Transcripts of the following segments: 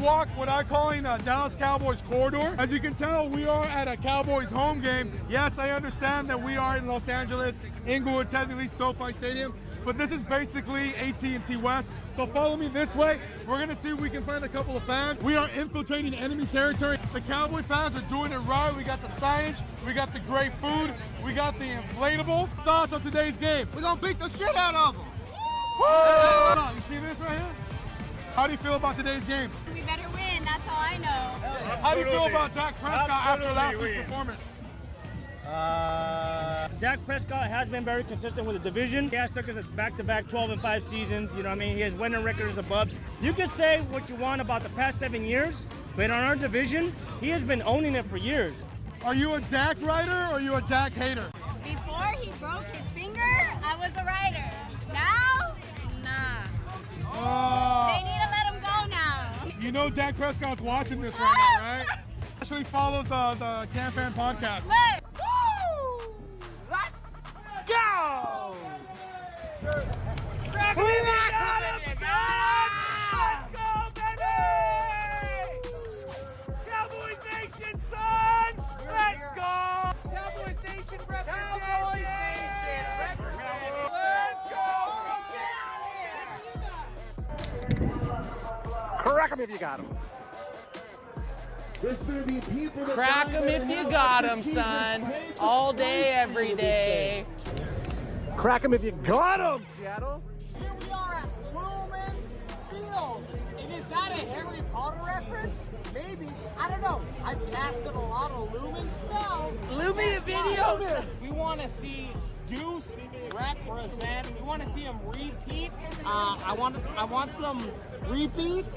walk what I'm calling Dallas Cowboys corridor. As you can tell, we are at a Cowboys home game. Yes, I understand that we are in Los Angeles, Inglewood, technically SoFi Stadium, but this is basically AT&T West. So follow me this way. We're gonna see if we can find a couple of fans. We are infiltrating enemy territory. The Cowboy fans are doing it right. We got the signage, we got the great food, we got the inflatables. Thoughts on today's game? We're gonna beat the shit out of them. Woo! You see this right here? How do you feel about today's game? We better win, that's all I know. How do you feel about Dak Prescott after last week's performance? Dak Prescott has been very consistent with the division. He has took us back-to-back 12-5 seasons. You know what I mean? He has winning records above. You can say what you want about the past 7 years, but on our division, he has been owning it for years. Are you a Dak rider or are you a Dak hater? Before he broke his finger, I was a rider. Now, nah. They need to let him go now. You know Dak Prescott's watching this right now, right? Actually follows the CanFan podcast. Look. Go! Let's go, baby! Cowboys Nation, son! Let's go! Cowboys Nation represent! Cowboys Nation represent! Let's go! Crack 'em if you got 'em. Crack 'em if you got 'em, son. All day, every day. Crack 'em if you got 'em, Seattle. Here we are at Lumen Field. And is that a Harry Potter reference? Maybe. I don't know. I've casted a lot of Lumen spells. Lumen videos. We want to see Deuce represent. We want to see him repeat. I want them repeats.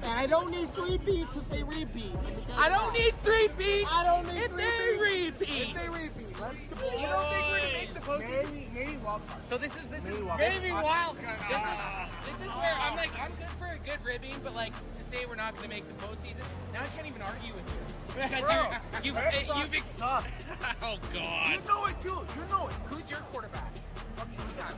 And I don't need 3 beats if they repeat. I don't need 3 beats. I don't need if 3 they beats. repeat. If they repeat. Let's go. You don't think we're gonna make the postseason? Maybe wild card. So this is Maybe wild card. This is where I'm like, I'm good for a good ribbing, but like to say we're not gonna make the postseason, now I can't even argue with you. Because you've Sucks. oh god. You know it too. You know it. Who's your quarterback? Okay, we got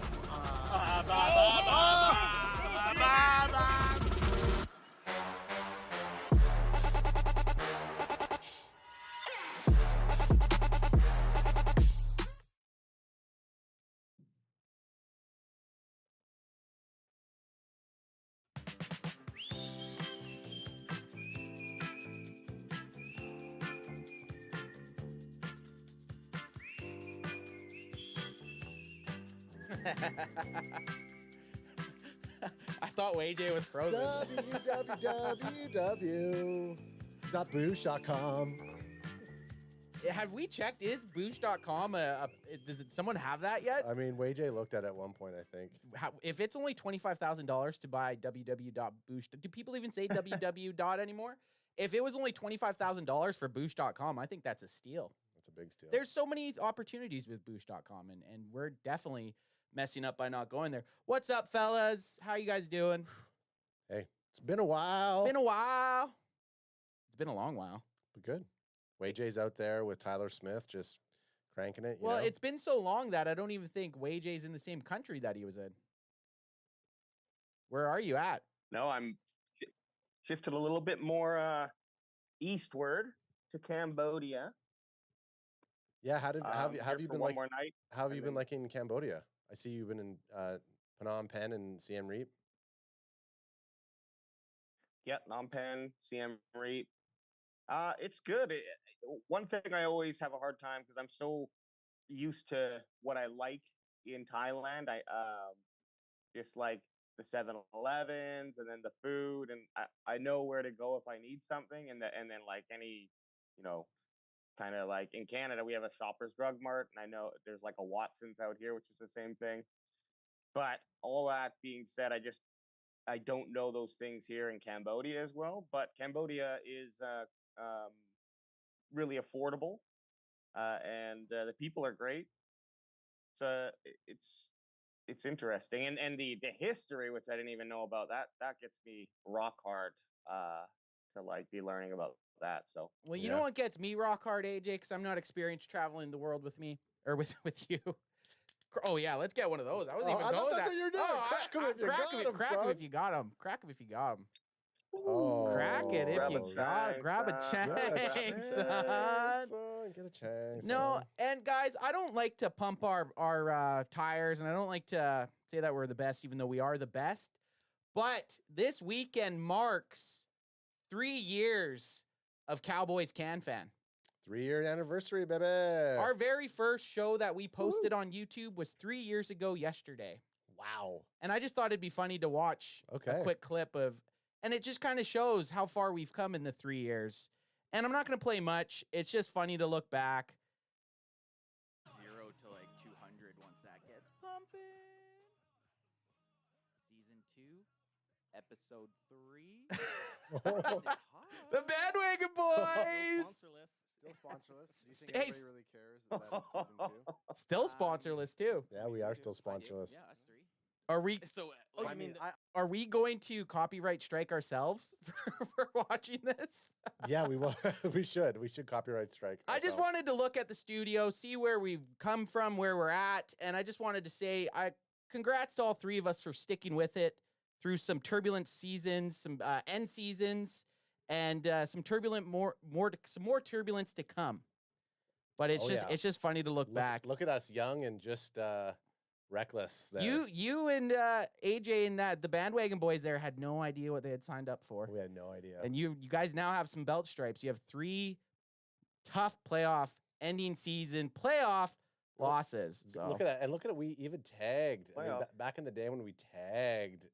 I thought WayJ was frozen. www.boosh.com. Have we checked? Is Boosh.com does someone have that yet? I mean, WayJ looked at it at one point, I think. If it's only $25,000 to buy www.boosh, do people even say www. anymore? If it was only $25,000 for Boosh.com, I think that's a steal. That's a big steal. There's so many opportunities with Boosh.com, and we're definitely messing up by not going there. What's up, fellas? How you guys doing? Hey, it's been a while. It's been a while. It's been a long while. But good. WayJ's out there with Tyler Smith just cranking it. You Well, know? it's been so long that I don't even think WayJ's in the same country that he was in. Where are you at? No, I'm shifted a little bit more eastward to Cambodia. Yeah, have you been one like? more night? How have you and been then- liking Cambodia? I see you've been in Phnom Penh and Siem Reap. Yeah, Phnom Penh, Siem Reap. It's good. One thing I always have a hard time because I'm so used to what I like in Thailand. I just like the 7-Elevens and then the food, and I know where to go if I need something, and then like any, kind of like in Canada we have a Shoppers Drug Mart, and I know there's like a Watson's out here, which is the same thing. But all that being said, I don't know those things here in Cambodia as well. But Cambodia is really affordable, and the people are great. So it's interesting, and the history, which I didn't even know about, that gets me rock hard to like be learning about that. So Well, you know what gets me rock hard, AJ, because I'm not experienced traveling the world with me or with you. Oh yeah, let's get one of those. I wasn't even I thought going that's that. what you're doing. Crack 'em if you got 'em, Crack 'em son. if you got 'em. Crack 'em if you got 'em. Crack it if Grab you a got chang, grab a son. chang, son. Get a chance. No, and guys, I don't like to pump our tires, and I don't like to say that we're the best, even though we are the best. But this weekend marks 3 years of Cowboys CanFan. 3-year anniversary, baby. Our very first show that we posted on YouTube was 3 years ago yesterday. Wow. And I just thought it'd be funny to watch a quick clip of, and it just kind of shows how far we've come in the 3 years. And I'm not going to play much. It's just funny to look back. 0 to like 200 once that gets pumping. Season 2, episode 3. The Bandwagon Boys. Still sponsorless. Do you think Hey, anybody really cares that it's season 2? Still sponsorless too. Yeah, we are still sponsorless. Yeah, us 3. Are we? So I mean, Are we going to copyright strike ourselves for watching this? Yeah, we will. We should. We should copyright strike. I just ourselves. wanted to look at the studio, see where we've come from, where we're at, and I just wanted to say, congrats to all 3 of us for sticking with it through some turbulent seasons, some end seasons, and some more turbulence to come. But it's it's just funny to look back. Look at us, young and just reckless. There. You and AJ and the Bandwagon Boys there had no idea what they had signed up for. We had no idea. And you guys now have some belt stripes. You have 3 tough playoff ending season playoff losses. So. Look at that, and look at it. We even tagged. I mean, back in the day when we tagged.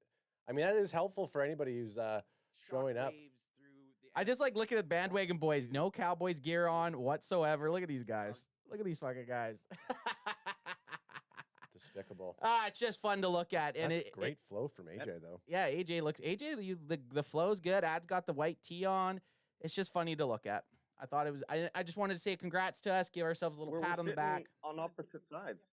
I mean, that is helpful for anybody who's showing up. I just like looking at Bandwagon Boys. No Cowboys gear on whatsoever. Look at these guys. Look at these fucking guys. Despicable. It's just fun to look at, and That's great flow from AJ though. Yeah, the flow's good. Ad's got the white tee on. It's just funny to look at. I thought it was. I just wanted to say congrats to us. Give ourselves a little pat on the back. On opposite sides.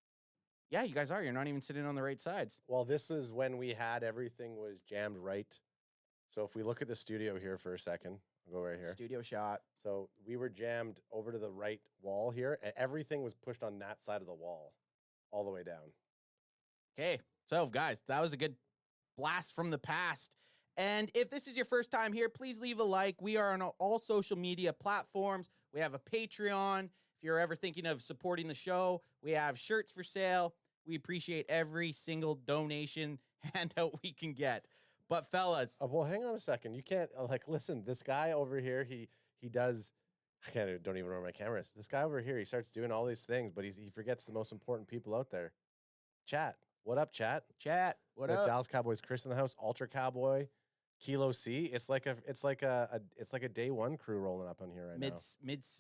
Yeah, you guys are. You're not even sitting on the right sides. Well, this is when we had everything was jammed right. So if we look at the studio here for a second, I'll go right here. Studio shot. So we were jammed over to the right wall here, and everything was pushed on that side of the wall, all the way down. Okay, so guys, that was a good blast from the past. And if this is your first time here, please leave a like. We are on all social media platforms. We have a Patreon. If you're ever thinking of supporting the show, we have shirts for sale. We appreciate every single donation handout we can get. But fellas, well, hang on a second. You can't listen. This guy over here, he does. Don't even remember my cameras. This guy over here, he starts doing all these things, but he forgets the most important people out there. Chat. What up, chat? Chat. What With up? Dallas Cowboys, Chris in the house, Ultra Cowboy, Kilo C. It's like a day one crew rolling up on here right now.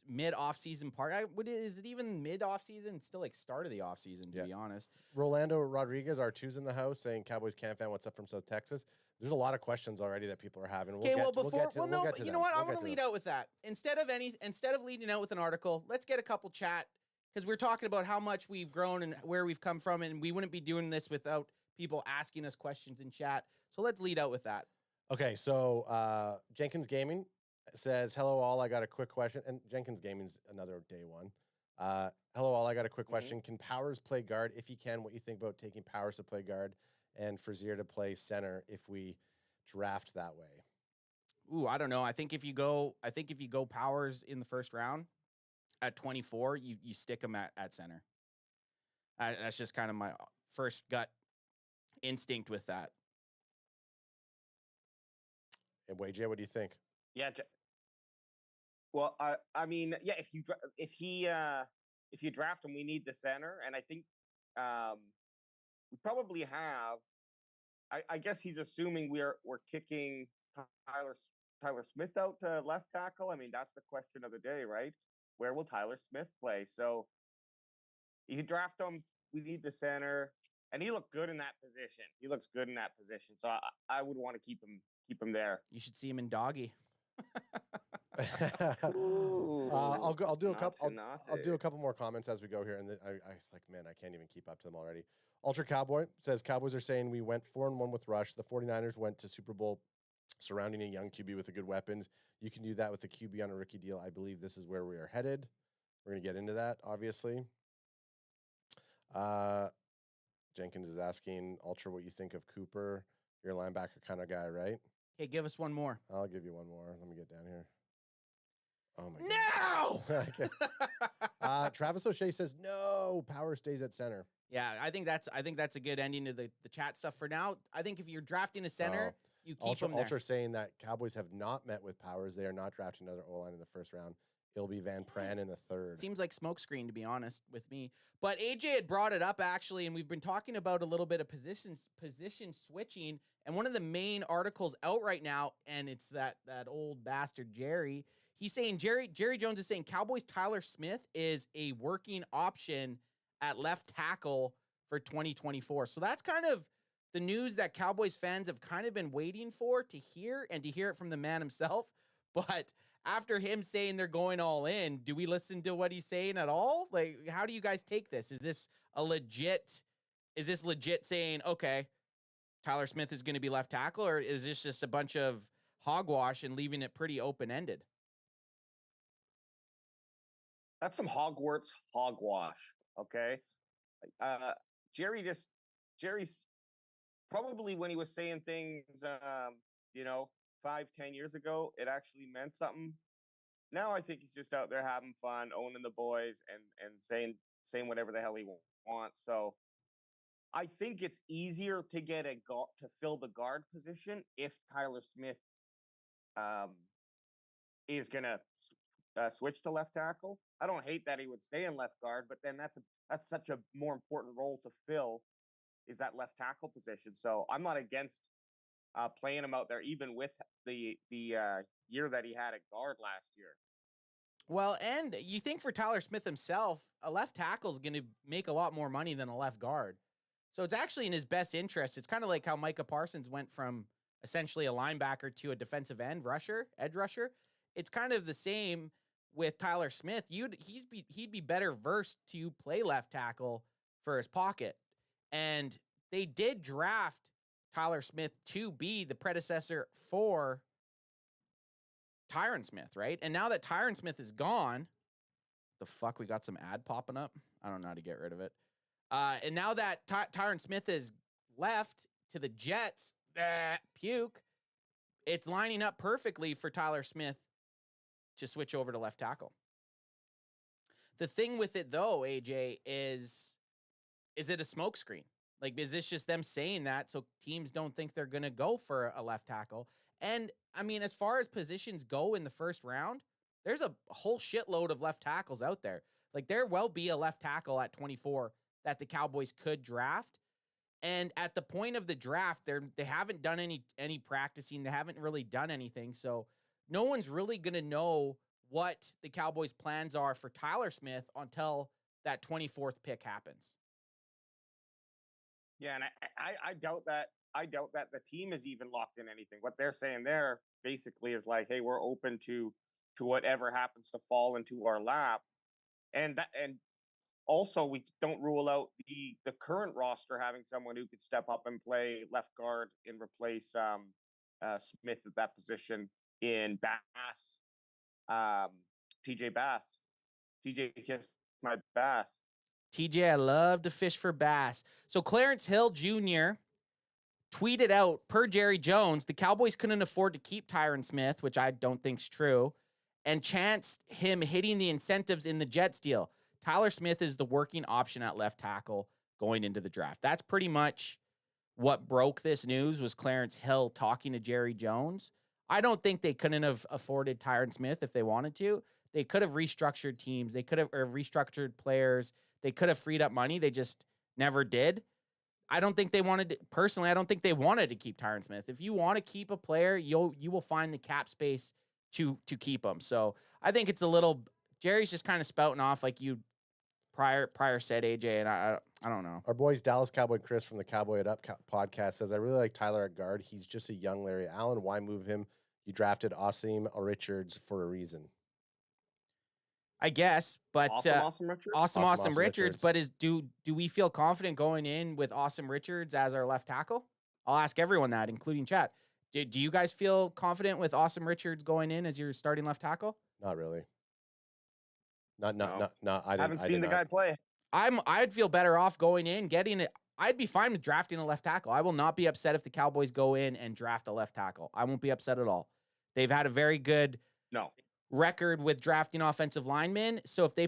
Mid off season part. Is it even mid off season? It's still like start of the off season, to be honest. Rolando Rodriguez, R2's in the house, saying Cowboys CanFan, what's up from South Texas? There's a lot of questions already that people are having. Okay, you know what? I want to lead out with that. Instead of leading out with an article, let's get a couple chat. Because we're talking about how much we've grown and where we've come from, and we wouldn't be doing this without people asking us questions in chat. So let's lead out with that. Okay, so Jenkins Gaming says, hello all, I got a quick question. And Jenkins Gaming's another day one. Hello all, I got a quick question. Can Powers play guard? If he can, what you think about taking Powers to play guard and Frazier to play center if we draft that way? Ooh, I don't know. I think if you go Powers in the first round, at 24, you stick him at center. That's just kind of my first gut instinct with that. And JJ, what do you think? Yeah. Well, I mean, yeah. If you draft him, we need the center, and I think we probably have. I guess he's assuming we're kicking Tyler Smith out to left tackle. I mean, that's the question of the day, right? Where will Tyler Smith play? So you draft him, we need the center, and he looked good in that position. He looks good in that position. So I would want to keep him there. You should see him in doggy. I'll do a couple more comments as we go here, and then I man, I can't even keep up to them already. Ultra Cowboy says Cowboys are saying we went 4-1 with Rush. The 49ers went to Super Bowl surrounding a young QB with a good weapons. You can do that with a QB on a rookie deal. I believe this is where we are headed. We're going to get into that, obviously. Jenkins is asking, Ultra, what you think of Cooper. You're a linebacker kind of guy, right? Okay, give us one more. I'll give you one more. Let me get down here. Oh my No. Travis O'Shea says no. Power stays at center. Yeah, I think that's a good ending to the chat stuff for now. I think if you're drafting a center, you keep them there. Ultra saying that Cowboys have not met with Powers. They are not drafting another O-line in the first round. It'll be Van Pran in the third. Seems like smokescreen, to be honest with me. But AJ had brought it up, actually, and we've been talking about a little bit of position switching. And one of the main articles out right now, and it's that old bastard Jerry. He's saying Jerry Jones is saying Cowboys Tyler Smith is a working option at left tackle for 2024. So that's kind of the news that Cowboys fans have kind of been waiting for to hear, and to hear it from the man himself. But after him saying they're going all in, do we listen to what he's saying at all? Like, how do you guys take this? Is this legit saying, okay, Tyler Smith is going to be left tackle, or is this just a bunch of hogwash and leaving it pretty open-ended? That's some Hogwarts hogwash, okay? Jerry's probably, when he was saying things, 5-10 years ago, it actually meant something. Now I think he's just out there having fun, owning the boys, and saying whatever the hell he wants. So I think it's easier to get to fill the guard position if Tyler Smith is gonna switch to left tackle. I don't hate that he would stay in left guard, but then that's such a more important role to fill, is that left tackle position. So I'm not against playing him out there, even with the year that he had at guard last year. Well, and you think for Tyler Smith himself, a left tackle is going to make a lot more money than a left guard. So it's actually in his best interest. It's kind of like how Micah Parsons went from essentially a linebacker to a defensive edge rusher. It's kind of the same with Tyler Smith. He'd be better versed to play left tackle for his pocket. And they did draft Tyler Smith to be the predecessor for Tyron Smith, right? And now that Tyron Smith is gone, the fuck, we got some ad popping up. I don't know how to get rid of it. And now that Tyron Smith is left to the Jets, puke, it's lining up perfectly for Tyler Smith to switch over to left tackle. The thing with it, though, AJ, is it a smokescreen? Like, is this just them saying that so teams don't think they're going to go for a left tackle? And, I mean, as far as positions go in the first round, there's a whole shitload of left tackles out there. Like, there will be a left tackle at 24 that the Cowboys could draft. And at the point of the draft, they haven't done any practicing. They haven't really done anything. So no one's really going to know what the Cowboys' plans are for Tyler Smith until that 24th pick happens. Yeah, and I doubt that. I doubt that the team is even locked in anything. What they're saying there basically is like, hey, we're open to whatever happens to fall into our lap, and also we don't rule out the current roster having someone who could step up and play left guard and replace Smith at that position in Bass, TJ Bass. TJ kissed my Bass. TJ, I love to fish for bass. So Clarence Hill Jr. tweeted out, per Jerry Jones, the Cowboys couldn't afford to keep Tyron Smith, which I don't think's true, and chanced him hitting the incentives in the Jets deal. Tyler Smith is the working option at left tackle going into the draft. That's pretty much what broke this news, was Clarence Hill talking to Jerry Jones. I don't think they couldn't have afforded Tyron Smith if they wanted to. They could have restructured teams. They could have restructured players. They could have freed up money. They just never did. I don't think they wanted to, personally, I don't think they wanted to keep Tyron Smith. If you want to keep a player, you will find the cap space to keep him. So I think it's a little, Jerry's just kind of spouting off like you prior said, AJ, and I don't know. Our boys Dallas Cowboy Chris from the Cowboy It Up podcast says, I really like Tyler at guard. He's just a young Larry Allen. Why move him? You drafted Asim Richards for a reason. I guess, but Awesome Richards. But do we feel confident going in with Awesome Richards as our left tackle? I'll ask everyone that, including chat. Do you guys feel confident with Awesome Richards going in as your starting left tackle? Not really. Not. I haven't seen the guy play. I'd feel better off going in, getting it. I'd be fine with drafting a left tackle. I will not be upset if the Cowboys go in and draft a left tackle. I won't be upset at all. They've had a very good record with drafting offensive linemen. So if they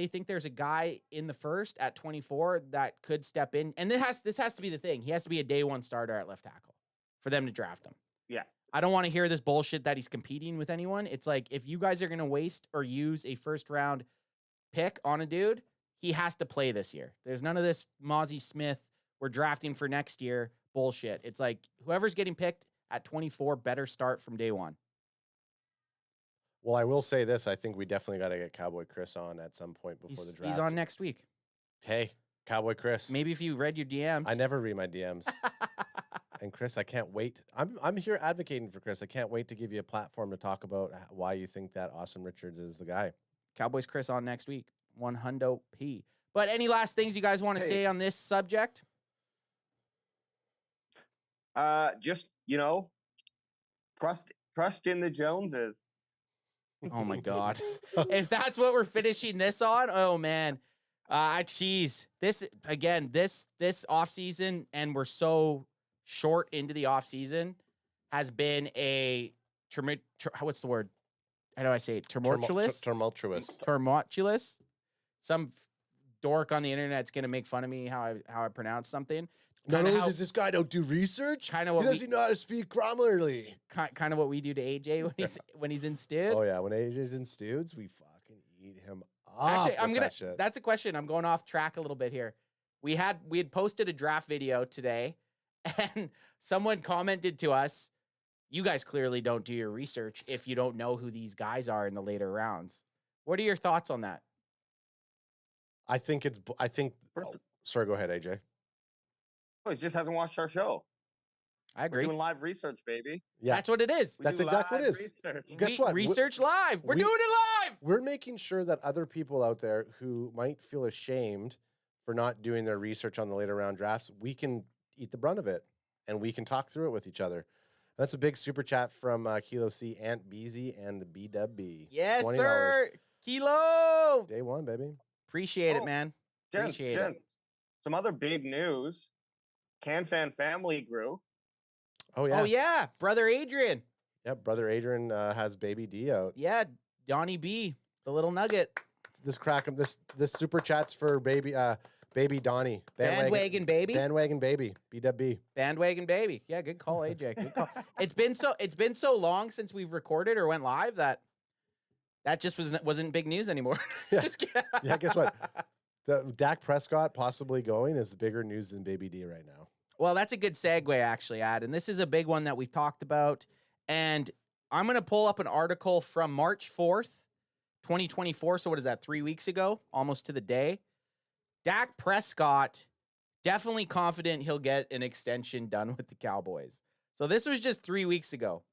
think there's a guy in the first at 24 that could step in, and this has to be the thing. He has to be a day one starter at left tackle for them to draft him. Yeah. I don't want to hear this bullshit that he's competing with anyone. It's like, if you guys are going to waste or use a first round pick on a dude, he has to play this year. There's none of this Mozzie Smith, we're drafting for next year bullshit. It's like, whoever's getting picked at 24 better start from day one. Well, I will say this. I think we definitely got to get Cowboy Chris on at some point before the draft. He's on next week. Hey, Cowboy Chris. Maybe if you read your DMs. I never read my DMs. And Chris, I can't wait. I'm here advocating for Chris. I can't wait to give you a platform to talk about why you think that Austin Richards is the guy. Cowboys Chris on next week. 100p. But any last things you guys want to say on this subject? Just, trust in the Joneses. Oh my God. If that's what we're finishing this on, oh man. Geez. This offseason, and we're so short into the offseason, has been a what's the word? How do I say it? Tumultuous? Tumultuous. Some dork on the internet's gonna make fun of me how I pronounce something. Not only does this guy don't do research, he doesn't know how to speak grammarly. Kind of what we do to AJ when he's in Stud. Oh yeah, when AJ's in Studs, we fucking eat him up. Actually, that's a question. I'm going off track a little bit here. We had posted a draft video today, and someone commented to us, "You guys clearly don't do your research if you don't know who these guys are in the later rounds." What are your thoughts on that? Sorry, go ahead, AJ. Oh, he just hasn't watched our show. I agree. We're doing live research, baby. Yeah, that's what it is. That's exactly what it is. Guess what? Research live. We're doing it live. We're making sure that other people out there who might feel ashamed for not doing their research on the later round drafts, we can eat the brunt of it, and we can talk through it with each other. That's a big super chat from Kilo C, Ant Beezy, and the BW. Yes, $20. Sir. Kilo. Day one, baby. Appreciate it, man. Appreciate it. Some other big news. CanFan family grew. Oh yeah. Oh yeah. Brother Adrian. Yep, Brother Adrian has baby D out. Yeah, Donnie B, the little nugget. This super chats for baby Donnie. Bandwagon baby. Bandwagon baby. BWB. Bandwagon baby. Yeah, good call, AJ. Good call. It's been so long since we've recorded or went live that just wasn't big news anymore. Yeah, guess what? The Dak Prescott possibly going is bigger news than Baby D right now. Well, that's a good segue, actually, Ad. And this is a big one that we've talked about. And I'm going to pull up an article from March 4th, 2024. So what is that, 3 weeks ago? Almost to the day. Dak Prescott, definitely confident he'll get an extension done with the Cowboys. So this was just 3 weeks ago.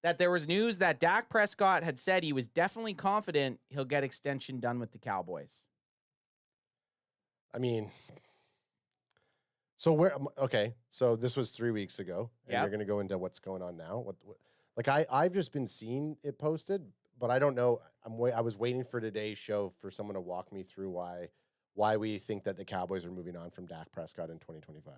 That there was news that Dak Prescott had said he was definitely confident he'll get extension done with the Cowboys. I mean, so so this was 3 weeks ago, and you're going to go into what's going on now. I've just been seeing it posted, but I don't know. I was waiting for today's show for someone to walk me through why we think that the Cowboys are moving on from Dak Prescott in 2025.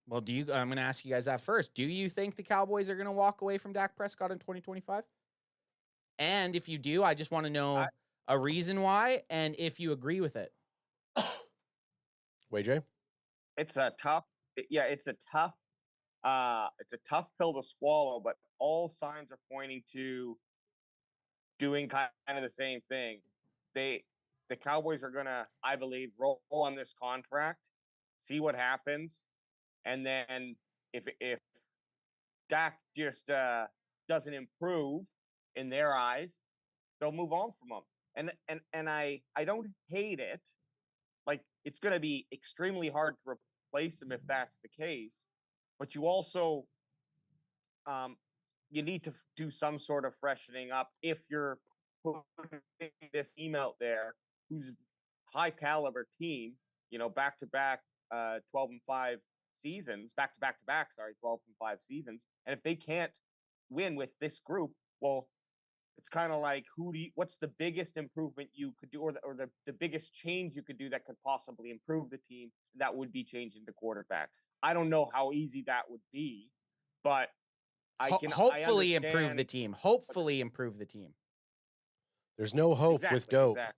Well, I'm going to ask you guys that first. Do you think the Cowboys are going to walk away from Dak Prescott in 2025? And if you do, I just want to know a reason why, and if you agree with it. WayJ? It's a tough pill to swallow, but all signs are pointing to doing kind of the same thing. The Cowboys are gonna, I believe, roll on this contract, see what happens, and then if Dak just doesn't improve in their eyes, they'll move on from him. And I don't hate it. Like, it's going to be extremely hard to replace him if that's the case. But you also, you need to do some sort of freshening up if you're putting this team out there who's high caliber team, back-to-back 12-5 seasons, back-to-back-to-back, 12-5 seasons. And if they can't win with this group, well, it's kind of like what's the biggest improvement you could do, or the biggest change you could do that could possibly improve the team? That would be changing the quarterback. I don't know how easy that would be, but hopefully improve the team. Hopefully improve the team. There's no hope with dope. Exactly.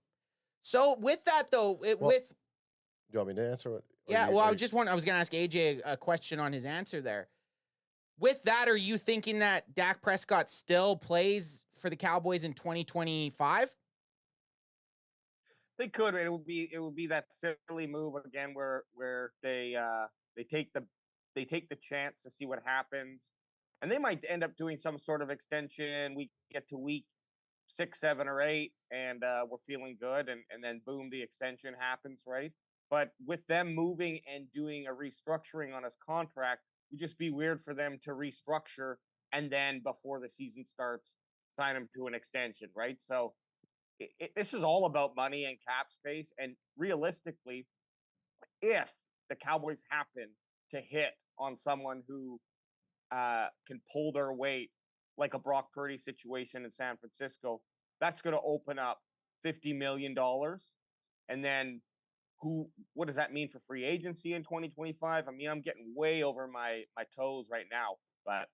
So with that though, do you want me to answer what? Yeah, well, I was going to ask AJ a question on his answer there. With that, are you thinking that Dak Prescott still plays for the Cowboys in 2025? They could. It would be that silly move again where they take the chance to see what happens, and they might end up doing some sort of extension. We get to week 6, 7, or 8, and we're feeling good, and then boom, the extension happens, right? But with them moving and doing a restructuring on his contract, it would just be weird for them to restructure and then before the season starts, sign him to an extension, right? So this is all about money and cap space. And realistically, if the Cowboys happen to hit on someone who can pull their weight, like a Brock Purdy situation in San Francisco, that's going to open up $50 million. And then what does that mean for free agency in 2025? I mean, I'm getting way over my toes right now, but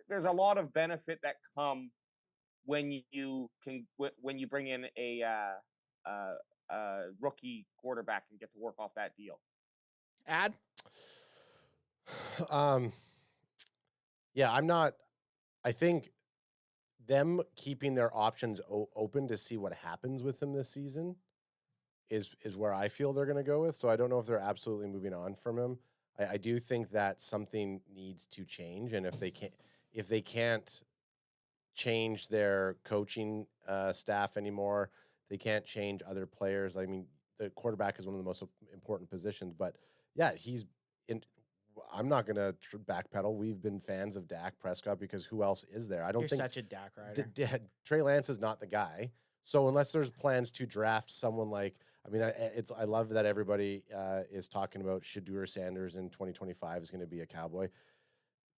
there's a lot of benefit that come when you bring in a rookie quarterback and get to work off that deal. Ad? Yeah, I think them keeping their options open to see what happens with him this season is where I feel they're going to go with. So I don't know if they're absolutely moving on from him. I do think that something needs to change, and if they can't change their coaching staff anymore, they can't change other players. I mean, the quarterback is one of the most important positions, but yeah, I'm not going to backpedal. We've been fans of Dak Prescott because who else is there? I don't think such a Dak rider. Trey Lance is not the guy. So unless there's plans to draft someone like, I mean, I love that everybody is talking about Shedeur Sanders in 2025 is going to be a Cowboy.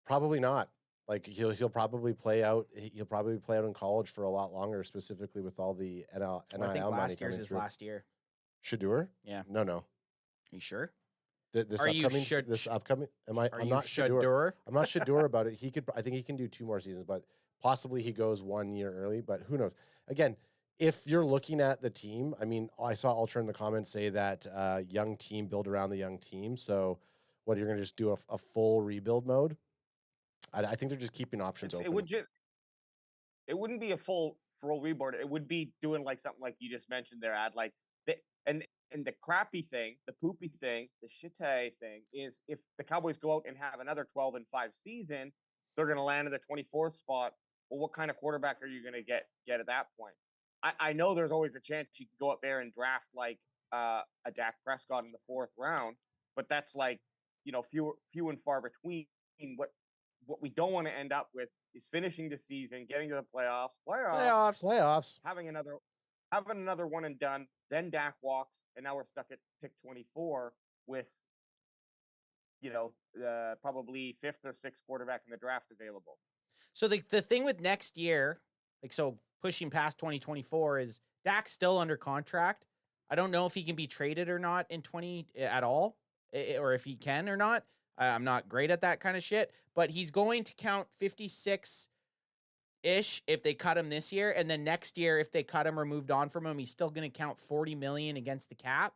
Probably not. Like he'll probably play out. He'll probably play out in college for a lot longer, specifically with all the NIL I think money last year's coming his through. last year. Shedeur? Yeah. No. Are you sure? This upcoming. I'm not Shedeur? I'm not Shedeur about it. I think he can do 2 more seasons, but possibly he goes 1 year early. But who knows? Again, if you're looking at the team, I mean, I saw Ultra in the comments say that young team build around the young team. So, what you're going to just do a full rebuild mode? I think they're just keeping options open. It wouldn't be a full rebuild. It would be doing like something like you just mentioned there, and the crappy thing, the poopy thing, the shitty thing is if the Cowboys go out and have another 12-5 season, they're going to land in the 24th spot. Well, what kind of quarterback are you going to get at that point? I know there's always a chance you can go up there and draft like a Dak Prescott in the 4th round, but that's like, few and far between. What we don't want to end up with is finishing the season, getting to the playoffs, having another one and done. Then Dak walks, and now we're stuck at pick 24 with, probably 5th or 6th quarterback in the draft available. So the thing with next year, pushing past 2024, is Dak's still under contract. I don't know if he can be traded or not in at all, or if he can or not. I'm not great at that kind of shit, but he's going to count 56-ish if they cut him this year, and then next year, if they cut him or moved on from him, he's still going to count $40 million against the cap.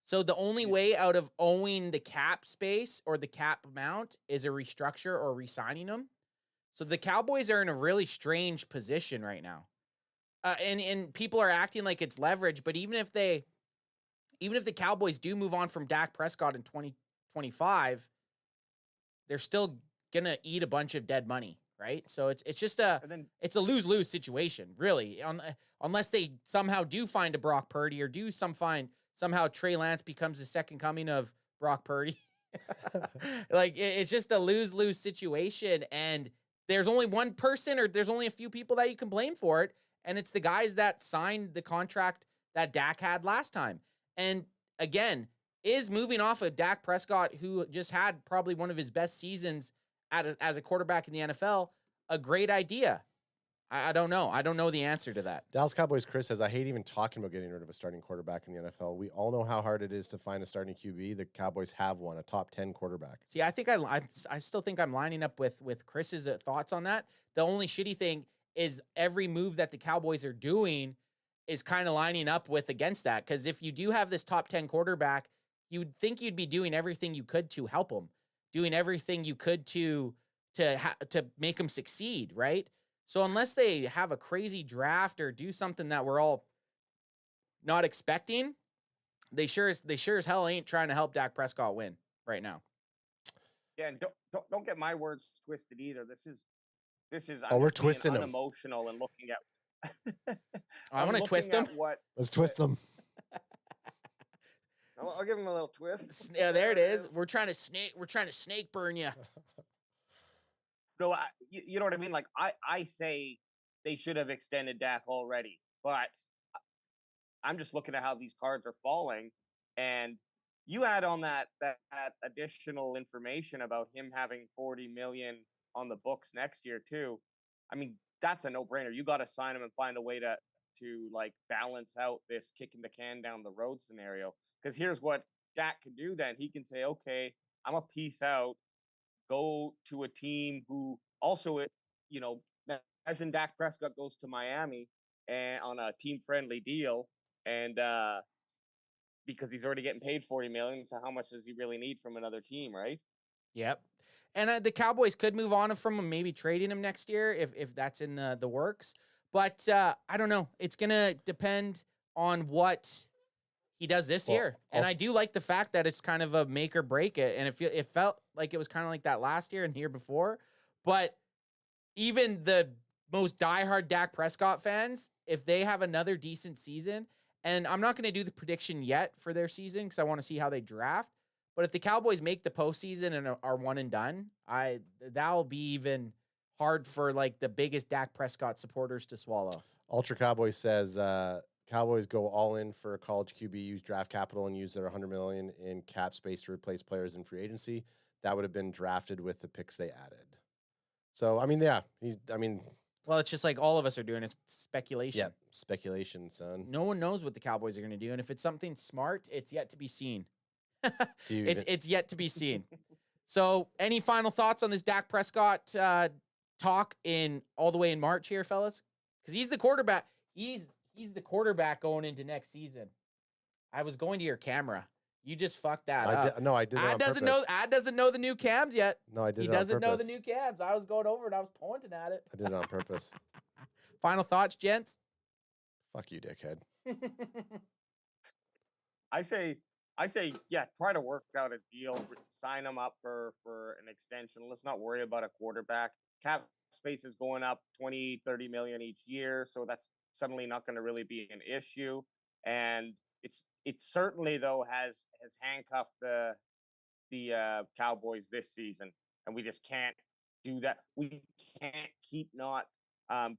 So the only way out of owing the cap space or the cap amount is a restructure or re-signing him. So the Cowboys are in a really strange position right now, and people are acting like it's leverage. But even if the Cowboys do move on from Dak Prescott in 2025, they're still gonna eat a bunch of dead money, right? So it's just it's a lose-lose situation, really, unless they somehow do find a Brock Purdy or somehow Trey Lance becomes the second coming of Brock Purdy. It's just a lose-lose situation, and there's only one person, or there's only a few people that you can blame for it, and it's the guys that signed the contract that Dak had last time. And again, is moving off of Dak Prescott, who just had probably one of his best seasons as a quarterback in the NFL, a great idea? I don't know. I don't know the answer to that. Dallas Cowboys Chris says, I hate even talking about getting rid of a starting quarterback in the NFL. We all know how hard it is to find a starting QB. The Cowboys have one, a top 10 quarterback. See, I think I still think I'm lining up with Chris's thoughts on that. The only shitty thing is every move that the Cowboys are doing is kind of lining up with against that. Because if you do have this top 10 quarterback, you'd think you'd be doing everything you could to help him, doing everything you could to make him succeed, right? So unless they have a crazy draft or do something that we're all not expecting, they sure as hell ain't trying to help Dak Prescott win right now. Yeah, and don't get my words twisted either. This is we're twisting them. Unemotional and looking at. I want to twist them. Let's twist them. I'll give him a little twist. Yeah, there it is. We're trying to snake burn you. No, you know what I mean? Like, I say they should have extended Dak already, but I'm just looking at how these cards are falling, and you add on that additional information about him having $40 million on the books next year too. I mean, that's a no-brainer. You got to sign him and find a way to like balance out this kicking the can down the road scenario. Because here's what Dak can do then. He can say, okay, I'm a piece out. Go to a team who also, imagine Dak Prescott goes to Miami and on a team-friendly deal, and because he's already getting paid $40 million, so how much does he really need from another team, right? Yep. And the Cowboys could move on from him, maybe trading him next year if that's in the works. But I don't know. It's gonna depend on what he does this year. And I do like the fact that it's kind of a make or break it. And it felt like it was kind of like that last year and the year before. But even the most diehard Dak Prescott fans, if they have another decent season, and I'm not going to do the prediction yet for their season because I want to see how they draft. But if the Cowboys make the postseason and are one and done, that'll be even hard for like the biggest Dak Prescott supporters to swallow. Ultra Cowboy says, Cowboys go all in for a college QB, use draft capital, and use their $100 million in cap space to replace players in free agency. That would have been drafted with the picks they added. So, I mean, yeah, well, it's just like all of us are doing. It's speculation. Yeah, speculation, son. No one knows what the Cowboys are going to do, and if it's something smart, it's yet to be seen. It's yet to be seen. So, any final thoughts on this Dak Prescott talk all the way in March here, fellas? Because he's the quarterback. He's the quarterback going into next season. I was going to your camera. You just fucked that up. No, I did that on purpose. Ad doesn't know the new cams yet. No, I did. He doesn't know the new cams. I was going over and I was pointing at it. I did it on purpose. Final thoughts, gents? Fuck you, dickhead. I say, yeah, try to work out a deal. Sign him up for an extension. Let's not worry about a quarterback. Cap space is going up 20, 30 million each year, so that's suddenly not going to really be an issue. And it certainly though has handcuffed the Cowboys this season, and we just can't do that. We can't keep not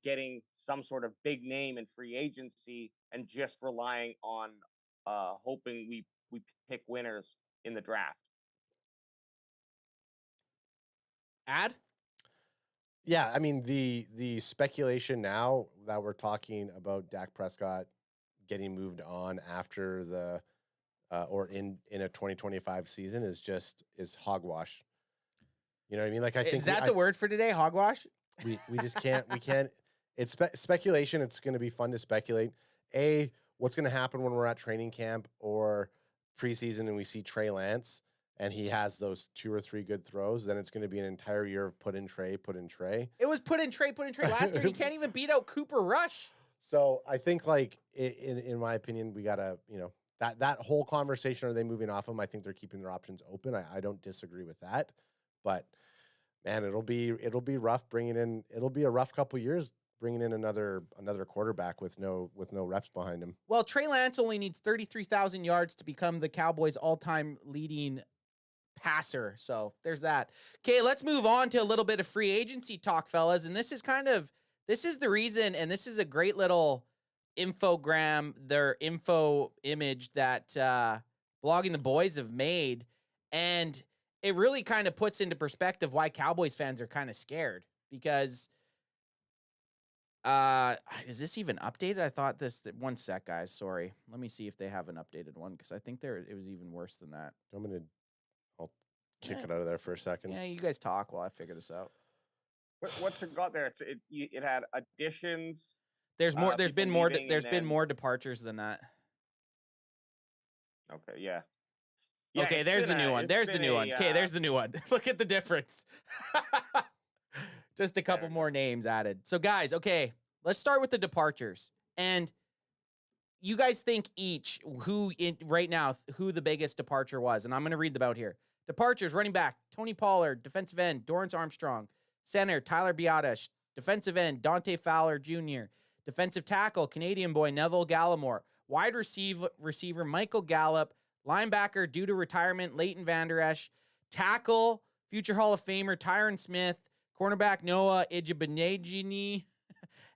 getting some sort of big name in free agency and just relying on hoping we pick winners in the draft. Ad? Yeah, I mean the speculation now that we're talking about Dak Prescott getting moved on after the or in a 2025 season is hogwash. You know what I mean? Like I think is that the word for today? Hogwash? We just can't. We can't. It's speculation. It's going to be fun to speculate. What's going to happen when we're at training camp or preseason and we see Trey Lance and he has those 2 or 3 good throws? Then it's going to be an entire year of put in Trey. It was put in Trey last year. He can't even beat out Cooper Rush. So I think, like in my opinion, we gotta that whole conversation. Are they moving off him? I think they're keeping their options open. I don't disagree with that, but man, it'll be rough bringing in. It'll be a rough couple years bringing in another quarterback with no reps behind him. Well, Trey Lance only needs 33,000 yards to become the Cowboys' all-time leading passer. So there's that. Okay, let's move on to a little bit of free agency talk, fellas. And this is the reason, and this is a great little infogram, their info image that Blogging the Boys have made. And it really kind of puts into perspective why Cowboys fans are kind of scared, because Is this even updated? I thought one sec, guys. Sorry. Let me see if they have an updated one because I think it was even worse than that. I'll kick it out of there for a second. Yeah, you guys talk while I figure this out. What's it got there? It had additions. There's more. There's been more. There's been then... more departures than that. Okay. Yeah. Okay, there's the new one. There's the new one. Okay, there's the new one. Look at the difference. Just a couple more names added. So, guys, okay, let's start with the departures. And you guys think each right now who the biggest departure was. And I'm going to read them out here. Departures, running back, Tony Pollard. Defensive end, Dorrance Armstrong. Center, Tyler Biadasz. Defensive end, Dante Fowler Jr. Defensive tackle, Canadian boy, Neville Gallimore. Wide receiver, Michael Gallup. Linebacker, due to retirement, Leighton Vander Esch. Tackle, future Hall of Famer, Tyron Smith. Cornerback, Noah Ijebanejini.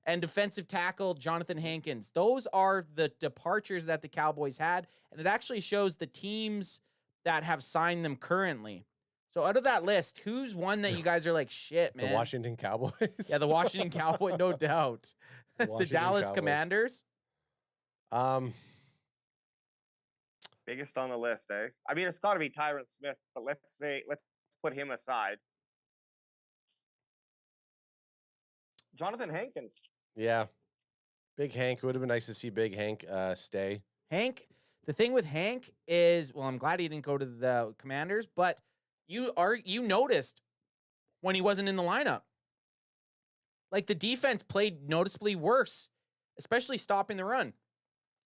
And defensive tackle, Jonathan Hankins. Those are the departures that the Cowboys had. And it actually shows the teams that have signed them currently. So out of that list, who's one that you guys are like, shit, man? The Washington Cowboys? Yeah, the Washington Cowboys, no doubt. The Dallas Cowboys. Commanders? Biggest on the list, eh? I mean, it's got to be Tyron Smith, but let's put him aside. Jonathan Hankins. Yeah. Big Hank. It would have been nice to see Big Hank stay. Hank, the thing with Hank is, well, I'm glad he didn't go to the Commanders, but you noticed when he wasn't in the lineup. Like, the defense played noticeably worse, especially stopping the run.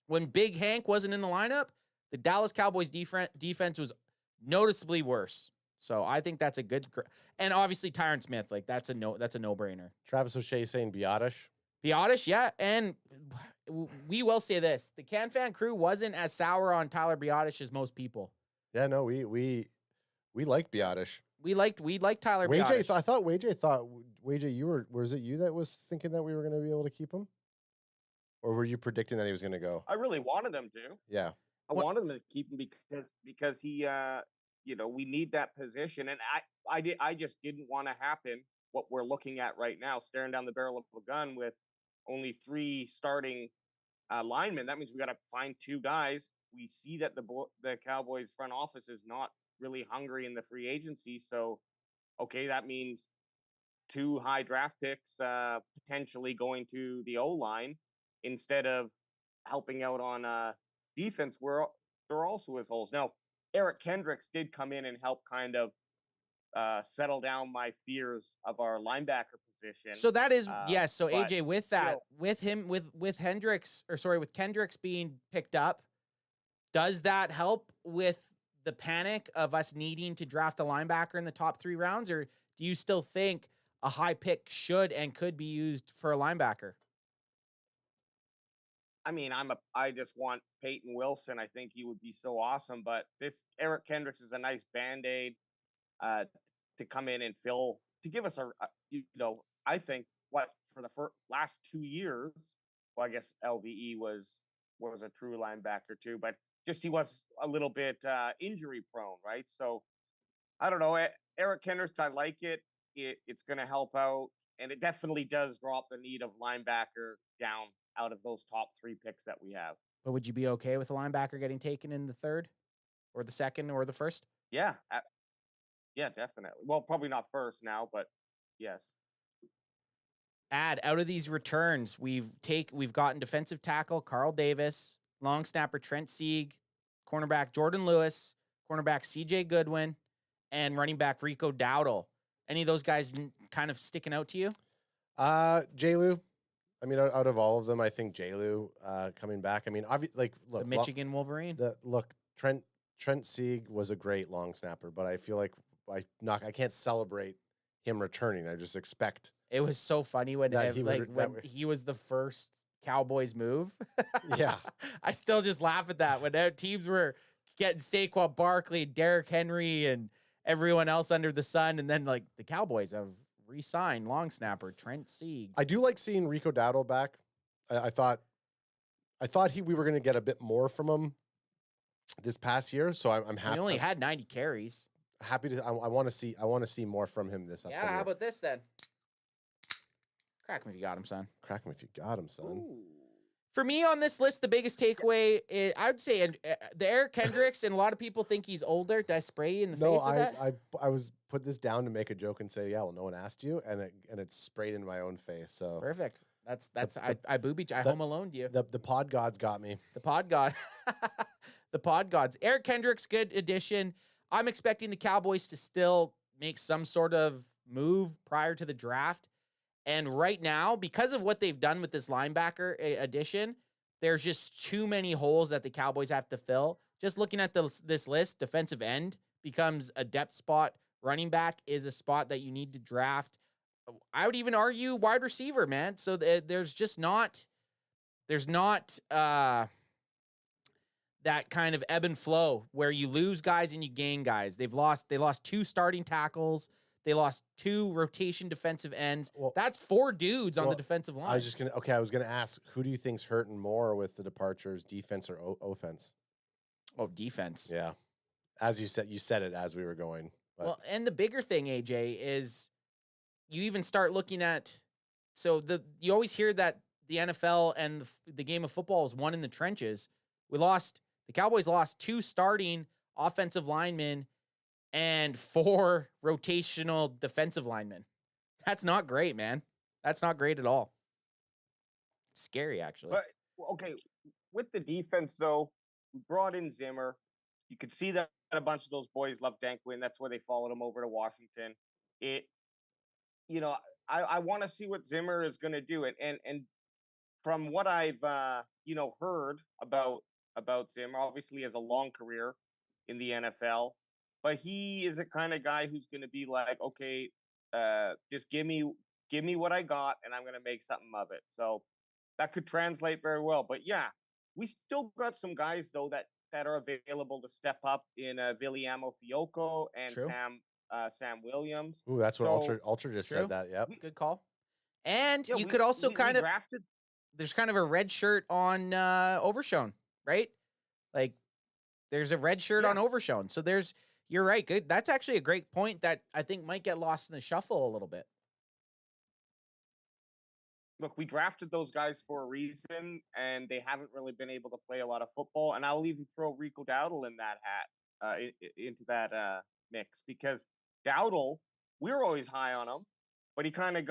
When Big Hank wasn't in the lineup, the Dallas Cowboys defense was noticeably worse. So I think that's a good, and obviously Tyron Smith, like that's a no-brainer. Travis O'Shea saying Biadasz. Biadasz, yeah, and we will say this: the CanFan crew wasn't as sour on Tyler Biadasz as most people. Yeah, no, we like Biadasz. We like Tyler Biadasz. I thought Wayjay, was it you that was thinking that we were going to be able to keep him, or were you predicting that he was going to go? I really wanted him to. Yeah. I wanted them to keep him because he, we need that position, and I just didn't want to happen what we're looking at right now, staring down the barrel of a gun with only 3 starting linemen. That means we got to find 2 guys. We see that the Cowboys front office is not really hungry in the free agency, so okay, that means 2 high draft picks potentially going to the O-line instead of helping out on defense, where there also is holes. Now, Eric Kendricks did come in and help kind of settle down my fears of our linebacker position. So that is yes. So AJ, with that, with Kendricks being picked up, does that help with the panic of us needing to draft a linebacker in the top 3 rounds, or do you still think a high pick should and could be used for a linebacker? I mean, I just want Peyton Wilson. I think he would be so awesome. But this Eric Kendricks is a nice Band-Aid to come in and fill, to give us I think for the last 2 years. Well, I guess LVE was a true linebacker too, but just he was a little bit injury prone, right? So I don't know. Eric Kendricks, I like it. It's going to help out, and it definitely does drop the need of linebacker down out of those top 3 picks that we have. But would you be okay with a linebacker getting taken in the 3rd or the 2nd or the 1st? Yeah. Yeah, definitely. Well, probably not 1st now, but yes. Out of these returns, we've gotten defensive tackle Carl Davis, long snapper Trent Sieg, cornerback Jordan Lewis, cornerback CJ Goodwin, and running back Rico Dowdle. Any of those guys kind of sticking out to you? J-Lou. I mean, out of all of them, I think J-Lou coming back. I mean, look, the Michigan Wolverine. Trent Sieg was a great long snapper, but I feel like I can't celebrate him returning. I just expect. It was so funny when he was the first Cowboys move. Yeah, I still just laugh at that when teams were getting Saquon Barkley, Derrick Henry, and everyone else under the sun, and then like the Cowboys have re-signed long snapper Trent Sieg. I do like seeing Rico Dowdle back. I thought we were going to get a bit more from him this past year, so I'm happy. He only had 90 carries. Happy to. I want to see more from him this upcoming year. How about this then? Crack him if you got him, son. Crack him if you got him, son. Ooh. For me on this list, the biggest takeaway is, I would say the Eric Kendricks, and a lot of people think he's older. Did I spray you in the face with that? I was put this down to make a joke and say, yeah, well, no one asked you, and it sprayed in my own face. So Perfect. I boobied you. I home alone you. The pod gods got me. The pod god. The pod gods. Eric Kendricks, good addition. I'm expecting the Cowboys to still make some sort of move prior to the draft. And right now, because of what they've done with this linebacker addition, there's just too many holes that the Cowboys have to fill. Just looking at this list, defensive end becomes a depth spot. Running back is a spot that you need to draft. I would even argue wide receiver, man. So there's not that kind of ebb and flow where you lose guys and you gain guys. They lost 2 starting tackles. They lost 2 rotation defensive ends. Well, that's 4 dudes on the defensive line. I was gonna ask, who do you think's hurting more with the departures, defense or offense? Oh, defense. Yeah, as you said it as we were going. But. Well, and the bigger thing, AJ, is you even start looking at. So you always hear that the NFL and the game of football is won in the trenches. The Cowboys lost 2 starting offensive linemen and 4 rotational defensive linemen. That's not great, man. That's not great at all. Scary, actually. But, okay, with the defense, though, we brought in Zimmer. You could see that a bunch of those boys love Danquin. That's where they followed him over to Washington. I want to see what Zimmer is going to do. And from what I've, heard about Zimmer, obviously he has a long career in the NFL. But he is a kind of guy who's going to be like, okay, just give me what I got, and I'm going to make something of it. So that could translate very well. But yeah, we still got some guys though that are available to step up in Viliamo Fioco and Sam Williams. Ooh, that's what Ultra just said. That. Yep. Good call. And you could also drafted. There's kind of a red shirt on Overshown, right? Like there's a red shirt on Overshown. So you're right. Good. That's actually a great point that I think might get lost in the shuffle a little bit. Look, we drafted those guys for a reason, and they haven't really been able to play a lot of football. And I'll even throw Rico Dowdle in that hat, into that mix, because Dowdle, we were always high on him, but he kind of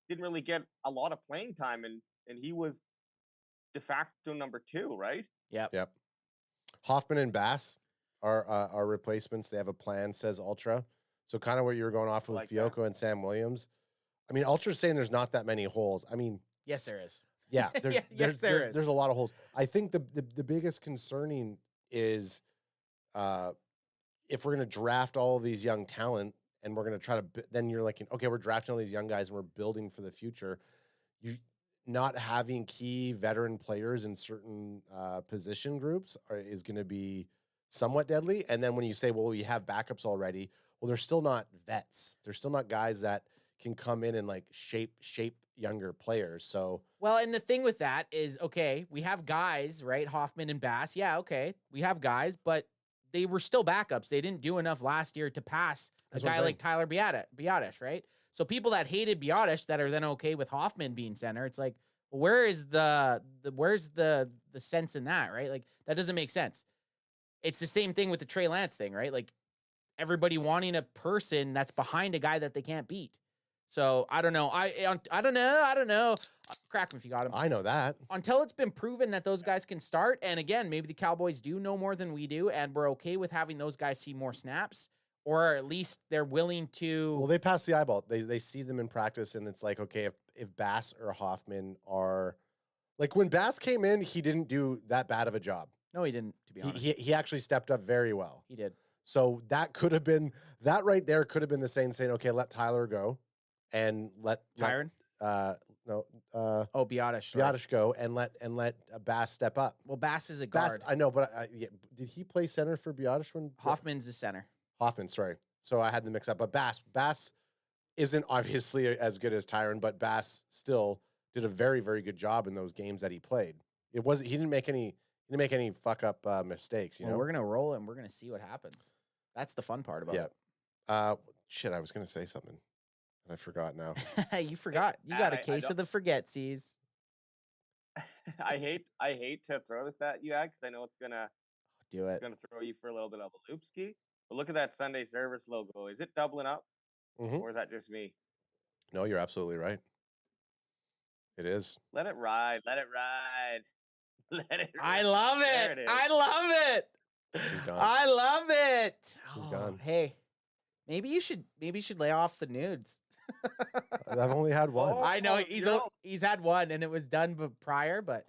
didn't really get a lot of playing time, and he was de facto number 2, right? Yep. Hoffman and Bass are replacements. They have a plan, says Ultra. So kind of what you were going off with like Fioco and Sam Williams. I mean, Ultra's saying there's not that many holes. I mean, yes, there is. Yeah, there's a lot of holes. I think the biggest concerning is if we're going to draft all of these young talent and we're going to try to, then you're like, okay, we're drafting all these young guys and we're building for the future. You not having key veteran players in certain position groups is going to be somewhat deadly. And then when you say, well, we have backups already, well, they're still not vets. They're still not guys that can come in and like shape younger players. So, well, and the thing with that is, okay, we have guys, right? Hoffman and Bass. Yeah. Okay. We have guys, but they were still backups. They didn't do enough last year to pass a guy like Tyler Biadasz, right? So people that hated Biadasz that are then okay with Hoffman being center, it's like, well, where's the sense in that, right? Like that doesn't make sense. It's the same thing with the Trey Lance thing, right? Like everybody wanting a person that's behind a guy that they can't beat. So I don't know. I don't know. Crack him if you got him. I know that. Until it's been proven that those guys can start, and again, maybe the Cowboys do know more than we do, and we're okay with having those guys see more snaps, or at least they're willing to. Well, they pass the eyeball. They see them in practice, and it's like, okay, if Bass or Hoffman are, like when Bass came in, he didn't do that bad of a job. No, he didn't. To be honest, he actually stepped up very well. He did. So that could have been that right there. Could have been the saying, okay, let Tyler go. And let Tyron? Biadasz. Biadasz go and let Bass step up. Well, Bass is a guard. I know, but did he play center for Biadasz when Hoffman's the center? Hoffman, sorry. So I had to mix up. But Bass isn't obviously as good as Tyron, but Bass still did a very, very good job in those games that he played. He didn't make any fuck up mistakes. You know, we're gonna roll and we're gonna see what happens. That's the fun part about it. Shit, I was gonna say something. I forgot now. You forgot. You got a case of the forgetsies. I hate to throw this at you, because I know it's gonna Do it. throw you for a little bit of a loopski. But look at that Sunday Service logo. Is it doubling up, or is that just me? No, you're absolutely right. It is. Let it ride. Let it ride. Let it ride. I love There it. it is. I love it. She's gone. I love it. She's gone. Hey, maybe you should lay off the nudes. I've only had one. I know no. he's had one and it was done prior, but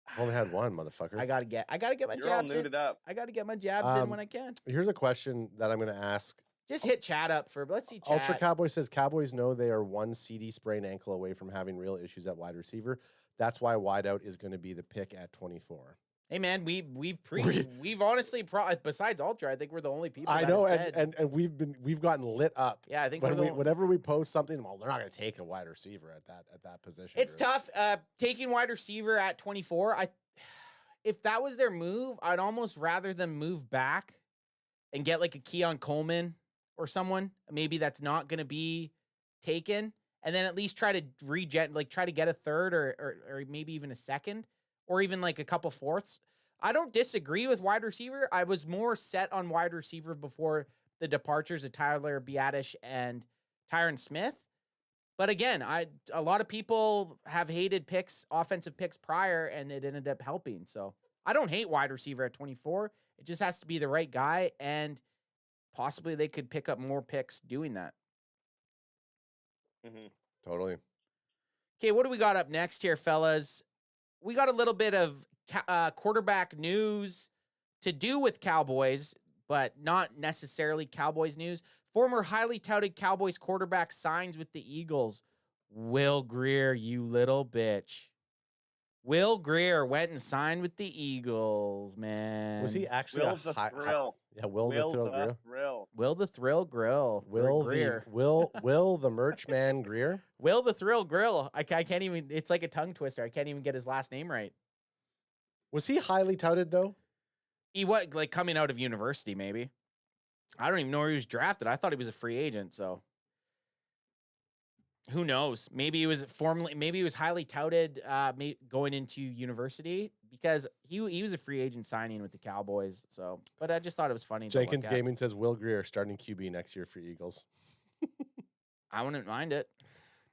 I've only had one, motherfucker. I gotta get my You're all jabs in. nuded up. I gotta get my jabs in when I can. Here's a question that I'm going to ask. Just hit chat up for. Let's see chat. Ultra Cowboy says Cowboys know they are one CD sprained ankle away from having real issues at wide receiver. That's why wideout is going to be the pick at 24. Hey man, we've honestly besides Ultra, I think we're the only people. I that know, have said, and we've gotten lit up. Yeah, I think whenever we post something, well, they're not going to take a wide receiver at that position. It's tough taking wide receiver at 24. If that was their move, I'd almost rather them move back and get like a Keon Coleman or someone maybe that's not going to be taken, and then at least try to try to get a third or maybe even a second or even like a couple fourths. I don't disagree with wide receiver. I was more set on wide receiver before the departures of Tyler Biadasz and Tyron Smith. But again, a lot of people have hated offensive picks prior, and it ended up helping. So I don't hate wide receiver at 24. It just has to be the right guy, and possibly they could pick up more picks doing that. Totally. Okay, what do we got up next here, fellas? We got a little bit of quarterback news to do with Cowboys, but not necessarily Cowboys news. Former highly touted Cowboys quarterback signs with the Eagles. Will Grier, you little bitch. Will Grier went and signed with the Eagles, man. Was he actually Will the Thrill? Yeah, Will the Thrill Grill. Will the Thrill Grill. Grier. Will the merch man Grier? Will the Thrill Grill. I can't even, it's like a tongue twister. I can't even get his last name right. Was he highly touted though? He was like coming out of university, maybe. I don't even know where he was drafted. I thought he was a free agent, so who knows? Maybe he was highly touted going into university because he was a free agent signing with the Cowboys. So, but I just thought it was funny. Jenkins Gaming says Will Grier starting QB next year for Eagles. I wouldn't mind it.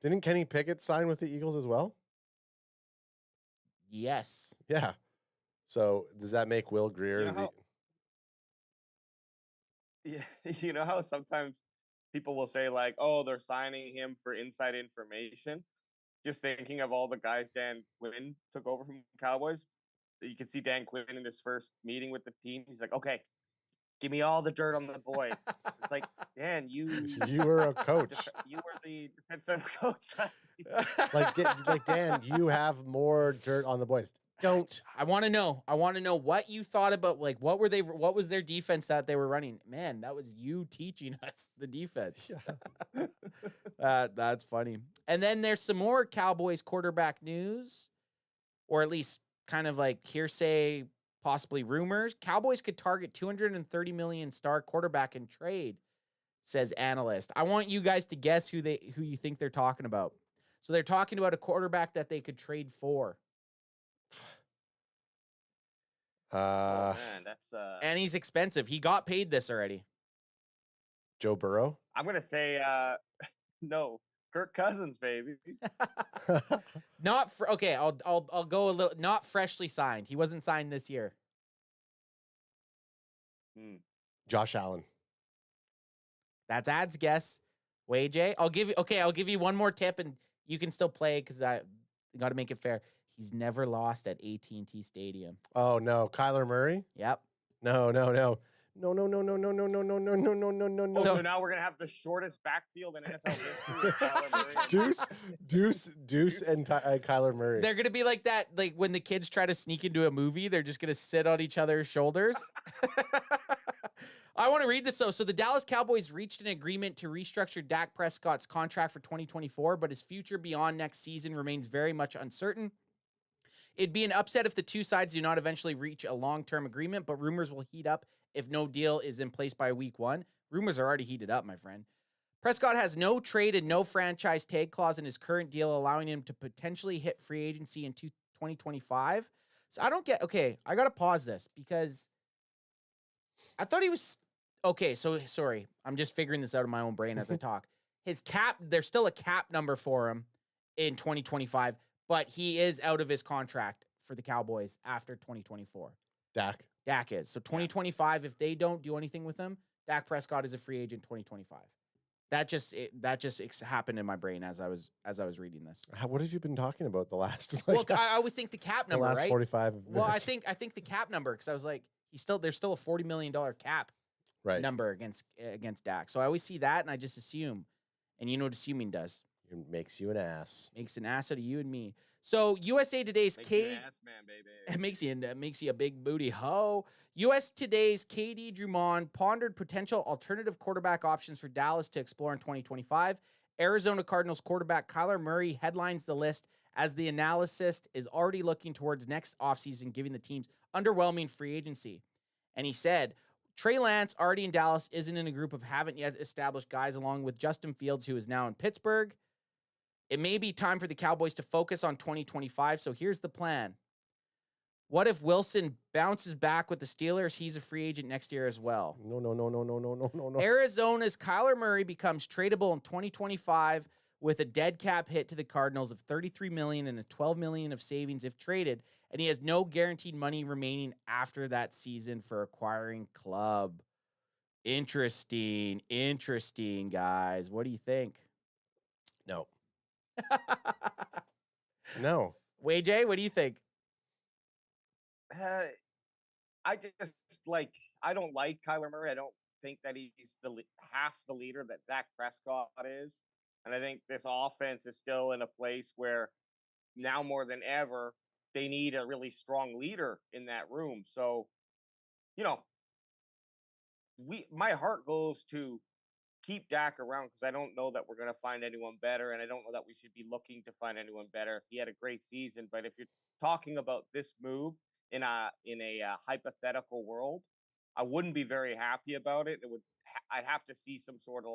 Didn't Kenny Pickett sign with the Eagles as well? Yes. Yeah. So does that make Will Grier Yeah, you know how sometimes people will say like, "Oh, they're signing him for inside information." Just thinking of all the guys Dan Quinn took over from Cowboys. You can see Dan Quinn in his first meeting with the team. He's like, "Okay, give me all the dirt on the boys." It's like, Dan, you were a coach. You were the defensive coach. like Dan, you have more dirt on the boys. Don't. I want to know what you thought about, like, what was their defense that they were running? Man, that was you teaching us the defense. Yeah. That's funny. And then there's some more Cowboys quarterback news, or at least kind of like hearsay, possibly rumors. Cowboys could target $230 million star quarterback in trade, says analyst. I want you guys to guess who you think they're talking about. So they're talking about a quarterback that they could trade for. Oh, man, that's and he's expensive. He got paid this already. Joe Burrow? I'm gonna say no. Kirk Cousins, baby. Okay, I'll go a little, not freshly signed. He wasn't signed this year. Josh Allen. That's Ad's guess. Way Jay. I'll give you one more tip and you can still play because I got to make it fair. He's never lost at AT&T Stadium. Oh no, Kyler Murray? Yep. No. So now we're gonna have the shortest backfield in NFL history. Deuce, and Kyler Murray. They're gonna be like that, like when the kids try to sneak into a movie, they're just gonna sit on each other's shoulders. I want to read this though. So the Dallas Cowboys reached an agreement to restructure Dak Prescott's contract for 2024, but his future beyond next season remains very much uncertain. It'd be an upset if the two sides do not eventually reach a long-term agreement, but rumors will heat up if no deal is in place by week 1. Rumors are already heated up, my friend. Prescott has no trade and no franchise tag clause in his current deal, allowing him to potentially hit free agency in 2025. So I don't get, okay, I got to pause this because I thought he was, okay, so sorry. I'm just figuring this out in my own brain as I talk. His cap, there's still a cap number for him in 2025, but he is out of his contract for the Cowboys after 2024. Dak is. So 2025, if they don't do anything with him, Dak Prescott is a free agent 2025. That just happened in my brain as I was reading this. What have you been talking about the last? Well, I always think the cap number, the last right? 45 minutes. Well, I think the cap number because I was like, there's still a $40 million cap number against Dak. So I always see that and I just assume, and you know what assuming does? It makes you an ass. Makes an ass out of you and me. So USA Today's It makes you a big booty hoe. US Today's KD Drummond pondered potential alternative quarterback options for Dallas to explore in 2025. Arizona Cardinals quarterback Kyler Murray headlines the list as the analyst is already looking towards next offseason, giving the team's underwhelming free agency. And he said, Trey Lance, already in Dallas, isn't in a group of haven't yet established guys, along with Justin Fields, who is now in Pittsburgh. It may be time for the Cowboys to focus on 2025, so here's the plan. What if Wilson bounces back with the Steelers? He's a free agent next year as well. No. Arizona's Kyler Murray becomes tradable in 2025 with a dead cap hit to the Cardinals of $33 million and a $12 million of savings if traded, and he has no guaranteed money remaining after that season for acquiring club. Interesting, guys. What do you think? No. No. Wade J, what do you think? I don't like Kyler Murray. I don't think that he's half the leader that Dak Prescott is. And I think this offense is still in a place where now more than ever, they need a really strong leader in that room. So, my heart goes to keep Dak around because I don't know that we're going to find anyone better, and I don't know that we should be looking to find anyone better. He had a great season, but if you're talking about this move in a hypothetical world, I wouldn't be very happy about it. I'd have to see some sort of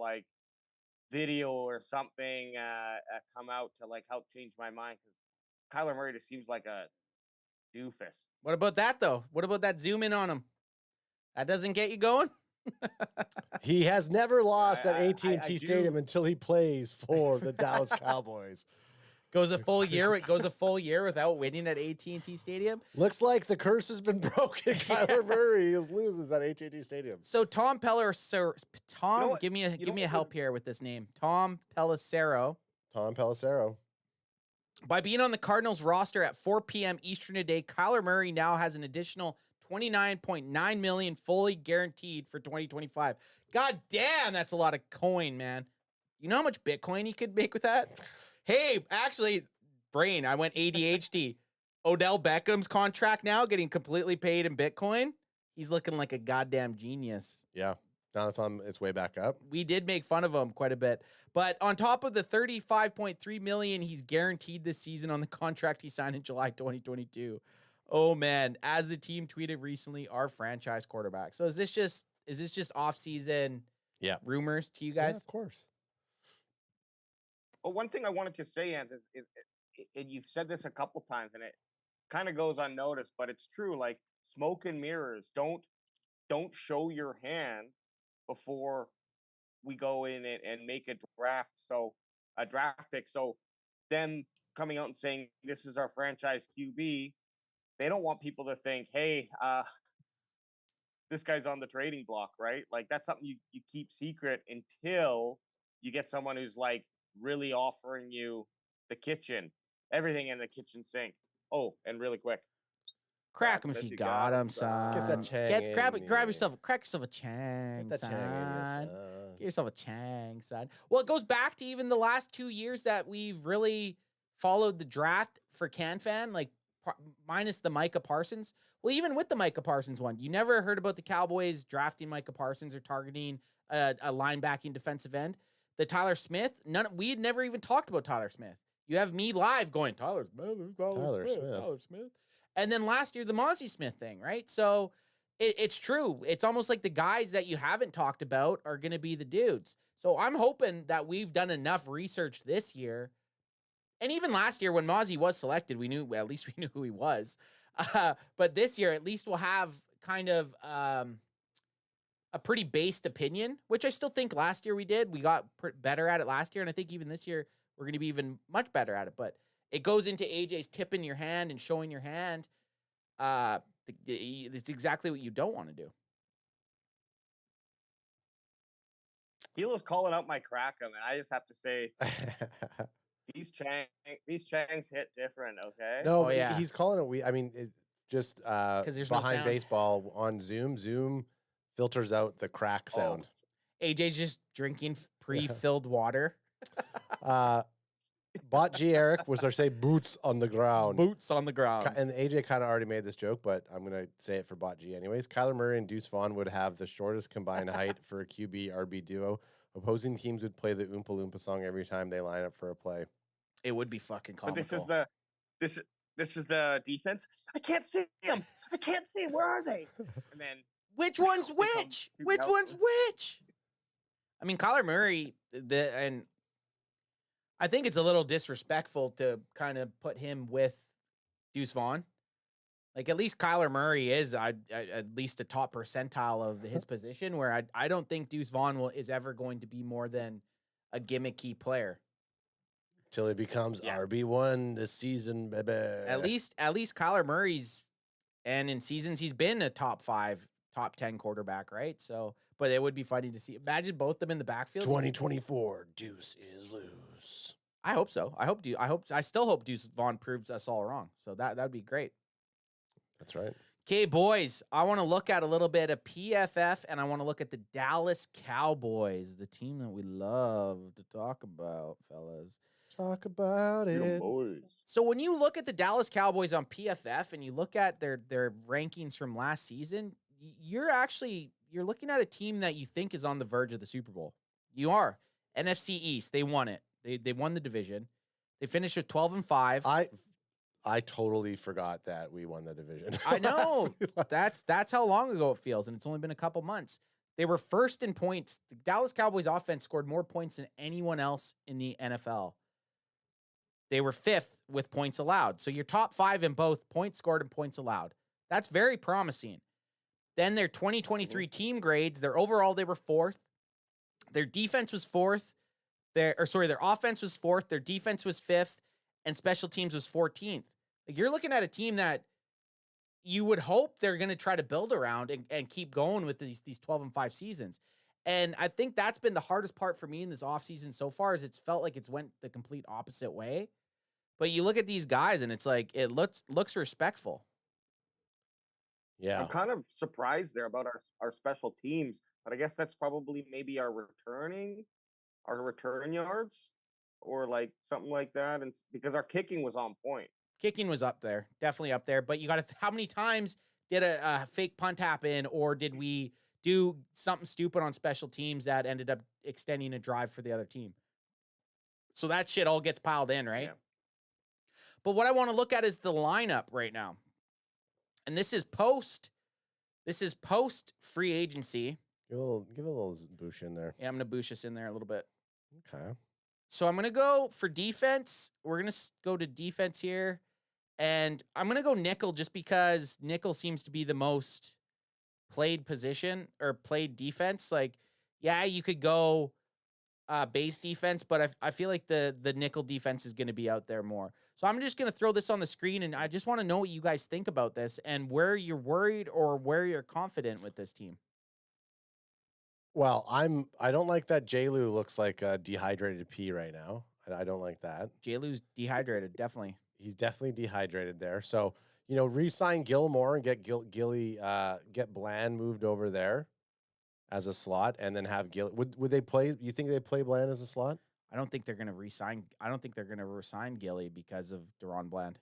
video or something come out to help change my mind because Kyler Murray just seems like a doofus. What about that though? What about that zoom in on him? That doesn't get you going? He has never lost at AT&T Stadium until he plays for the Dallas Cowboys. Goes a full year without winning at AT&T Stadium. Looks like the curse has been broken. Kyler Murray loses at AT&T Stadium. So Tom give me a help here with this name. Tom Pelissero. By being on the Cardinals roster at 4 p.m. Eastern today, Kyler Murray now has an additional $29.9 million fully guaranteed for 2025. God damn, that's a lot of coin, man. You know how much Bitcoin you could make with that? Hey, actually, brain, I went ADHD. Odell Beckham's contract now getting completely paid in Bitcoin. He's looking like a goddamn genius. Yeah. Now it's on its way back up. We did make fun of him quite a bit. But on top of the $35.3 million he's guaranteed this season on the contract he signed in July 2022. Oh man, as the team tweeted recently, our franchise quarterback. So is this just off-season rumors to you guys? Yeah, of course. Well, one thing I wanted to say, Ant, is and you've said this a couple times, and it kind of goes unnoticed, but it's true. Like smoke and mirrors. Don't show your hand before we go in and make a draft. So a draft pick. So them coming out and saying this is our franchise QB, they don't want people to think, hey, this guy's on the trading block, right? Like that's something you keep secret until you get someone who's like really offering you the kitchen, everything in the kitchen sink. Oh, and really quick, crack him if you got him, son. Get that chang. Crack yourself a chang, Get that son. chang in you, son. Get yourself a chang, son. Well, it goes back to even the last 2 years that we've really followed the draft for CanFan, like minus the Micah Parsons. Well, even with the Micah Parsons one, you never heard about the Cowboys drafting Micah Parsons or targeting a linebacking defensive end. The Tyler Smith, we had never even talked about Tyler Smith. You have me live going, Tyler Smith. And then last year, the Mozzie Smith thing, right? So it's true. It's almost like the guys that you haven't talked about are going to be the dudes. So I'm hoping that we've done enough research this year. And even last year when Mozzie was selected, at least we knew who he was. But this year, at least we'll have kind of a pretty based opinion, which I still think last year we did. We got better at it last year. And I think even this year, we're going to be even much better at it. But it goes into AJ's tipping your hand and showing your hand. It's exactly what you don't want to do. He was calling out my crack him, and I just have to say, these Changs hit different. Okay. No, Oh, yeah. he's calling it. I mean, just there's no behind sound. baseball on Zoom filters out the crack sound. AJ's just drinking pre-filled water. Bot G Eric was there say boots on the ground. Boots on the ground. And AJ kind of already made this joke, but I'm going to say it for Bot G anyways. Kyler Murray and Deuce Vaughn would have the shortest combined height for a QB RB duo. Opposing teams would play the Oompa Loompa song every time they line up for a play. It would be fucking comical. But this is the defense. I can't see them. I can't see. Where are they? And then which one's which? Which one's which? I mean, Kyler Murray, and I think it's a little disrespectful to kind of put him with Deuce Vaughn. Like, at least Kyler Murray is at least a top percentile of his position, where I don't think Deuce Vaughn is ever going to be more than a gimmicky player. Till he becomes RB1 this season, baby. At least Kyler Murray's, and in seasons he's been a top 5, top 10 quarterback, right? So, but it would be funny to see. Imagine both of them in the backfield. 2024, Deuce is loose. I hope so. I still hope Deuce Vaughn proves us all wrong. So that'd be great. That's right. Okay, boys, I want to look at a little bit of PFF, and I want to look at the Dallas Cowboys, the team that we love to talk about, fellas. Talk about it. So when you look at the Dallas Cowboys on PFF and you look at their rankings from last season, you're looking at a team that you think is on the verge of the Super Bowl. You are. NFC East, they won it. They won the division. They finished with 12-5. I totally forgot that we won the division. I know. That's how long ago it feels, and it's only been a couple months. They were first in points. The Dallas Cowboys offense scored more points than anyone else in the NFL. They were 5th with points allowed. So you're top 5 in both points scored and points allowed. That's very promising. Then their 2023 team grades, their overall, they were 4th. Their defense was 4th. Their offense was 4th. Their defense was 5th. And special teams was 14th. Like, you're looking at a team that you would hope they're going to try to build around and keep going with these 12-5 seasons. And I think that's been the hardest part for me in this offseason so far, is it's felt like it's went the complete opposite way. But you look at these guys and it's like, it looks respectful. Yeah. I'm kind of surprised there about our special teams, but I guess that's probably maybe our return yards or like something like that. And because our kicking was on point. Kicking was up there, definitely up there. But you got to, how many times did a fake punt happen, or did we do something stupid on special teams that ended up extending a drive for the other team? So that shit all gets piled in, right? Yeah. But what I want to look at is the lineup right now. And this is post free agency. Give a little boosh in there. Yeah, I'm going to boosh us in there a little bit. Okay. So I'm going to go for defense. We're going to go to defense here. And I'm going to go nickel just because nickel seems to be the most played position or played defense. Like, yeah, you could go base defense, but I feel like the nickel defense is going to be out there more. So I'm just going to throw this on the screen, and I just want to know what you guys think about this and where you're worried or where you're confident with this team. Well, I don't like that J-Lu looks like a dehydrated pea right now. I don't like that. J-Lu's dehydrated, definitely. He's definitely dehydrated there. So, re-sign Gilmore and get get Bland moved over there as a slot, and then have Gill. Would they play? You think they play Bland as a slot? I don't think they're going to resign. I don't think they're going to resign Gilly because of Deron Bland.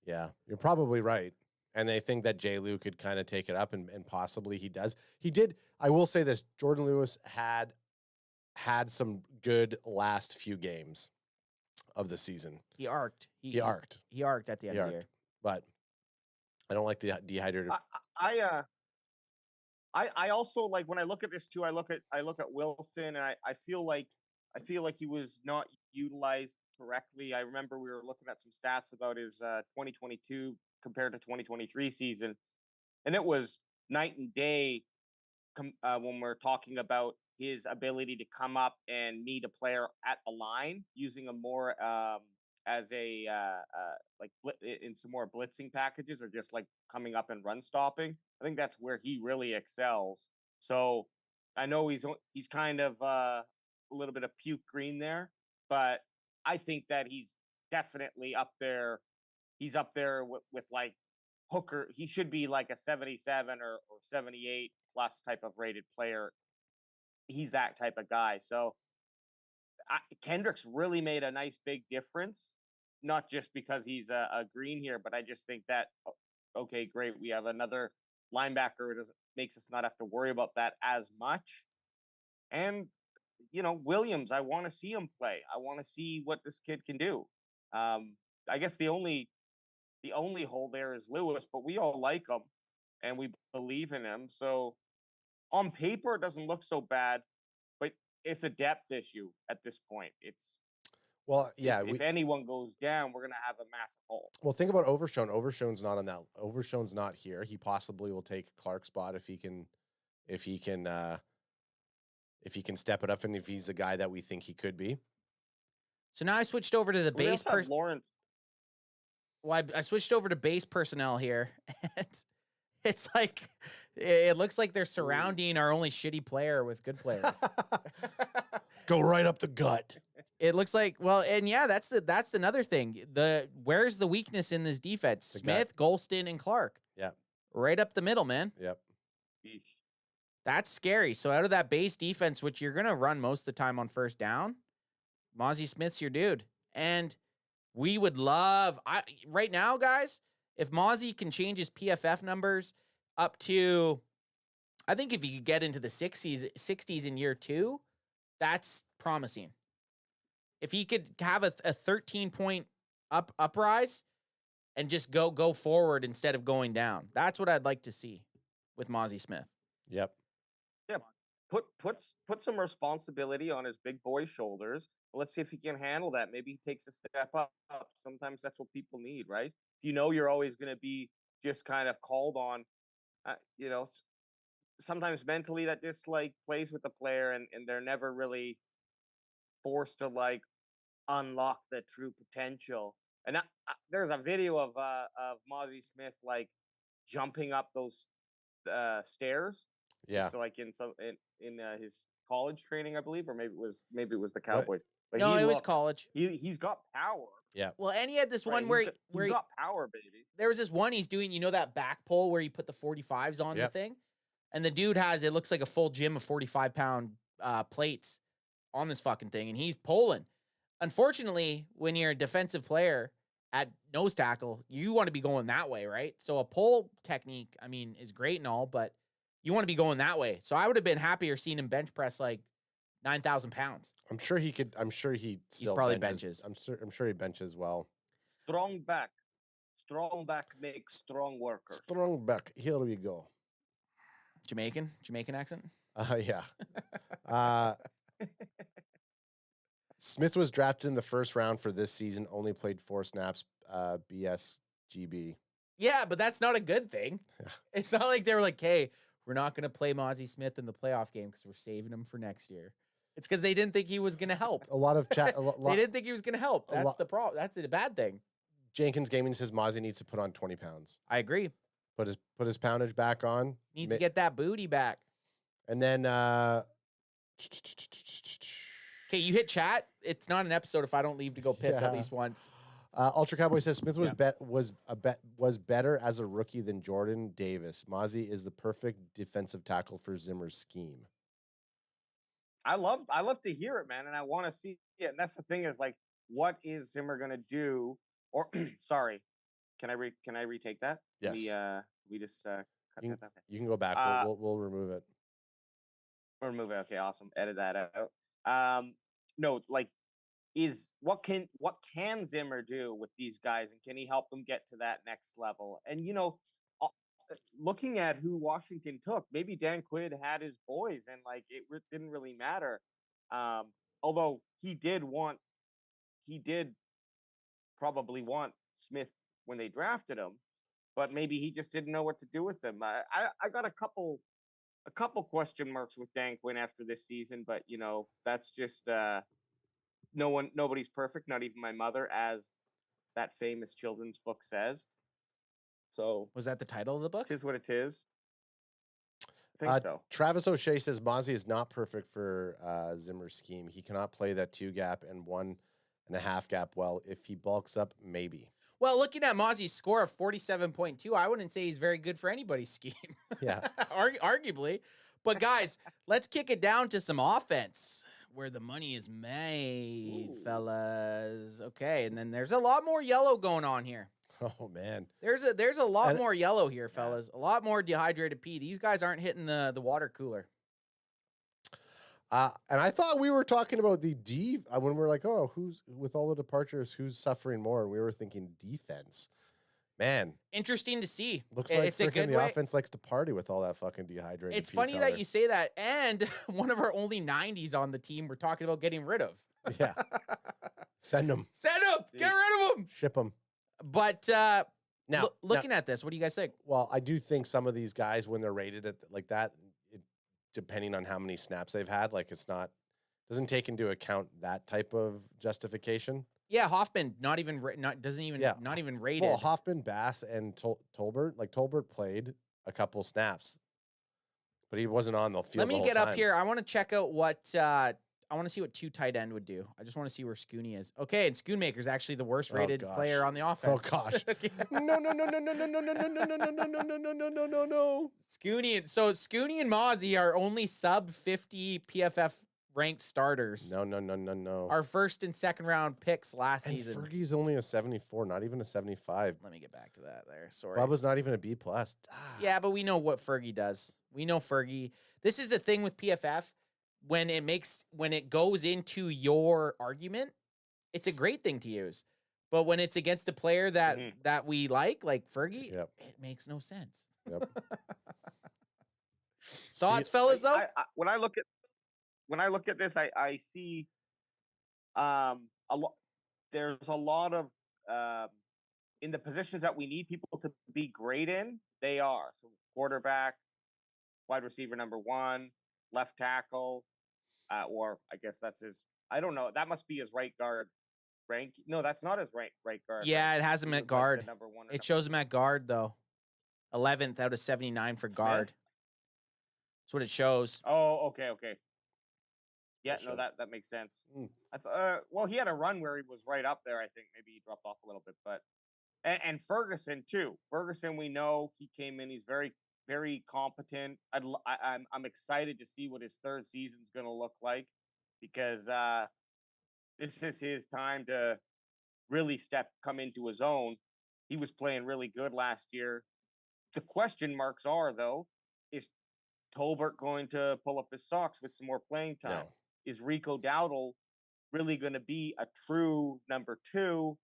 Yeah, you're probably right. And they think that J-Lu could kind of take it up, and possibly he does. He did. I will say this: Jordan Lewis had some good last few games of the season. He arced. He arced at the end of the year. But I don't like the dehydrated. I I also like when I look at this too. I look at Wilson, and I feel like he was not utilized correctly. I remember we were looking at some stats about his 2022 compared to 2023 season, and it was night and day when we're talking about his ability to come up and meet a player at the line using him more as a like in some more blitzing packages or just like coming up and run stopping. I think that's where he really excels. So I know he's kind of a little bit of puke green there, but I think that he's definitely up there. He's up there with like Hooker. He should be like a 77 or 78 plus type of rated player. He's that type of guy. So Kendrick's really made a nice big difference, not just because he's a green here, but I just think that, okay, great. We have another linebacker. It makes us not have to worry about that as much. And, Williams, I want to see him play. I want to see what this kid can do. I guess the only hole there is Lewis, but we all like him and we believe in him. So on paper, it doesn't look so bad, but it's a depth issue at this point. Well, yeah. If anyone goes down, we're gonna have a massive hole. Well, think about Overshone. Overshone's not on that. Overshone's not here. He possibly will take Clark's spot if he can step it up, and if he's the guy that we think he could be. So now I switched over to the base person. Lawrence. Well, I switched over to base personnel here. It's like it looks like they're surrounding our only shitty player with good players. Go right up the gut. It looks like, well, and yeah, that's another thing. Where's the weakness in this defense? Smith, Golston, and Clark. Yeah. Right up the middle, man. Yep. That's scary. So out of that base defense, which you're gonna run most of the time on first down, Mozzie Smith's your dude. And we would love right now, guys, if Mozzie can change his PFF numbers up to, I think if he could get into the 60s in year 2, that's promising. If he could have a 13-point uprise and just go forward instead of going down, that's what I'd like to see with Mozzie Smith. Yep. Yeah. Put some responsibility on his big boy shoulders. Let's see if he can handle that. Maybe he takes a step up. Sometimes that's what people need, right? If you know you're always going to be just kind of called on, sometimes mentally that just like plays with the player and they're never really forced to like unlock the true potential. And there's a video of Mozzie Smith like jumping up those stairs. Yeah. So like in his college training, I believe, or maybe it was the Cowboys. But no, it was college. He's got power. Yeah. Well, and he had this one where he's got power, baby. There was this one he's doing, that back pull where you put the 45s on the thing, and the dude it looks like a full gym of 45-pound plates on this fucking thing, and he's pulling. Unfortunately, when you're a defensive player at nose tackle, you want to be going that way, right? So a pull technique, I mean, is great and all, but you want to be going that way. So I would have been happier seeing him bench press like 9,000 pounds. I'm sure he could. I'm sure he still probably benches. I'm sure he benches well. Strong back makes strong workers. Strong back. Here we go. Jamaican accent. Yeah. Smith was drafted in the first round for this season. Only played 4 snaps. BSGB. Yeah, but that's not a good thing. Yeah. It's not like they were like, "Hey, we're not going to play Mozzie Smith in the playoff game because we're saving him for next year." It's because they didn't think he was going to help. A lot of chat. They didn't think he was going to help. That's the problem. That's a bad thing. Jenkins Gaming says Mozzie needs to put on 20 pounds. I agree. Put his poundage back on. Needs to get that booty back. And then okay, you hit chat. It's not an episode if I don't leave to go piss at least once. Ultra Cowboy says Smith was better as a rookie than Jordan Davis. Mozzie is the perfect defensive tackle for Zimmer's scheme. I love to hear it, man, and I want to see it. And that's the thing is like, what is Zimmer gonna do? Or sorry, can I retake that? Yes. We just cut that. You can go back. We'll remove it. We'll remove it. Okay, awesome. Edit that out. No, like, what can Zimmer do with these guys, and can he help them get to that next level? And looking at who Washington took, maybe Dan Quinn had his boys, and like didn't really matter. Although he did probably want Smith when they drafted him, but maybe he just didn't know what to do with him. I got a couple question marks with Dan Quinn after this season, but that's just nobody's perfect, not even my mother, as that famous children's book says. So Was that the title of the book? Tis what it is. I think so. Travis O'Shea says Mozzie is not perfect for Zimmer's scheme. He cannot play that 2 gap and 1.5 gap well. If he bulks up, maybe. Well, looking at Mozzie's score of 47.2, I wouldn't say he's very good for anybody's scheme. Yeah. Arguably. But guys, let's kick it down to some offense where the money is made, fellas. Okay, and then there's a lot more yellow going on here. Oh man. There's a lot more yellow here, fellas. A lot more dehydrated pee. These guys aren't hitting the water cooler. And I thought we were talking about the when we were like, oh, who's with all the departures, who's suffering more? And we were thinking defense. Man, interesting to see. Looks like it's a good the offense likes to party with all that fucking dehydrated. It's funny that you say that. And one of our only 90s on the team we're talking about getting rid of. Yeah. Send them. Send them. Get rid of them. Ship them. But now, looking at this, what do you guys think? Well, I do think some of these guys, when they're rated at like that, depending on how many snaps they've had, like doesn't take into account that type of justification. Yeah, Hoffman not even rated. Well, Hoffman, Bass, and Tolbert. Like Tolbert played a couple snaps, but he wasn't on the field. Let me get up here. I want to check out what I want to see what 2 tight end would do. I just want to see where Scooney is. Okay, and Schoonmaker's actually the worst rated player on the offense. Oh gosh. No. Scooney and Mozzie are only sub 50 PFF ranked starters. No. Our first and second round picks last season. Fergie's only a 74, not even a 75. Let me get back to that there. Sorry. Bubba's not even a B+. Yeah, but we know what Fergie does. We know Fergie. This is the thing with PFF. When it goes into your argument, it's a great thing to use. But when it's against a player that we like Fergie, it makes no sense. Yep. Thoughts, fellas, though? When I look at this, I see a lot. There's a lot of in the positions that we need people to be great in. They are so quarterback, wide receiver number 1, left tackle, or I guess that's his. I don't know. That must be his right guard rank. No, that's not his right guard. Yeah, rank. It has him at guard. It shows him at guard though. 11th out of 79 for guard. That's what it shows. Oh, okay. Yeah, no, that makes sense. I thought, well, he had a run where he was right up there. I think maybe he dropped off a little bit, but and Ferguson too. Ferguson, we know he came in. He's very, very competent. I'm excited to see what his 3rd season's going to look like because this is his time to really come into his own. He was playing really good last year. The question marks are, though, is Tolbert going to pull up his socks with some more playing time? No. Is Rico Dowdle really going to be a true number 2,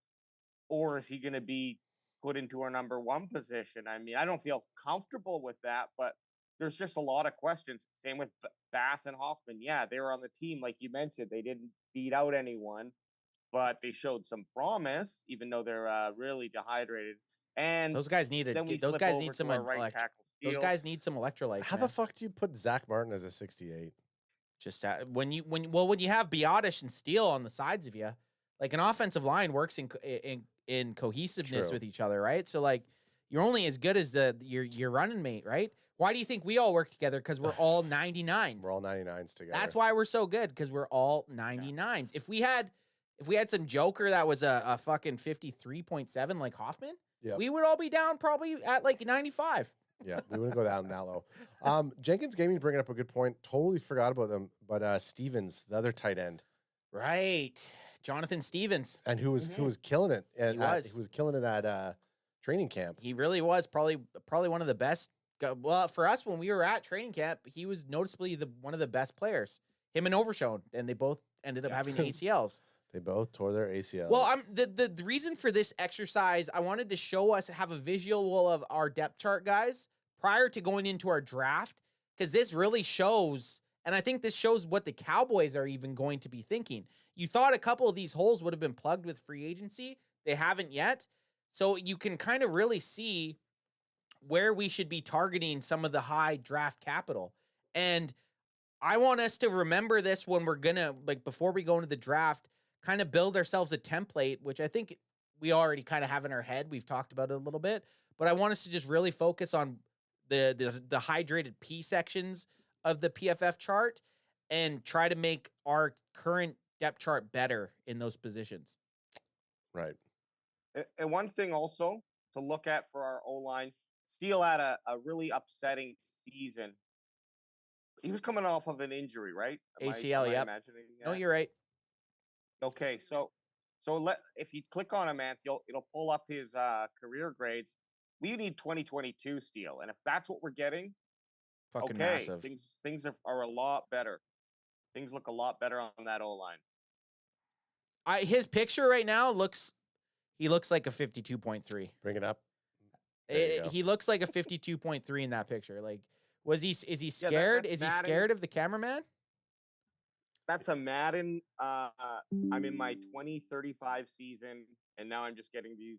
or is he going to be put into our number 1 position? I mean, I don't feel comfortable with that, but there's just a lot of questions. Same with Bass and Hoffman. Yeah, they were on the team, like you mentioned. They didn't beat out anyone, but they showed some promise, even though they're really dehydrated. And those guys need those guys need some electrolytes. How the fuck do you put Zach Martin as a 68? Just when you have Biotish and Steele on the sides of you, like an offensive line works in cohesiveness with each other, right? So like you're only as good as your running mate, right? Why do you think we all work together? Because we're all 99s. We're all 99s together. That's why we're so good, because we're all 99s. If we had some joker that was a fucking 53.7 like Hoffman, we would all be down probably at like 95. Yeah, we wouldn't go down that low. Jenkins Gaming bringing up a good point. Totally forgot about them, but Stevens, the other tight end, right? Jonathan Stevens, and who was killing it. He was killing it at training camp. He really was probably one of the best. Well, for us when we were at training camp, he was noticeably one of the best players. Him and Overshone, and they both ended up having ACLs. They both tore their ACLs. Well, the reason for this exercise, I wanted to have a visual of our depth chart, guys, prior to going into our draft, because this really shows, and I think this shows what the Cowboys are even going to be thinking. You thought a couple of these holes would have been plugged with free agency. They haven't yet. So you can kind of really see where we should be targeting some of the high draft capital. And I want us to remember this when we're going to, like, before we go into the draft, kind of build ourselves a template, which I think we already kind of have in our head. We've talked about it a little bit, but I want us to just really focus on the hydrated P sections of the PFF chart and try to make our current depth chart better in those positions. Right. And one thing also to look at for our O-line, Steele had a really upsetting season. He was coming off of an injury, right? ACL, am I yep. imagining that? No, you're right. Okay, so if you click on him, Anthony, it'll pull up his career grades. We need 2022 Steele, and if that's what we're getting, Fucking okay, massive. things are a lot better. Things look a lot better on that O-line. His picture right now he looks like a 52.3. Bring it up. He looks like a 52.3 in that picture. Like, is he scared? Is he scared of the cameraman? That's a Madden. I'm in my 2035 season, and now I'm just getting these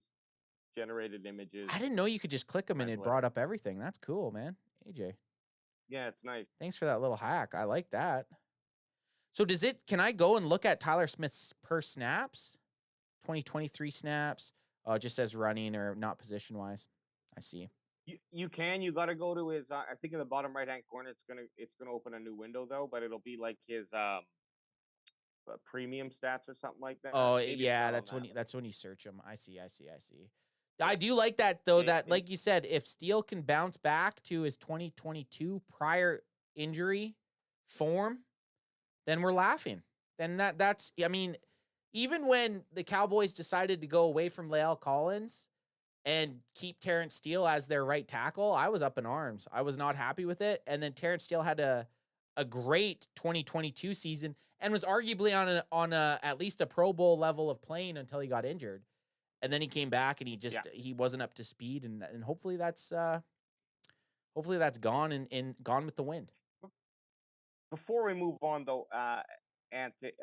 generated images. I didn't know you could just click them and it brought up everything. That's cool, man. AJ. Yeah, it's nice. Thanks for that little hack. I like that. So can I go and look at Tyler Smith's per snaps? 2023 snaps. Oh, it just says running or not position-wise. I see. You got to go to his, I think in the bottom right-hand corner, it's gonna open a new window, though, but it'll be like his premium stats or something like that. Oh, Maybe yeah, that's when you search them. I see. I do like that, though, that, like you said, if Steele can bounce back to his 2022 prior injury form, then we're laughing. Then that's, I mean, even when the Cowboys decided to go away from Lael Collins and keep Terrence Steele as their right tackle, I was up in arms. I was not happy with it. And then Terrence Steele had a great 2022 season and was arguably on at least a Pro Bowl level of playing until he got injured. And then he came back and he wasn't up to speed, and hopefully that's gone and gone with the wind. Before we move on, though, Anthony,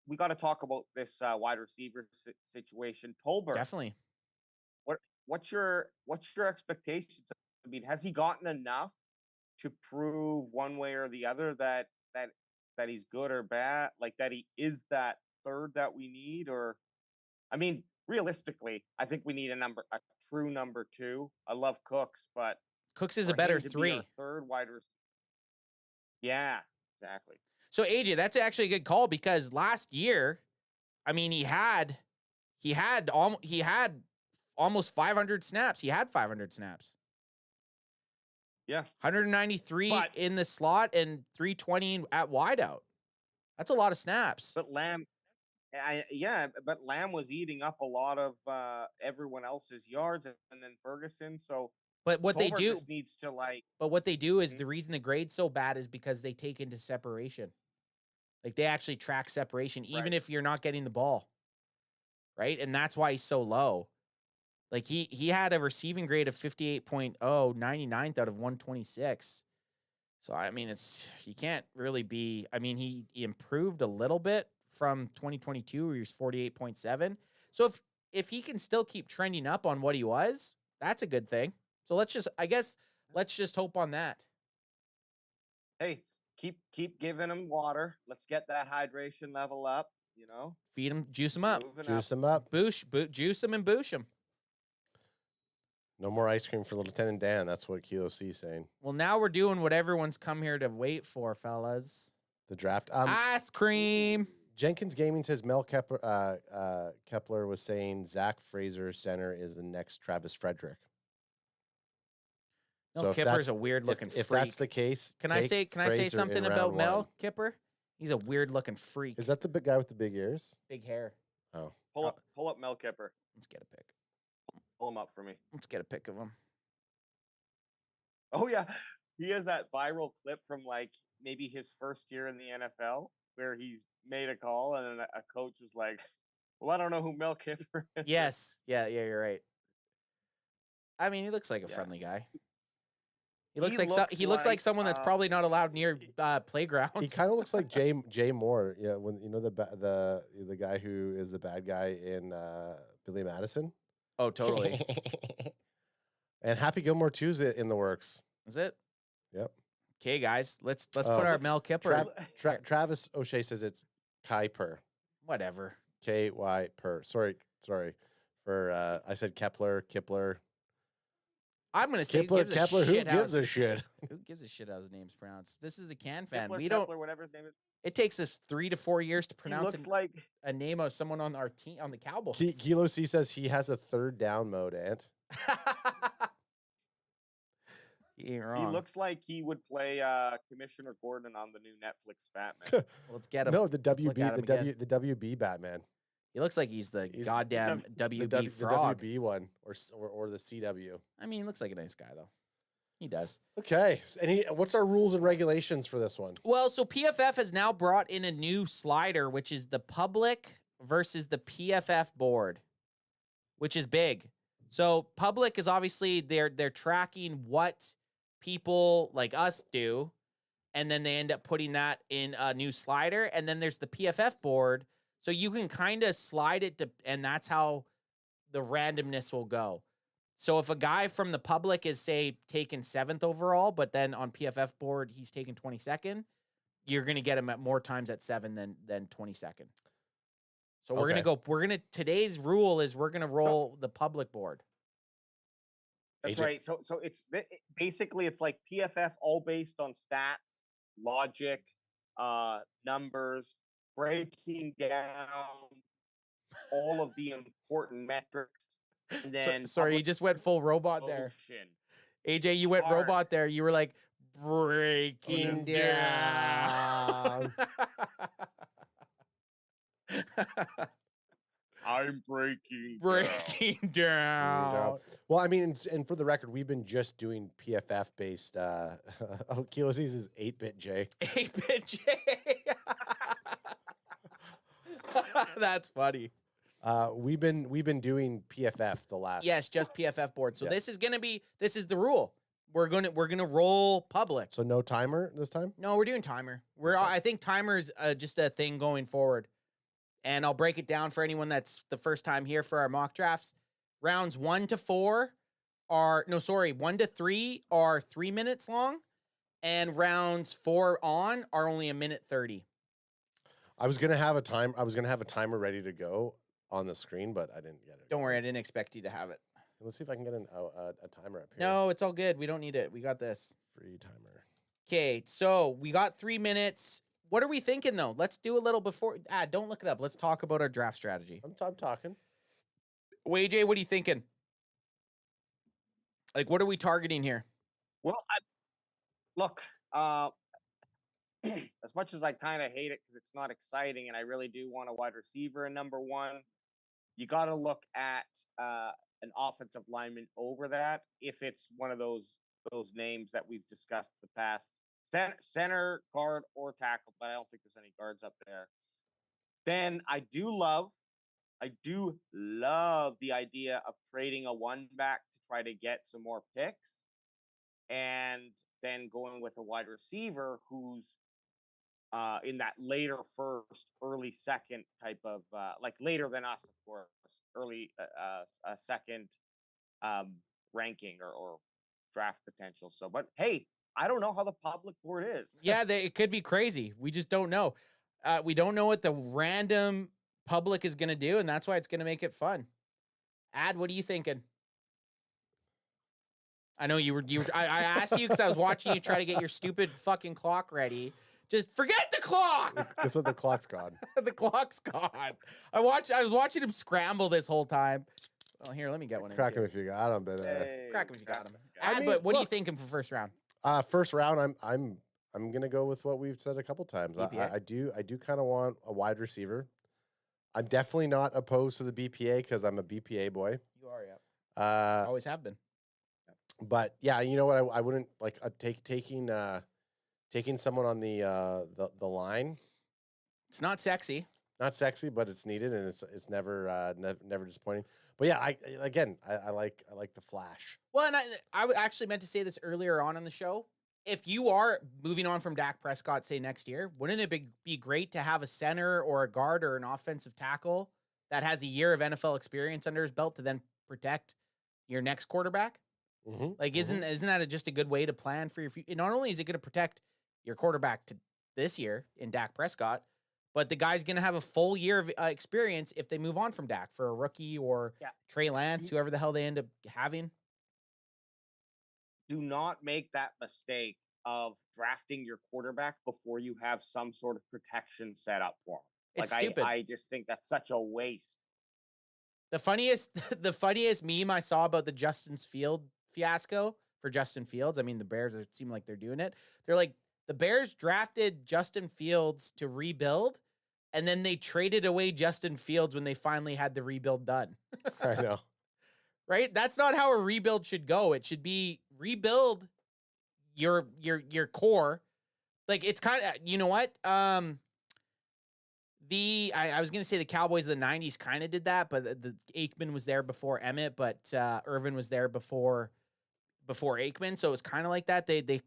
we got to talk about this wide receiver situation. Tolbert, Definitely. What's your expectations? I mean, has he gotten enough to prove one way or the other that he's good or bad, like that he is that third that we need? Or, I mean, realistically, I think we need a true number two. I love Cooks, but Cooks is a better three. Third wide receiver. Yeah, exactly. So AJ, that's actually a good call, because last year, I mean, he had almost 500 snaps. He had 500 snaps. Yeah. 193 in the slot and 320 at wideout. That's a lot of snaps. But Lamb was eating up a lot of everyone else's yards, and then Ferguson. So, but what they do needs to like. But what they do is the reason the grade's so bad is because they take into separation. Like, they actually track separation, even if you're not getting the ball. Right, and that's why he's so low. Like, he had a receiving grade of 58.0, 99th out of 126. So, I mean, he can't really be, I mean, he improved a little bit from 2022, where he was 48.7. So if he can still keep trending up on what he was, that's a good thing. So let's just hope on that. Hey, keep giving him water. Let's get that hydration level up, you know? Feed him, juice him up. Juice him up. Juice him and boosh him. No more ice cream for Lieutenant Dan. That's what Kilo C is saying. Well, now we're doing what everyone's come here to wait for, fellas. The draft. Ice cream. Jenkins Gaming says Mel Kepler was saying Zach Fraser center is the next Travis Frederick. Mel Kipper's a weird looking freak. If that's the case, can I say something about Mel Kipper? He's a weird looking freak. Is that the big guy with the big ears? Big hair. Oh. Pull up Mel Kipper. Let's get a pic. Pull him up for me. Let's get a pic of him. Oh yeah, he has that viral clip from like maybe his first year in the NFL where he made a call and a coach was like, "Well, I don't know who Mel Kipper is." Yes. Yeah, you're right. I mean, he looks like a friendly guy. He looks like someone that's probably not allowed near playgrounds. He kind of looks like Jay Moore. Yeah, when you know the guy who is the bad guy in Billy Madison. Oh, totally. And Happy Gilmore 2's in the works. Is it? Yep. Okay, guys, let's put our Mel Kipper. Travis O'Shea says it's Kuiper. Whatever. KY per. Sorry. For I said Kepler. I'm gonna say Kepler. Who Who gives gives a shit? a shit how his name's pronounced? This is the CanFan. We don't. Kepler, whatever his name is. It takes us 3 to 4 years to pronounce a name of someone on our team on the Cowboys. Kilo C says he has a third down mode, Ant. He looks like he would play Commissioner Gordon on the new Netflix Batman. Let's get him. No, the WB, the WB Batman. He looks like he's goddamn WB frog. The WB one, or the CW. I mean, he looks like a nice guy though. He does. Okay. What's our rules and regulations for this one? Well, so PFF has now brought in a new slider, which is the public versus the PFF board, which is big. So public is obviously they're tracking what people like us do, and then they end up putting that in a new slider. And then there's the PFF board, so you can kind of slide it to, and that's how the randomness will go. So if a guy from the public is, say, taken 7th overall, but then on PFF board he's taken 22nd, you're going to get him at more times at 7 than 22nd. So we're going to today's rule is we're going to roll the public board. That's right. So it's basically it's like PFF all based on stats, logic, numbers, breaking down all of the important metrics. And then sorry, you just went full robot there. AJ, you went robot there. You were like breaking down. I'm breaking down. Well, I mean, and for the record, we've been just doing PFF based. Kilo sees is 8-bit J. 8-bit J. That's funny. We've been doing PFF the last. Yes, just PFF board. So this is the rule. We're gonna roll public. So no timer this time? No, we're doing timer. I think timer's just a thing going forward. And I'll break it down for anyone that's the first time here for our mock drafts. Rounds 1 to 3 are 3 minutes long, and rounds 4 on are only 1:30. I was gonna have a timer ready to go on the screen, but I didn't get it. Don't worry, I didn't expect you to have it. Let's see if I can get a timer up here. No, it's all good. We don't need it. We got this. Free timer. Okay, so we got 3 minutes. What are we thinking, though? Let's do a little before... don't look it up. Let's talk about our draft strategy. I'm talking. AJ, what are you thinking? Like, what are we targeting here? Well, look, as much as I kind of hate it because it's not exciting and I really do want a wide receiver in number 1, you got to look at an offensive lineman over that if it's one of those names that we've discussed in the past. Center, guard, or tackle, but I don't think there's any guards up there. Then I do love the idea of trading a 1-back to try to get some more picks, and then going with a wide receiver who's in that later first, early second type of like later than us, of course, early second ranking or draft potential. So, but hey. I don't know how the public board is. Yeah, it could be crazy. We just don't know. We don't know what the random public is going to do, and that's why it's going to make it fun. Ad, what are you thinking? I know you were. I asked you because I was watching you try to get your stupid fucking clock ready. Just forget the clock. Guess what? The clock's gone. The clock's gone. I was watching him scramble this whole time. Oh, here, let me get one. Crack him if you got him, baby. Crack him if you got him. Ad, but what are you thinking for first round? First round, I'm gonna go with what we've said a couple times. I do kind of want a wide receiver. I'm definitely not opposed to the BPA because I'm a BPA boy. You are, yeah. Always have been. But yeah, you know what? I wouldn't like taking someone on the line. It's not sexy. Not sexy, but it's needed, and it's never never disappointing. But yeah, I like the flash. Well, and I actually meant to say this earlier on in the show. If you are moving on from Dak Prescott, say next year, wouldn't it be great to have a center or a guard or an offensive tackle that has a year of NFL experience under his belt to then protect your next quarterback? Like, isn't that just a good way to plan for your future? Not only is it going to protect your quarterback to this year in Dak Prescott, but the guy's going to have a full year of experience if they move on from Dak for a rookie or Trey Lance, whoever the hell they end up having. Do not make that mistake of drafting your quarterback before you have some sort of protection set up for him. It's stupid. I just think that's such a waste. The funniest meme I saw about the Justin Fields fiasco for Justin Fields. I mean, the Bears seem like they're doing it. They're like, the Bears drafted Justin Fields to rebuild, and then they traded away Justin Fields when they finally had the rebuild done. I know. Right? That's not how a rebuild should go. It should be rebuild your core. Like, it's kind of, you know what? I was going to say the Cowboys of the 90s kind of did that, but the Aikman was there before Emmett, but Irvin was there before Aikman, so it was kind of like that. They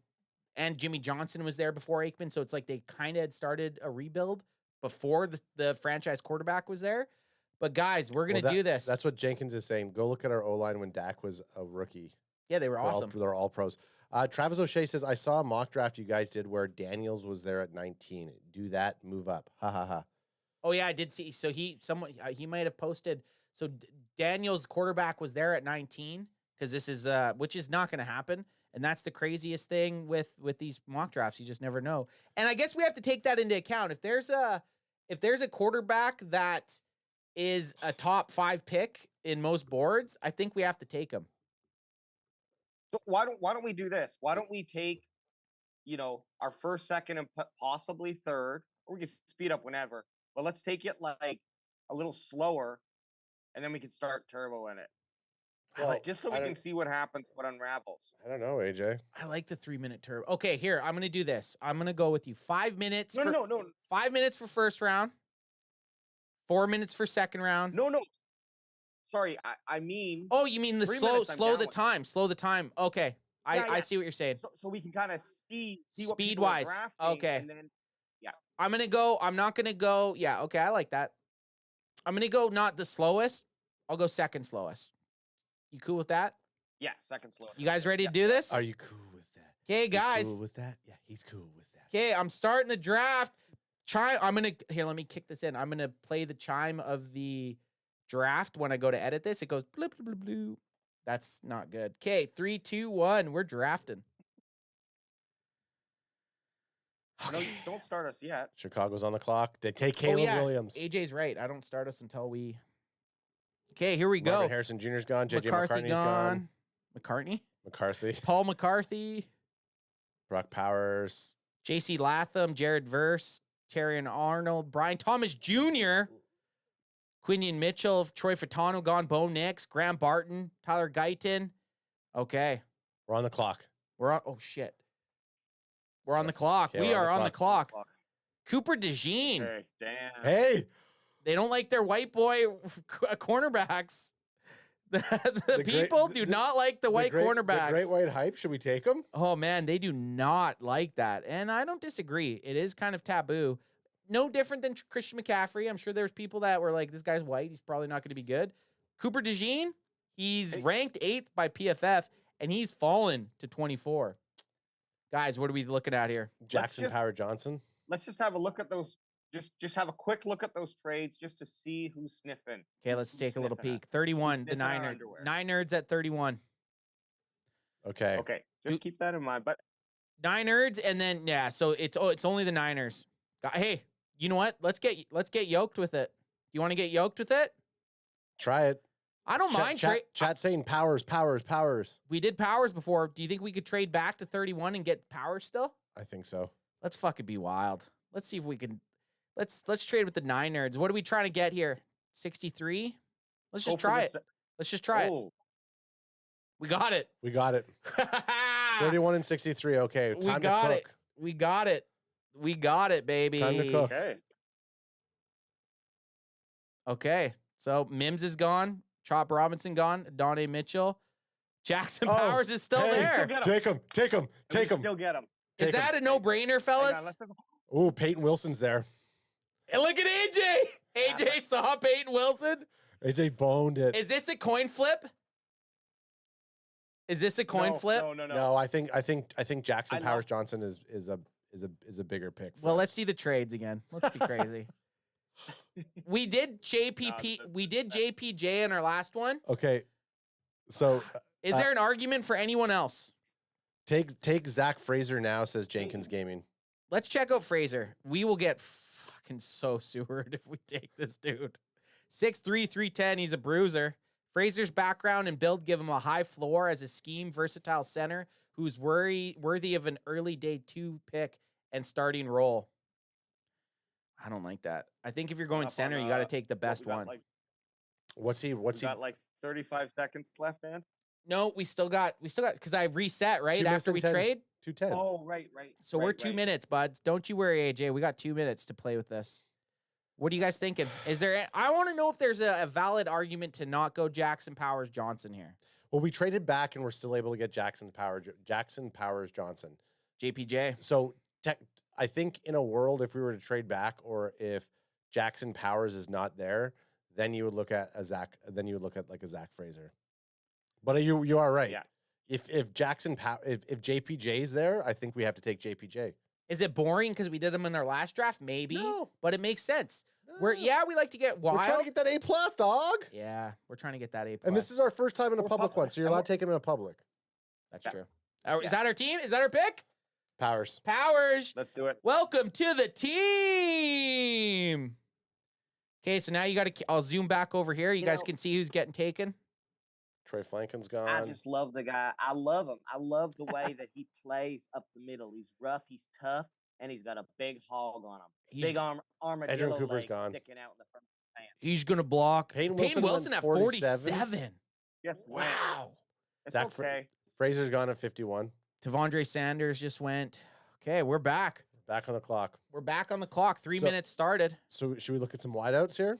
and Jimmy Johnson was there before Aikman, so it's like they kind of had started a rebuild before the franchise quarterback was there. But guys, we're going to do this. That's what Jenkins is saying. Go look at our O-line when Dak was a rookie. Yeah, they were awesome. They're all pros. Travis O'Shea says, I saw a mock draft you guys did where Daniels was there at 19. Do that, move up. Ha ha ha. Oh yeah, I did see. So he might have posted. So Daniels quarterback was there at 19 because this is which is not going to happen. And that's the craziest thing with these mock drafts. You just never know. And I guess we have to take that into account. If there's a quarterback that is a top 5 pick in most boards, I think we have to take him. So why don't we do this? Why don't we take, our first, second, and possibly third, or we can speed up whenever, but let's take it like a little slower, and then we can start turboing it. Well, just so we can see what happens, what unravels. I don't know, AJ. I like the 3-minute turbo. Okay, here, I'm going to do this. I'm going to go with you. 5 minutes. No. 5 minutes for first round. 4 minutes for second round. No. Sorry, I mean. Oh, you mean the slow the time. Slow the time. Okay. I see what you're saying. So we can kind of see what speed wise. Okay. And then, I'm not going to go. Yeah, okay, I like that. I'm going to go not the slowest. I'll go second slowest. You cool with that? Yeah, second slowest. You guys ready to do this? Are you cool with that? Okay, guys. Cool with that? Yeah, he's cool with that. Okay, I'm starting the draft. Let me kick this in. I'm going to play the chime of the draft when I go to edit this. It goes blue, blue, blue, blue. That's not good. Okay, 3, 2, 1. We're drafting. Okay. No, don't start us yet. Chicago's on the clock. They take Caleb Williams. AJ's right. I don't start us until we. Okay, here we go. Marvin Harrison Jr.'s gone. JJ McCarthy's gone. McCarthy. Paul McCarthy. Brock Powers. JC Latham. Jared Verse. Terrion Arnold. Brian Thomas Jr. Quinion Mitchell. Troy Fatano gone. Bo Nix. Graham Barton. Tyler Guyton. Okay. We're on the clock. Oh, shit. We're on the clock. We are on the clock. Cooper DeJean. Okay, damn. Hey. They don't like their white boy cornerbacks. The people do not like the white cornerbacks. The great white hype. Should we take them? Oh, man, they do not like that. And I don't disagree. It is kind of taboo. No different than Christian McCaffrey. I'm sure there's people that were like, this guy's white. He's probably not going to be good. Cooper DeJean, he's ranked 8th by PFF, and he's fallen to 24. Guys, what are we looking at here? Jackson Power Johnson. Let's just have a look at those. Just have a quick look at those trades just to see who's sniffing. Okay, let's take a little peek. 31, the Niners. Niners at 31. Okay. Okay, just keep that in mind. But Niners, and then so it's only the Niners. Hey, you know what? Let's get yoked with it. You want to get yoked with it? Try it. I don't mind. Chat saying Powers. We did Powers before. Do you think we could trade back to 31 and get Powers still? I think so. Let's fucking be wild. Let's see if we can. Let's trade with the Niners. What are we trying to get here? 63? Let's just try it. Let's just try it. We got it. 31 and 63. Okay, time to cook. We got it, baby. Time to cook. Okay. Okay, so Mims is gone. Chop Robinson gone. Donnie Mitchell. Jackson Oh, Powers is still hey, there. Take him. Take him. Take him. Still get him. Is that a no-brainer, fellas? Ooh, Peyton Wilson's there. And look at AJ. AJ saw Peyton Wilson. AJ boned it. Is this a coin flip? Is this a coin flip? No, I think Jackson Powers Johnson is a bigger pick. Well, let's see the trades again. Let's be crazy. We did JPJ in our last one. Okay. So is there an argument for anyone else? Take Zach Fraser now, says Jenkins Gaming. Let's check out Fraser. We will get fucking so sewered if we take this dude. 6'3", 310. He's a bruiser. Fraser's background and build give him a high floor as a scheme versatile center who's worthy of an early day 2 pick and starting role. I don't like that. I think if you're going center, you got to take the best one. What's he? Got like 35 seconds left, man. No, we still got because I reset right after we trade. 2:10. Oh, right. So we're 2 minutes, buds. Don't you worry, AJ. We got 2 minutes to play with this. What are you guys thinking? Is there? I want to know if there's a valid argument to not go Jackson Powers Johnson here. Well, we traded back and we're still able to get Jackson Powers Johnson. JPJ. So I think in a world, if we were to trade back, or if Jackson Powers is not there, then you would look at a Zach. Then you would look at like a Zach Fraser. But you are right. Yeah. If JPJ's there, I think we have to take JPJ. Is it boring because we did them in our last draft? Maybe. No. But it makes sense. We like to get wild. We're trying to get that A+, dog. Yeah, we're trying to get that A+. And this is our first time in a public one, so you're allowed to take him in a public. That's true. Is that our team? Is that our pick? Powers. Let's do it. Welcome to the team. Okay, so now you got to. I'll zoom back over here. You guys can see who's getting taken. Trey Flankin's gone. I just love the guy. I love him. I love the way that he plays up the middle. He's rough, he's tough, and he's got a big hog on him. Big armadillo Adrian Cooper's gone. Sticking out in the front of the pants. He's going to block. Peyton Wilson at 47. Yes, wow. It's okay. Fraser's gone at 51. Tavondre Sanders just went. Okay, we're back. Back on the clock. We're back on the clock. 3 minutes started. So should we look at some wideouts here?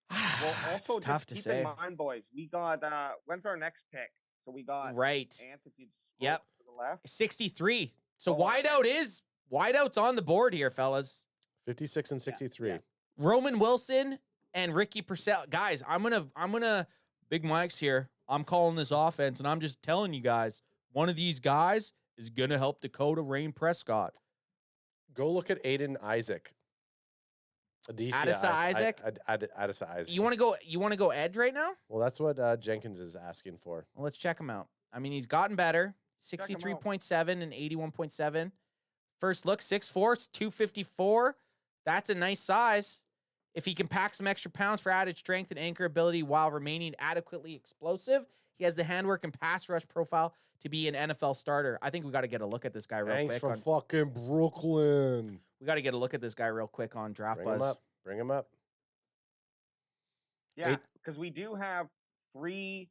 Well, also tough to keep say. in mind, boys, we got when's our next pick? So we got Anthony. Yep. To the left. 63. So wideout's on the board here, fellas. 56 and 63. Yeah. Roman Wilson and Ricky Purcell. Guys, I'm gonna Big Mike's here. I'm calling this offense, and I'm just telling you guys, one of these guys is gonna help Dakota Rain Prescott. Go look at Aiden Isaac. Addison Isaac. Addison Isaac. You want to go edge right now? Well, that's what Jenkins is asking for. Well, let's check him out. I mean, he's gotten better. 63.7 and 81.7. First look, 6'4", 254. That's a nice size. If he can pack some extra pounds for added strength and anchor ability while remaining adequately explosive, he has the handwork and pass rush profile to be an NFL starter. I think we got to get a look at this guy real quick. Thanks from fucking Brooklyn. We got to get a look at this guy real quick on Draft Buzz. Bring him up. Yeah, because we do have 3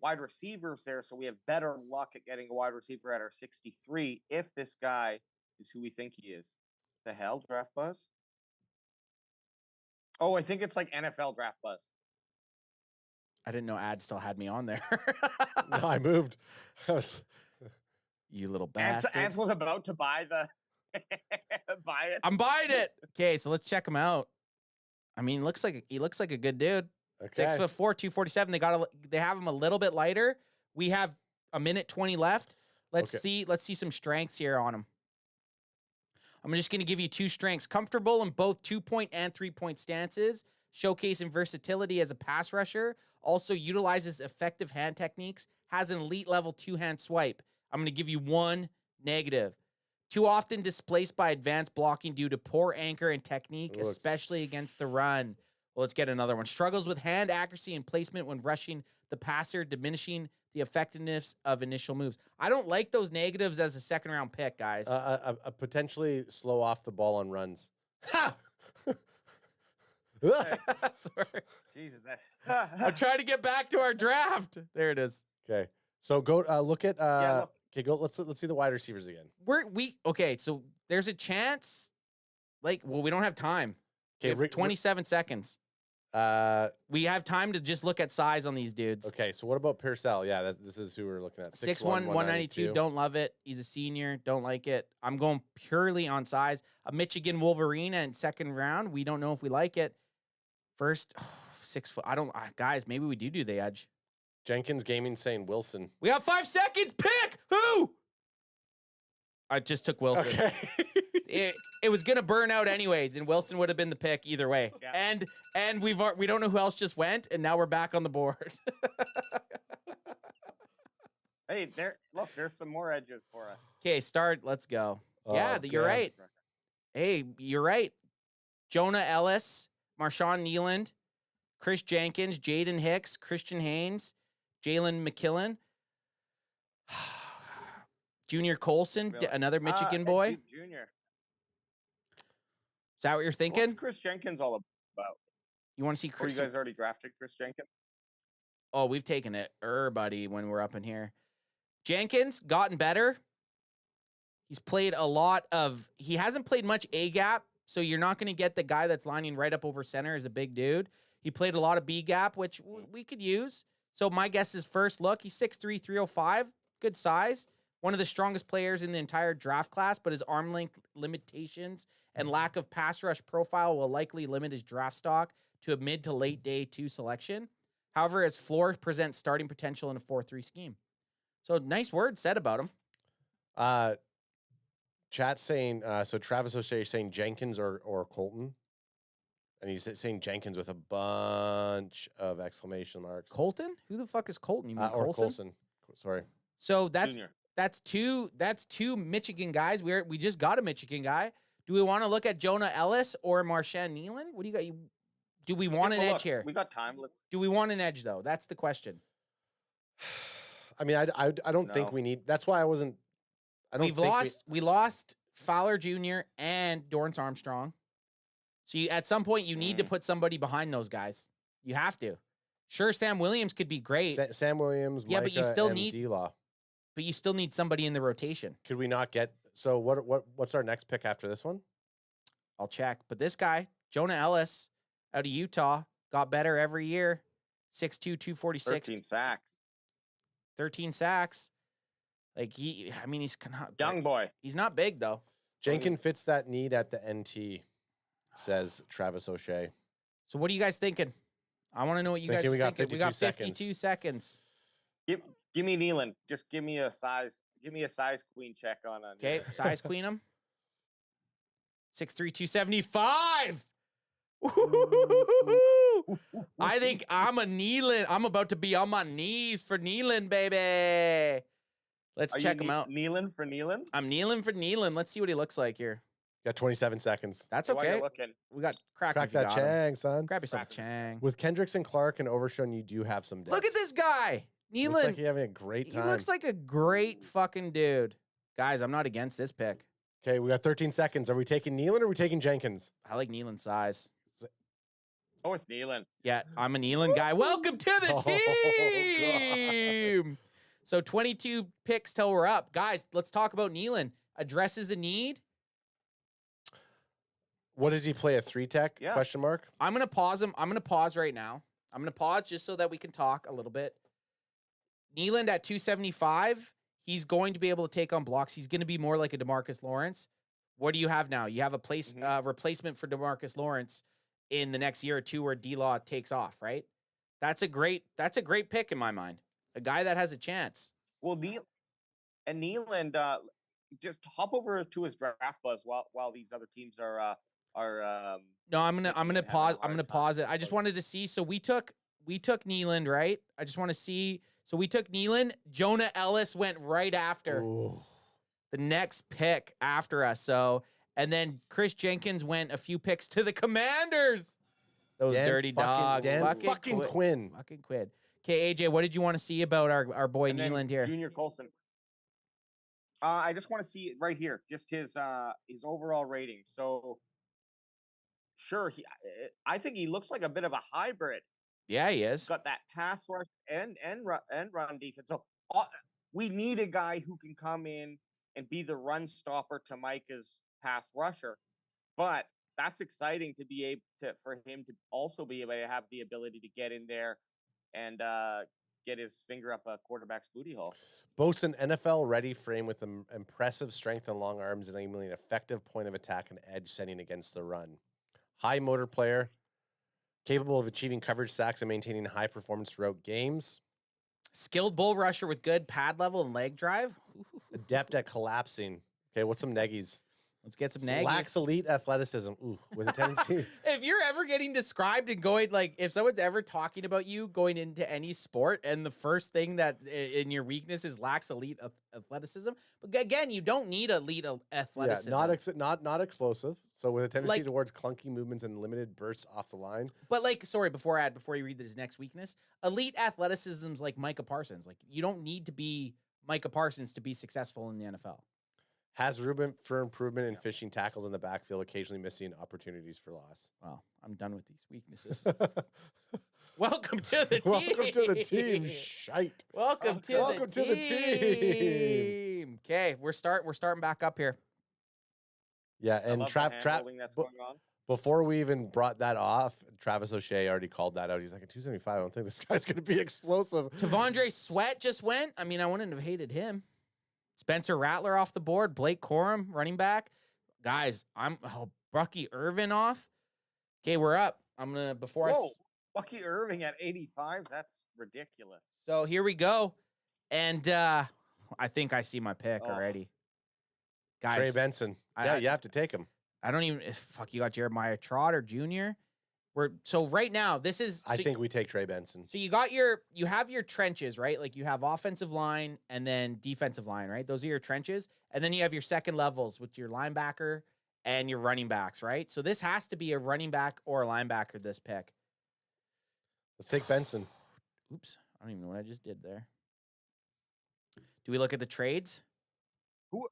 wide receivers there, so we have better luck at getting a wide receiver at our 63 if this guy is who we think he is. The hell, Draft Buzz? Oh, I think it's like NFL Draft Buzz. I didn't know Ad still had me on there. No, I moved. You little bastard. Ants was about to buy the buy it. I'm buying it. Okay, so let's check him out. I mean, he looks like a good dude. Okay. 6'4", 247. They have him a little bit lighter. We have a minute 20 left. Let's see some strengths here on him. I'm just going to give you 2 strengths. Comfortable in both 2-point and 3-point stances. Showcasing versatility as a pass rusher. Also utilizes effective hand techniques. Has an elite level 2-hand swipe. I'm going to give you 1 negative. Too often displaced by advanced blocking due to poor anchor and technique, especially against the run. Well, let's get another one. Struggles with hand accuracy and placement when rushing the passer, diminishing the effectiveness of initial moves. I don't like those negatives as a second-round pick, guys. Potentially slow off the ball on runs. Ha! Sorry. Jesus, I'm trying to get back to our draft. There it is. Okay, so go look at. Okay, go. Let's see the wide receivers again. Okay. So there's a chance. We don't have time. We have 27 seconds. We have time to just look at size on these dudes. Okay, so what about Purcell? Yeah, this is who we're looking at. 6'1", 192. Don't love it. He's a senior. Don't like it. I'm going purely on size. A Michigan Wolverine in second round. We don't know if we like it. First, 6 foot. Guys, maybe we do the edge. Jenkins Gaming saying Wilson. We got 5 seconds. Pick who? I just took Wilson. Okay. It was gonna burn out anyways, and Wilson would have been the pick either way. Yeah. And we don't know who else just went, and now we're back on the board. Hey, there's some more edges for us. Okay, start. Let's go. Yeah, you're damn. right. Hey, you're right. Jonah Ellis, Marshawn Nealand, Chris Jenkins, Jaden Hicks, Christian Haynes, Jalen McKillen, Junior Colson, Really? another Michigan boy. Is Junior. that what you're thinking? What's Chris Jenkins all about? You want to see Or you Chris? guys already drafted Chris Jenkins? Oh, we've taken it, buddy, when we're up in here. Jenkins gotten better. He's played a lot of. He hasn't played much A gap, so you're not going to get the guy that's lining right up over center as a big dude. He played a lot of B gap, which we could use. So my guess is first look. He's 6'3", 305, good size. One of the strongest players in the entire draft class, but his arm length limitations and lack of pass rush profile will likely limit his draft stock to a mid to late day 2 selection. However, his floor presents starting potential in a 4-3 scheme. So nice word said about him. Chat saying, so Travis O'Shea saying Jenkins or Colton. And he's saying Jenkins with a bunch of exclamation marks. Colton? Who the fuck is Colton? You mean Or Colson? Colson. Sorry. So Junior. that's two Michigan guys. We just got a Michigan guy. Do we want to look at Jonah Ellis or Marshawn Nealand? What do you got? Do we want an edge here? We got time. Do we want an edge though? That's the question. I mean, I don't think No. we need. That's why I wasn't. I don't. We lost Fowler Jr. and Dorrance Armstrong. So at some point you need to put somebody behind those guys. You have to. Sure, Sam Williams could be great. Sam Williams. Yeah, but you still and need- D-Law. But you still need somebody in the rotation. Could we not get? So what's our next pick after this one? I'll check. But this guy, Jonah Ellis, out of Utah, got better every year. 6'2", 246. 13 sacks. 13 sacks. Like he's not Young boy. He's not big though. Jenkins fits that need at the NT, says Travis O'Shea. So what are you guys thinking? I want to know what you guys are We got thinking. 52 seconds. Give me Nealand. Just give me a size. Give me a size queen check on. Okay, size queen him. 6'3", 275. I think I'm a Nealand. I'm about to be on my knees for Nealand, baby. Let's check him out. Kneeling for Nealand? I'm kneeling for Nealand. Let's see what he looks like here. Got 27 seconds. That's While okay. you're looking. We got crack Crack that Chang, son. Grab yourself a Chang. With Kendricks and Clark and Overshown, you do have some depth. Look at this guy. Nealand. Looks like you're having a great time. He looks like a great fucking dude. Guys, I'm not against this pick. Okay, we got 13 seconds. Are we taking Nealand or are we taking Jenkins? I like Nealand's size. Oh, it's Nealand. Yeah, I'm a Nealand guy. Welcome to the team. So 22 picks till we're up. Guys, let's talk about Nealand. Addresses a need. What does he play? A 3-tech? Yeah. Question mark. I'm going to pause him. I'm going to pause right now. I'm going to pause just so that we can talk a little bit. Nealand at 275, he's going to be able to take on blocks. He's going to be more like a DeMarcus Lawrence. What do you have now? You have a replacement for DeMarcus Lawrence in the next year or two where D-Law takes off, right? That's a great pick in my mind. A guy that has a chance. Well, Nealand, just hop over to his draft buzz while these other teams are. No, I'm gonna pause. I'm gonna pause it. I just wanted to see. So we took Nealand, right? I just want to see. So we took Nealand. Jonah Ellis went right after. Ooh. The next pick after us. So, and then Chris Jenkins went a few picks to the Commanders. Those dirty dogs. Fucking Quinn. Fucking Quinn. Okay, AJ, what did you want to see about our boy Nealand here? Junior Colson. I just want to see it right here, just his overall rating. So, sure, I think he looks like a bit of a hybrid. Yeah, he is. He's got that pass rush and run defense. So we need a guy who can come in and be the run stopper to Micah's pass rusher. But that's exciting to be able to for him to also be able to have the ability to get in there and get his finger up a quarterback's booty hole. Boasts an NFL-ready frame with impressive strength and long arms, enabling an effective point of attack and edge setting against the run. High motor player, capable of achieving coverage sacks and maintaining high performance throughout games. Skilled bull rusher with good pad level and leg drive. Adept at collapsing. Okay, what's some neggies? Let's get some neggies. Lacks elite athleticism. Ooh, with a tendency. If you're ever getting described and going, like, if someone's ever talking about you going into any sport and the first thing that in your weakness is lacks elite athleticism, but again, you don't need elite athleticism. Yeah, not explosive. So with a tendency towards clunky movements and limited bursts off the line. But like, sorry, before you read his next weakness, elite athleticism's like Micah Parsons. Like, you don't need to be Micah Parsons to be successful in the NFL. Has room for improvement in fishing tackles in the backfield, occasionally missing opportunities for loss. Well, I'm done with these weaknesses. Welcome to the team. Welcome to the team. Shite. Welcome to the team. Okay, we're starting back up here. Yeah, and before we even brought that off, Travis O'Shea already called that out. He's like, a 275. I don't think this guy's going to be explosive. Tavondre Sweat just went. I mean, I wouldn't have hated him. Spencer Rattler off the board. Blake Corum, running back. Guys, Bucky Irvin off. Okay, we're up. Bucky Irving at 85. That's ridiculous. So here we go. And I think I see my pick already. Guys. Trey Benson. You have to take him. I don't even you got Jeremiah Trotter Jr. So right now, this is I think we take Trey Benson. So you have your trenches, right? Like you have offensive line and then defensive line, right? Those are your trenches. And then you have your second levels with your linebacker and your running backs, right? So this has to be a running back or a linebacker, this pick. Let's take Benson. Oops. I don't even know what I just did there. Do we look at the trades? Who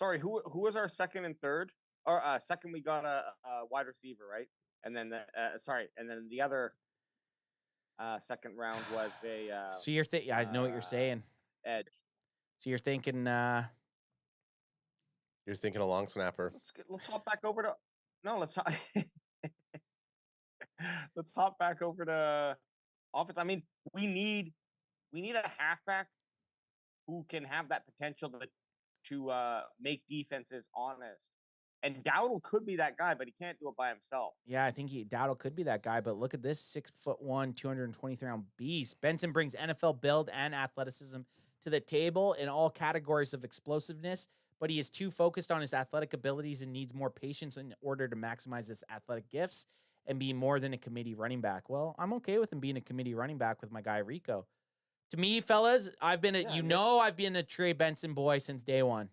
was our second and third? Or second we got a wide receiver, right? And then the other second round was a. So you're I know what you're saying. Edge. So you're thinking. You're thinking a long snapper. Let's hop back over to. No, let's hop. Let's hop back over to offense. I mean, we need a halfback who can have that potential to make defenses honest. And Dowdle could be that guy, but he can't do it by himself. Yeah, I think Dowdle could be that guy. But look at this 6'1", 223-pound beast. Benson brings NFL build and athleticism to the table in all categories of explosiveness, but he is too focused on his athletic abilities and needs more patience in order to maximize his athletic gifts and be more than a committee running back. Well, I'm okay with him being a committee running back with my guy Rico. To me, fellas, I've been a Trey Benson boy since day one.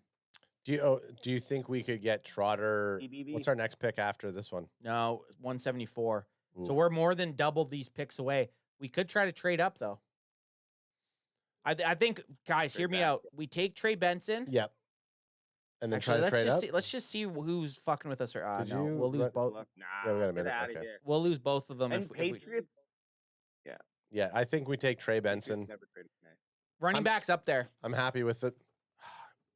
Do you think we could get Trotter? BBB. What's our next pick after this one? No, 174. Ooh. So we're more than double these picks away. We could try to trade up, though. I think, guys, hear me out. We take Trey Benson. Yep. And then actually, try to trade up? let's just see who's fucking with us. Or no, you we'll lose both. Nah, Yeah, we got a get minute. out of Okay. here. We'll lose both of them. And if we, Patriots. Yeah. Yeah, I think we take Trey Benson. Never traded. running backs up there. I'm happy with it.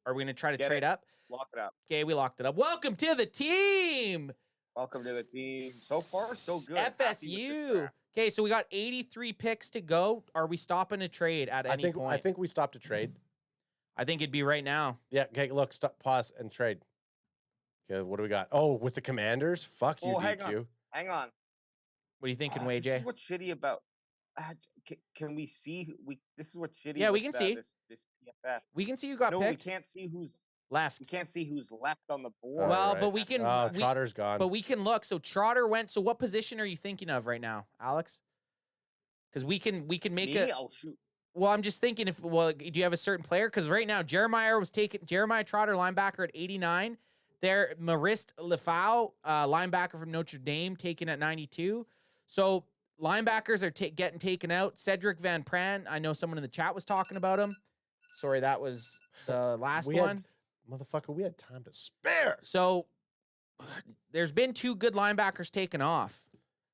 Are we going to try to Get trade it. up? Lock it up. Okay, we locked it up. Welcome to the team. Welcome to the team. So far, so good. Happy with this FSU. draft. Okay, so we got 83 picks to go. Are we stopping a trade at any point? I think we stopped a trade. I think it'd be right now. Yeah. Okay. Look. Stop. Pause and trade. Okay. What do we got? Oh, with the Commanders. Fuck you, Oh, DQ. hang on. What are you thinking, This WayJ? is what's shitty about. Can we see? This is what's shitty. Yeah, we with, can see. this PFF. We can see who got No, we picked. can't see who's. Left. We can't see who's left on the board. Well, right. but we can. Oh, we- Trotter's gone. But we can look. So Trotter went. So what position are you thinking of right now, Alex? Because we can make Me? Oh shoot. Well, I'm just thinking do you have a certain player? Because right now Jeremiah Trotter, linebacker at 89. There, Marist Lefau, linebacker from Notre Dame, taken at 92. So linebackers are getting taken out. Cedric Van Pran, I know someone in the chat was talking about him. Sorry, that was the last one. Motherfucker, we had time to spare. So there's been 2 good linebackers taken off.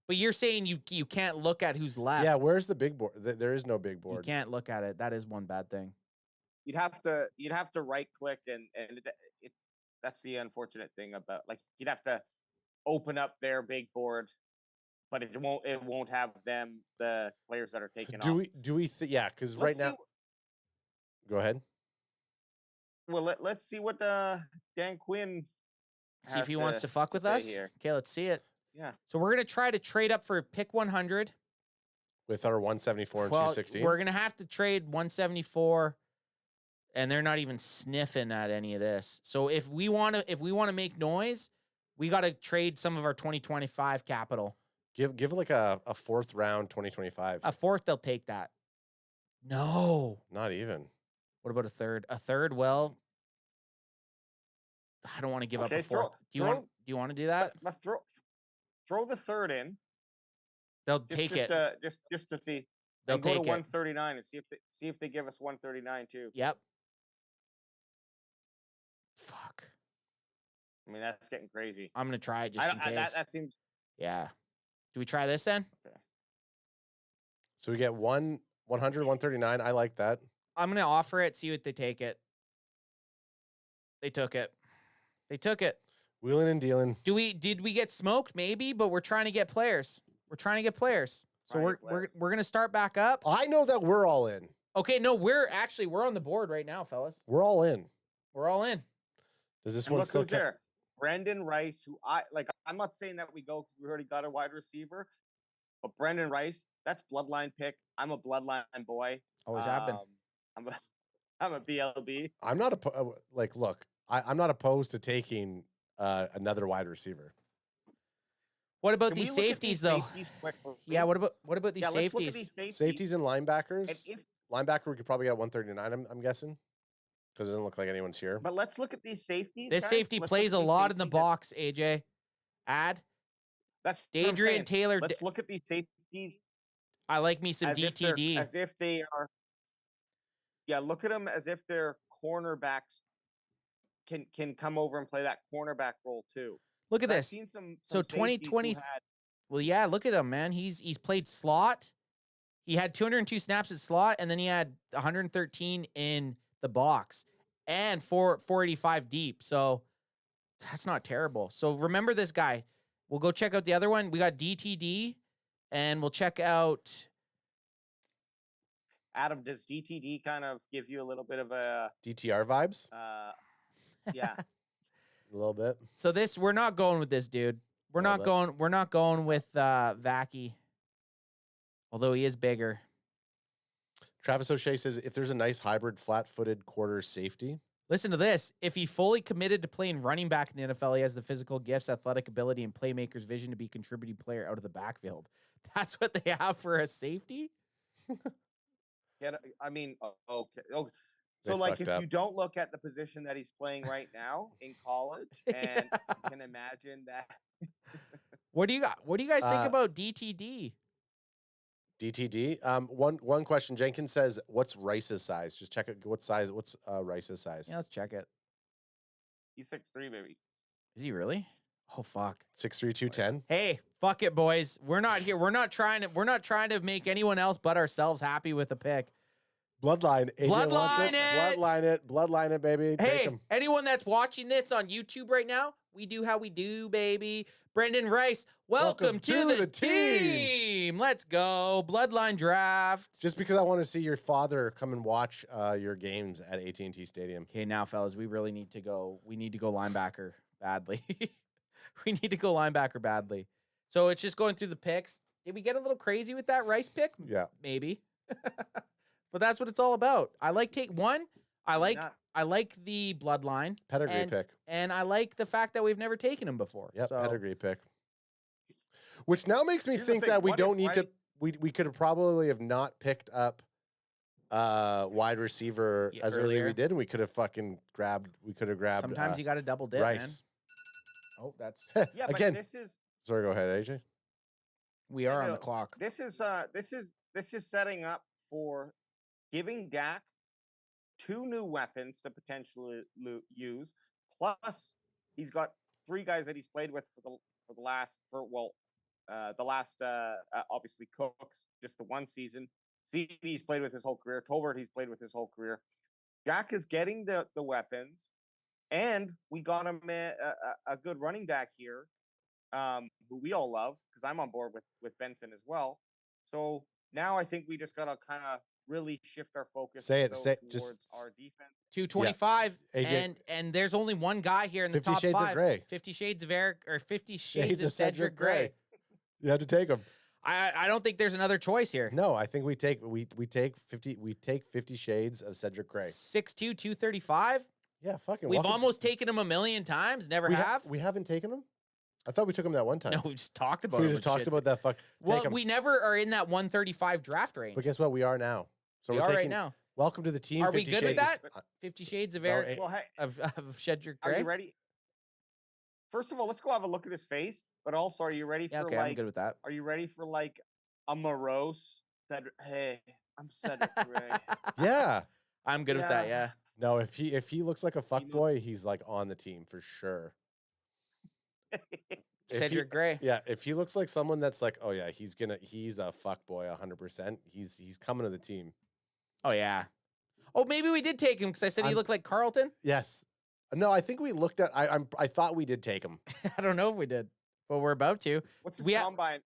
But you're saying you can't look at who's left. Yeah, where's the big board? There is no big You board. can't look at it. That is one bad thing. You'd have to right click and that's the unfortunate thing about you'd have to open up their big board, but it won't have the players that are taken off. Yeah, because right now, go ahead. Well, let's see what Dan Quinn See if he wants to fuck with us. Here. Okay, let's see it. Yeah. So we're gonna try to trade up for pick 100 with our 174 and 216. We're gonna have to trade 174, and they're not even sniffing at any of this. So if we want to make noise, we got to trade some of our 2025 capital. Give like a fourth round 2025. A fourth, they'll take that. No, not even. What about a third? A third? Well, I don't want to give up a fourth. Do you want to do that? Throw the third in. They'll take it. Just to see. They'll go take to it. 139 and see if they give us 139 too. Yep. Fuck. I mean, that's getting crazy. I'm gonna try it just in case. That seems. Yeah. Do we try this then? Okay. So we get 100, 139. I like that. I'm gonna offer it. See what they take it. They took it. They took it. Wheeling and dealing. Did we get smoked? Maybe, but we're trying to get players. We're trying to get players. So we're gonna start back up. I know that we're all in. Okay, no, we're on the board right now, fellas. We're all in. We're all in. Does this and one look still who's there? Brendan Rice, who I'm not saying that we go because we already got a wide receiver, but Brendan Rice, that's bloodline pick. I'm a bloodline boy. Always happen. I'm a BLB. I'm not look, I'm not opposed to taking another wide receiver. What about these safeties, though? Yeah, what about these safeties? Safeties and linebackers. Linebacker, we could probably get 139, I'm guessing. Because it doesn't look like anyone's here. But let's look at these safeties. This safety plays a lot in the box, AJ. That's Adrian Taylor. Let's look at these safeties. I like me some DTD. As if they are. Yeah, look at them as if their cornerbacks can come over and play that cornerback role too. Look at this. I've seen some so 2020. Well, yeah, look at him, man. He's played slot. He had 202 snaps at slot, and then he had 113 in the box and 485 deep. So that's not terrible. So remember this guy. We'll go check out the other one. We got DTD, and we'll check out. Adam, does DTD kind of give you a little bit of a DTR vibes? Yeah, a little bit. So we're not going with this dude. We're not going with Vacky. Although he is bigger. Travis O'Shea says, if there's a nice hybrid flat-footed quarter safety. Listen to this. If he fully committed to playing running back in the NFL, he has the physical gifts, athletic ability, and playmaker's vision to be a contributing player out of the backfield. That's what they have for a safety? Yeah, I mean, okay. So, like, if you don't look at the position that he's playing right now in college, and you can imagine that. What do you guys think about DTD? DTD. One question. Jenkins says, "What's Rice's size?" Just check it. What's Rice's size? Yeah, let's check it. He's 6'3", baby. Is he really? Oh fuck. 6'3", 210. Hey, fuck it, boys. We're not here. We're not trying to make anyone else but ourselves happy with a pick. Bloodline. AJ Bloodline it. Bloodline it. Bloodline it, baby. Hey, anyone that's watching this on YouTube right now, we do how we do, baby. Brendan Rice, welcome to the team. Let's go. Bloodline draft. Just because I want to see your father come and watch your games at AT&T Stadium. Okay, now, fellas, we really need to go. We need to go linebacker badly. We need to go linebacker badly. So it's just going through the picks. Did we get a little crazy with that Rice pick? Yeah. Maybe. But that's what it's all about. I like take one. I like the bloodline pedigree pick, and I like the fact that we've never taken him before. Yep, so. Pedigree pick. Which now makes me think that we don't need to. We could have probably have not picked up wide receiver as early as we did, and we could have fucking grabbed. We could have grabbed. Sometimes you got to double dip, Rice. Man. Oh, that's yeah. Again, but this is. Sorry, go ahead, AJ. We are on the clock. This is setting up for giving Dak 2 new weapons to potentially use. Plus, he's got 3 guys that he's played with for the last obviously Cooks, just the one season. CD he's played with his whole career. Tolbert he's played with his whole career. Dak is getting the weapons, and we got him a good running back here who we all love, because I'm on board with Benson as well. So now I think we just gotta kind of really shift our focus towards our defense. 225, AJ. and there's only one guy here in the 50 top Shades of 5. Grey. 50 Shades of Eric, or 50 Shades of Cedric Gray. Gray. You had to take him. I don't think there's another choice here. No, I think we take 50 Shades of Cedric Gray. 6'2", 235. Yeah, fucking. We've almost taken him a million times. Never have. We haven't taken him. I thought we took him that one time. No, we just talked about. We him just talked about that. Well, we never are in that 135 draft range. But guess what? We are now. So we we're are taking, right now. Welcome to the team. Are we good with that? Of, 50 Shades of Eric of Cedric Gray. Are you ready? First of all, let's go have a look at his face. But also, are you ready for okay, I'm good with that. Are you ready for like a morose Cedric? Hey, I'm Cedric Gray. Yeah, I'm good with that. Yeah. No, if he looks like a fuckboy, he's like on the team for sure. Cedric Gray. Yeah, if he looks like someone that's like, oh yeah, he's a fuckboy 100%. He's coming to the team. Oh yeah. Oh, maybe we did take him because I said he looked like Carlton. Yes. No, I think we looked at. I thought we did take him. I don't know if we did, but we're about to. What's his combine?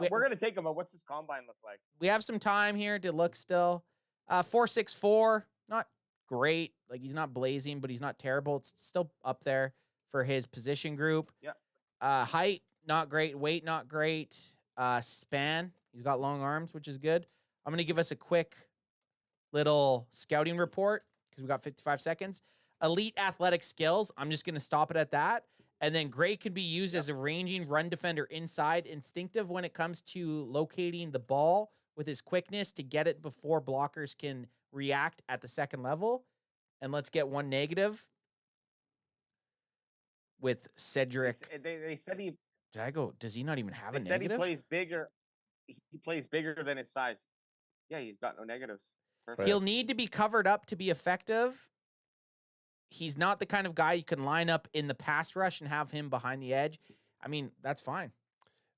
We're gonna take him, but what's his combine look like? We have some time here to look still. 4.64, not great. Like he's not blazing, but he's not terrible. It's still up there for his position group. Yeah. Height, not great. Weight, not great. Span, he's got long arms, which is good. I'm gonna give us a quick little scouting report because we got 55 seconds. Elite athletic skills. I'm just gonna stop it at that. And then Gray can be used as a ranging run defender inside. Instinctive when it comes to locating the ball with his quickness to get it before blockers can react at the second level. And let's get one negative with Cedric. They said he. Did I go? Does he not even have a They said negative? he plays bigger. He plays bigger than his size. Yeah, he's got no negatives. Perfect. He'll need to be covered up to be effective. He's not the kind of guy you can line up in the pass rush and have him behind the edge. I mean, that's fine.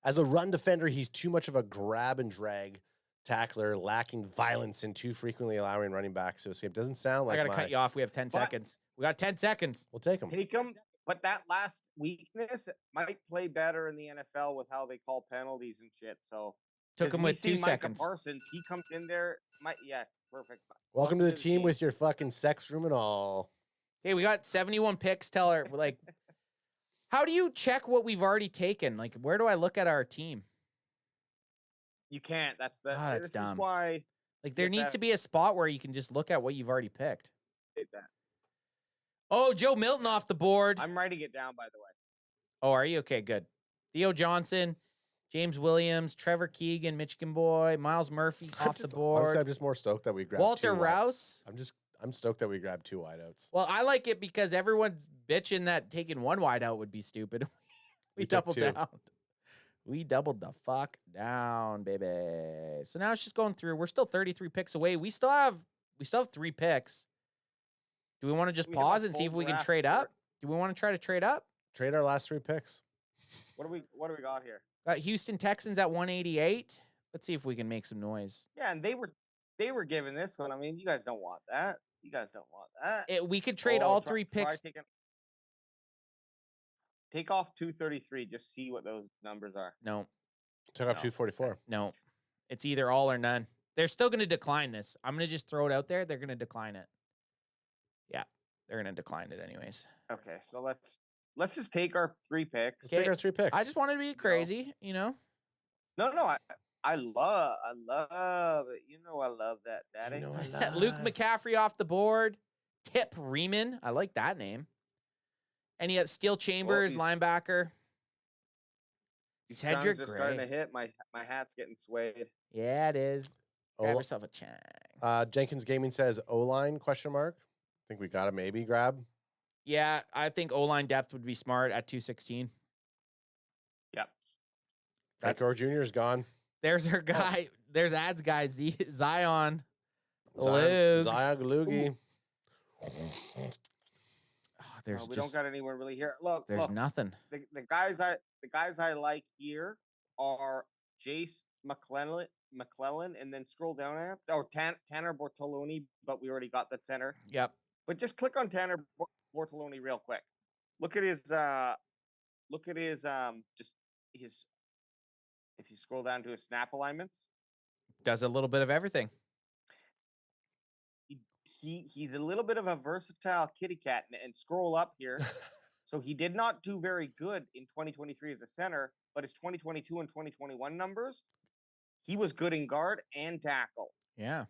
As a run defender, he's too much of a grab and drag tackler, lacking violence and too frequently allowing running backs to escape. Doesn't sound like I got to cut you off. We have 10 seconds. We got 10 seconds. We'll take him. Take him. But that last weakness might play better in the NFL with how they call penalties and shit. So took him with 2 Micah seconds. Parsons, he comes in there. Yeah, perfect. Welcome to the team with your fucking sex room and all. Hey, we got 71 picks. Tell her, like, how do you check what we've already taken? Like, where do I look at our team? You can't. That's the. That's this dumb. Is why. Like, there needs to be a spot where you can just look at what you've already picked. That. Oh, Joe Milton off the board. I'm writing it down, by the way. Oh, are you? Okay, good. Theo Johnson, James Williams, Trevor Keegan, Michigan boy, Miles Murphy off the board. Honestly, I'm just more stoked that we grabbed Walter Rouse. I'm stoked that we grabbed 2 wideouts. Well, I like it because everyone's bitching that taking 1 wideout would be stupid. we doubled down. We doubled the fuck down, baby. So now it's just going through. We're still 33 picks away. We still have 3 picks. Do we want to just pause and see if we can trade up? Do we want to try to trade up? Trade our last 3 picks. What do we got here? Got Houston Texans at 188. Let's see if we can make some noise. Yeah, and they were given this one. I mean, you guys don't want that. You guys don't want that. We could trade all 3 picks. Take off 233. Just see what those numbers are. No. Took off 244. No. It's either all or none. They're still going to decline this. I'm going to just throw it out there. They're going to decline it. Yeah, they're going to decline it anyways. Okay, so let's just take our 3 picks. Let's take our 3 picks. I just wanted to be crazy, you know? No, I love it. You know I love that, Daddy. You know I love Luke McCaffrey off the board. Tip Riemann. I like that name. And he got Steel Chambers, linebacker. Cedric Gray. Starting to hit. My hat's getting swayed. Yeah, it is. Grab yourself a chang. Jenkins Gaming says O-line, question mark. I think we got to maybe grab. Yeah, I think O-line depth would be smart at 216. Yep. Hector Jr. is gone. There's our guy. There's ads guy, Zion. Zion Galugi. We don't got anyone really here. Look, there's nothing. The guys I like here are Jace McClellan, and then scroll down at Tanner Bortoloni, but we already got the center. Yep. But just click on Tanner Bortoloni real quick. Look at his just his if you scroll down to his snap alignments, Does a little bit of everything. he's a little bit of a versatile kitty cat. And scroll up here. So he did not do very good in 2023 as a center, but his 2022 and 2021 numbers, he was good in guard and tackle. Yeah.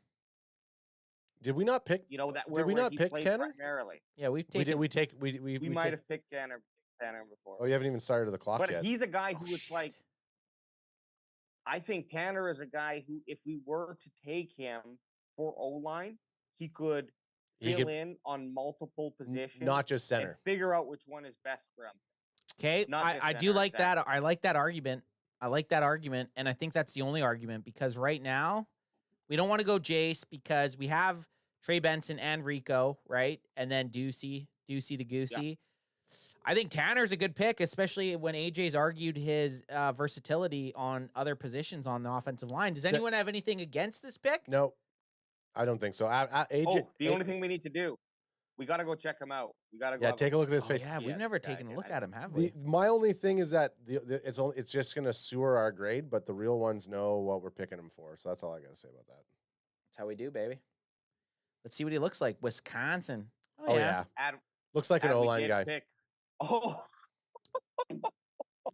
Did we not pick? You know that Did we not pick Tanner? primarily. Yeah, we've We taken. did. We might have picked Tanner before. Oh, you haven't even started the clock But yet. he's a guy who is shit. like, I think Tanner is a guy who, if we were to take him for O-line, he could fill in on multiple positions. Not just and center. figure out which one is best for him. Okay, Not just I do center, like that. exactly. I like that argument. I like that argument, and I think that's the only argument because right now we don't want to go Jace because we have Trey Benson and Rico, right, and then Ducey the Goosey. I think Tanner's a good pick, especially when AJ's argued his versatility on other positions on the offensive line. Does anyone have anything against this pick? No, I don't think so. AJ, The only thing we need to do, we got to go check him out. We got to go. yeah, take a look at his Oh, face. yeah, we've never taken a look at him, have we? My only thing is that it's just gonna sewer our grade, but the real ones know what we're picking him for. So that's all I gotta say about that. That's how we do, baby. Let's see what he looks like. Wisconsin. Oh yeah, Adam, looks like an Adam, we O-line did guy. pick- Oh,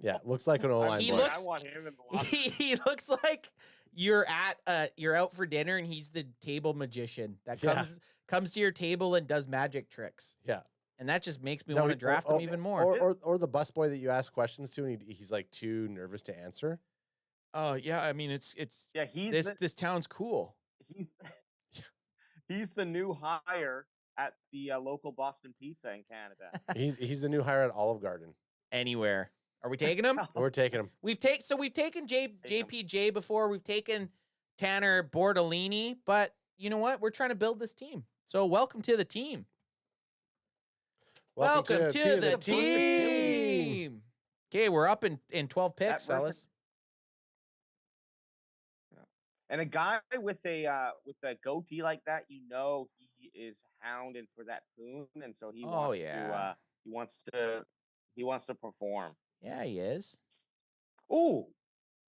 Yeah, looks like an O-line He boy. looks- I want him in the locker. He looks like you're out for dinner and he's the table magician that Yeah. comes to your table and does magic tricks. Yeah. And that just makes me No, want to he- draft him even more. Or the busboy that you ask questions to and he's like too nervous to answer. Oh yeah, I mean it's Yeah, this town's cool. he's he's the new hire at the local Boston Pizza in Canada. He's the new hire at Olive Garden. Anywhere. Are we taking him? We're taking him. We've taken JPJ before. We've taken Tanner Bordolini, but you know what? We're trying to build this team. So welcome to the team. Welcome to the team. Okay, we're up in 12 picks, That fellas. And a guy with a goatee like that, you know, he is hounding for that poon, and so he Oh, wants yeah. to he wants to perform. Yeah, he is. Oh,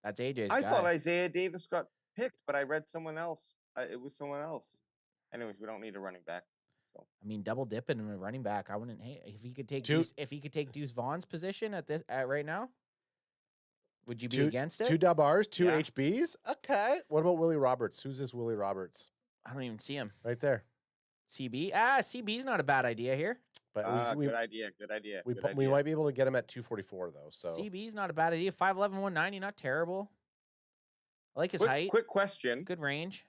That's AJ's I guy. thought Isaiah Davis got picked, but I read someone else. It was someone else. Anyways, we don't need a running back. So I mean, double dipping in a running back. I wouldn't hate if he could take Deuce Vaughn's position at right now. Would you be against it? 2 dub Rs, 2 Yeah. HBs. Okay. What about Willie Roberts? Who's this Willie Roberts? I don't even see him. Right there. CB. CB's not a bad idea here. But good idea. Good idea. we good we idea. might be able to get him at 244 though. So CB's not a bad idea. 5'11", 190, not terrible. I like his Quick, height. quick question: Good range.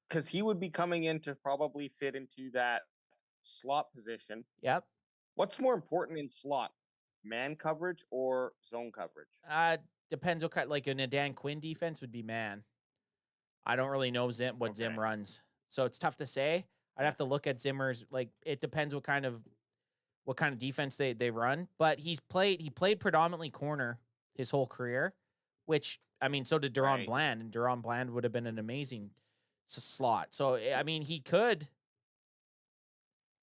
because he would be coming in to probably fit into that slot position. Yep. What's more important in slot, man coverage or zone coverage? Depends what kind. Like in a Dan Quinn defense would be man. I don't really know Zim Okay. runs, so it's tough to say. I'd have to look at Zimmer's. Like it depends what kind of defense they run. But he played predominantly corner his whole career, which I mean, so did Deron Right. Bland, and Deron Bland would have been an amazing slot. So I mean, he could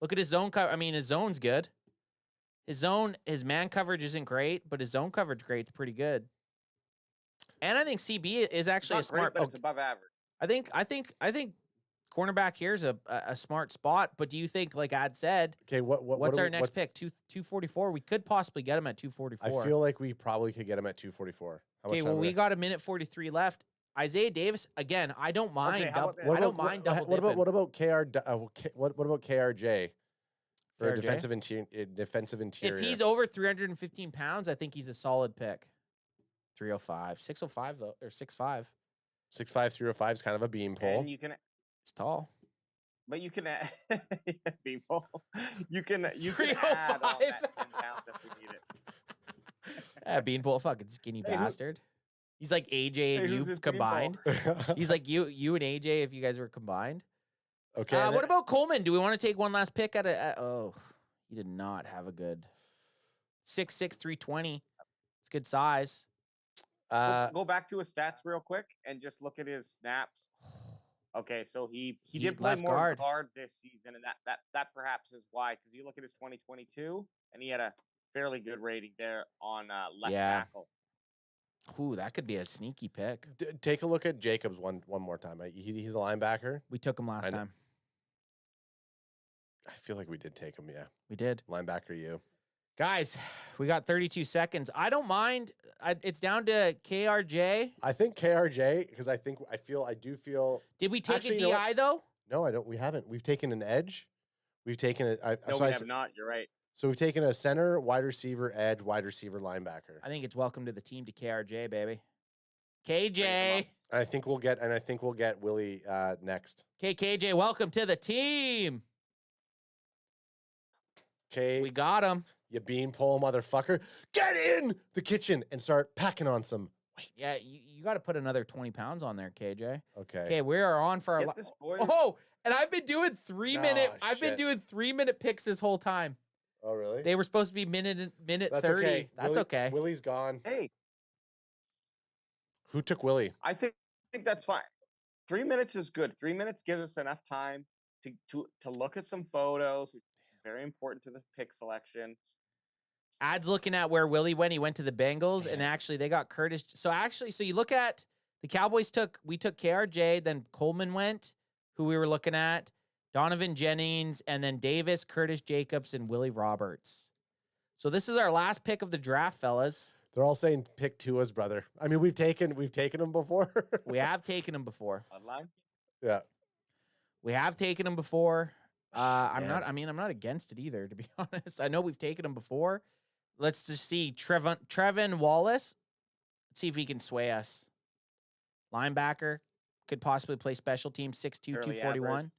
look at his zone cover. I mean, his zone's good. His man coverage isn't great, but his zone coverage great, pretty good. And I think CB is actually Not a smart. great, but it's above average. I think cornerback here is a smart spot. But do you think, like Ad said, okay, what's our next pick? 244. We could possibly get him at 244. I feel like we probably could get him at 244. How much Okay, time well, do we got a minute 43 left. Isaiah Davis again. I don't mind. Okay, how about that? What I don't about- mind what- double what about dipping. what about what about KRJ for a KRJ? defensive interior? If he's over 315 pounds, I think he's a solid pick. 305, 605 though, or 6'5". 6'5", 305 is kind of a beam pole. And you can, It's tall. but you can add people. You can add on 305. that 10 pounds if we need it. Beanpole, fucking skinny Hey, who- bastard. He's like AJ Hey, and who's you this combined. He's like you and AJ if you guys were combined. Okay. What about Coleman? Do we want to take one last pick oh, he did not have a good 6'6", 320. It's good size. Go back to his stats real quick and just look at his snaps. Okay, so he did play left more guard. guard this season, and that perhaps is why. Because you look at his 2022, and he had a fairly good rating there on left Yeah. tackle. Ooh, that could be a sneaky pick. Take a look at Jacobs one more time. He's a linebacker. We took him last time. I feel like we did take him. Yeah, We did. linebacker. You. Guys, we got 32 seconds. I don't mind. It's down to KRJ. I think KRJ because I do feel. Did we take Actually, a you know DI, though? No, I don't. We haven't. We've taken an edge. We've taken a. No, we have not. You're right. So we've taken a center, wide receiver, edge, wide receiver, linebacker. I think it's welcome to the team to KRJ, baby. Bring him KJ. up. And I think we'll get Willie next. KJ, welcome to the team. Okay, We got him. you beanpole motherfucker, get in the kitchen and start packing on some weight. Yeah, you got to put another 20 pounds on there, KJ. Okay. Okay, we are on for our. Get this, boys. Oh, and I've been doing 3-minute. Oh, I've been shit. doing 3-minute picks this whole time. Oh really? They were supposed to be minute That's 30. okay. That's okay. Willie's gone. Hey, Who took Willie? I think that's fine. 3 minutes is good. 3 minutes gives us enough time to look at some photos, which is very important to the pick selection. Ad's looking at where Willie went. He went to the Bengals, and actually they got Curtis. So you look at the Cowboys we took KRJ, then Coleman went, who we were looking at, Donovan Jennings, and then Davis, Curtis Jacobs, and Willie Roberts. So this is our last pick of the draft, fellas. They're all saying pick Tua's brother. I mean, we've taken him before. We have taken him before. Online? Yeah. We have taken him before. I'm Yeah. not. I mean, I'm not against it either, to be honest. I know we've taken him before. Let's just see Trevin Wallace. Let's see if he can sway us. Linebacker, could possibly play special teams. 6'2", Fairly 241. average.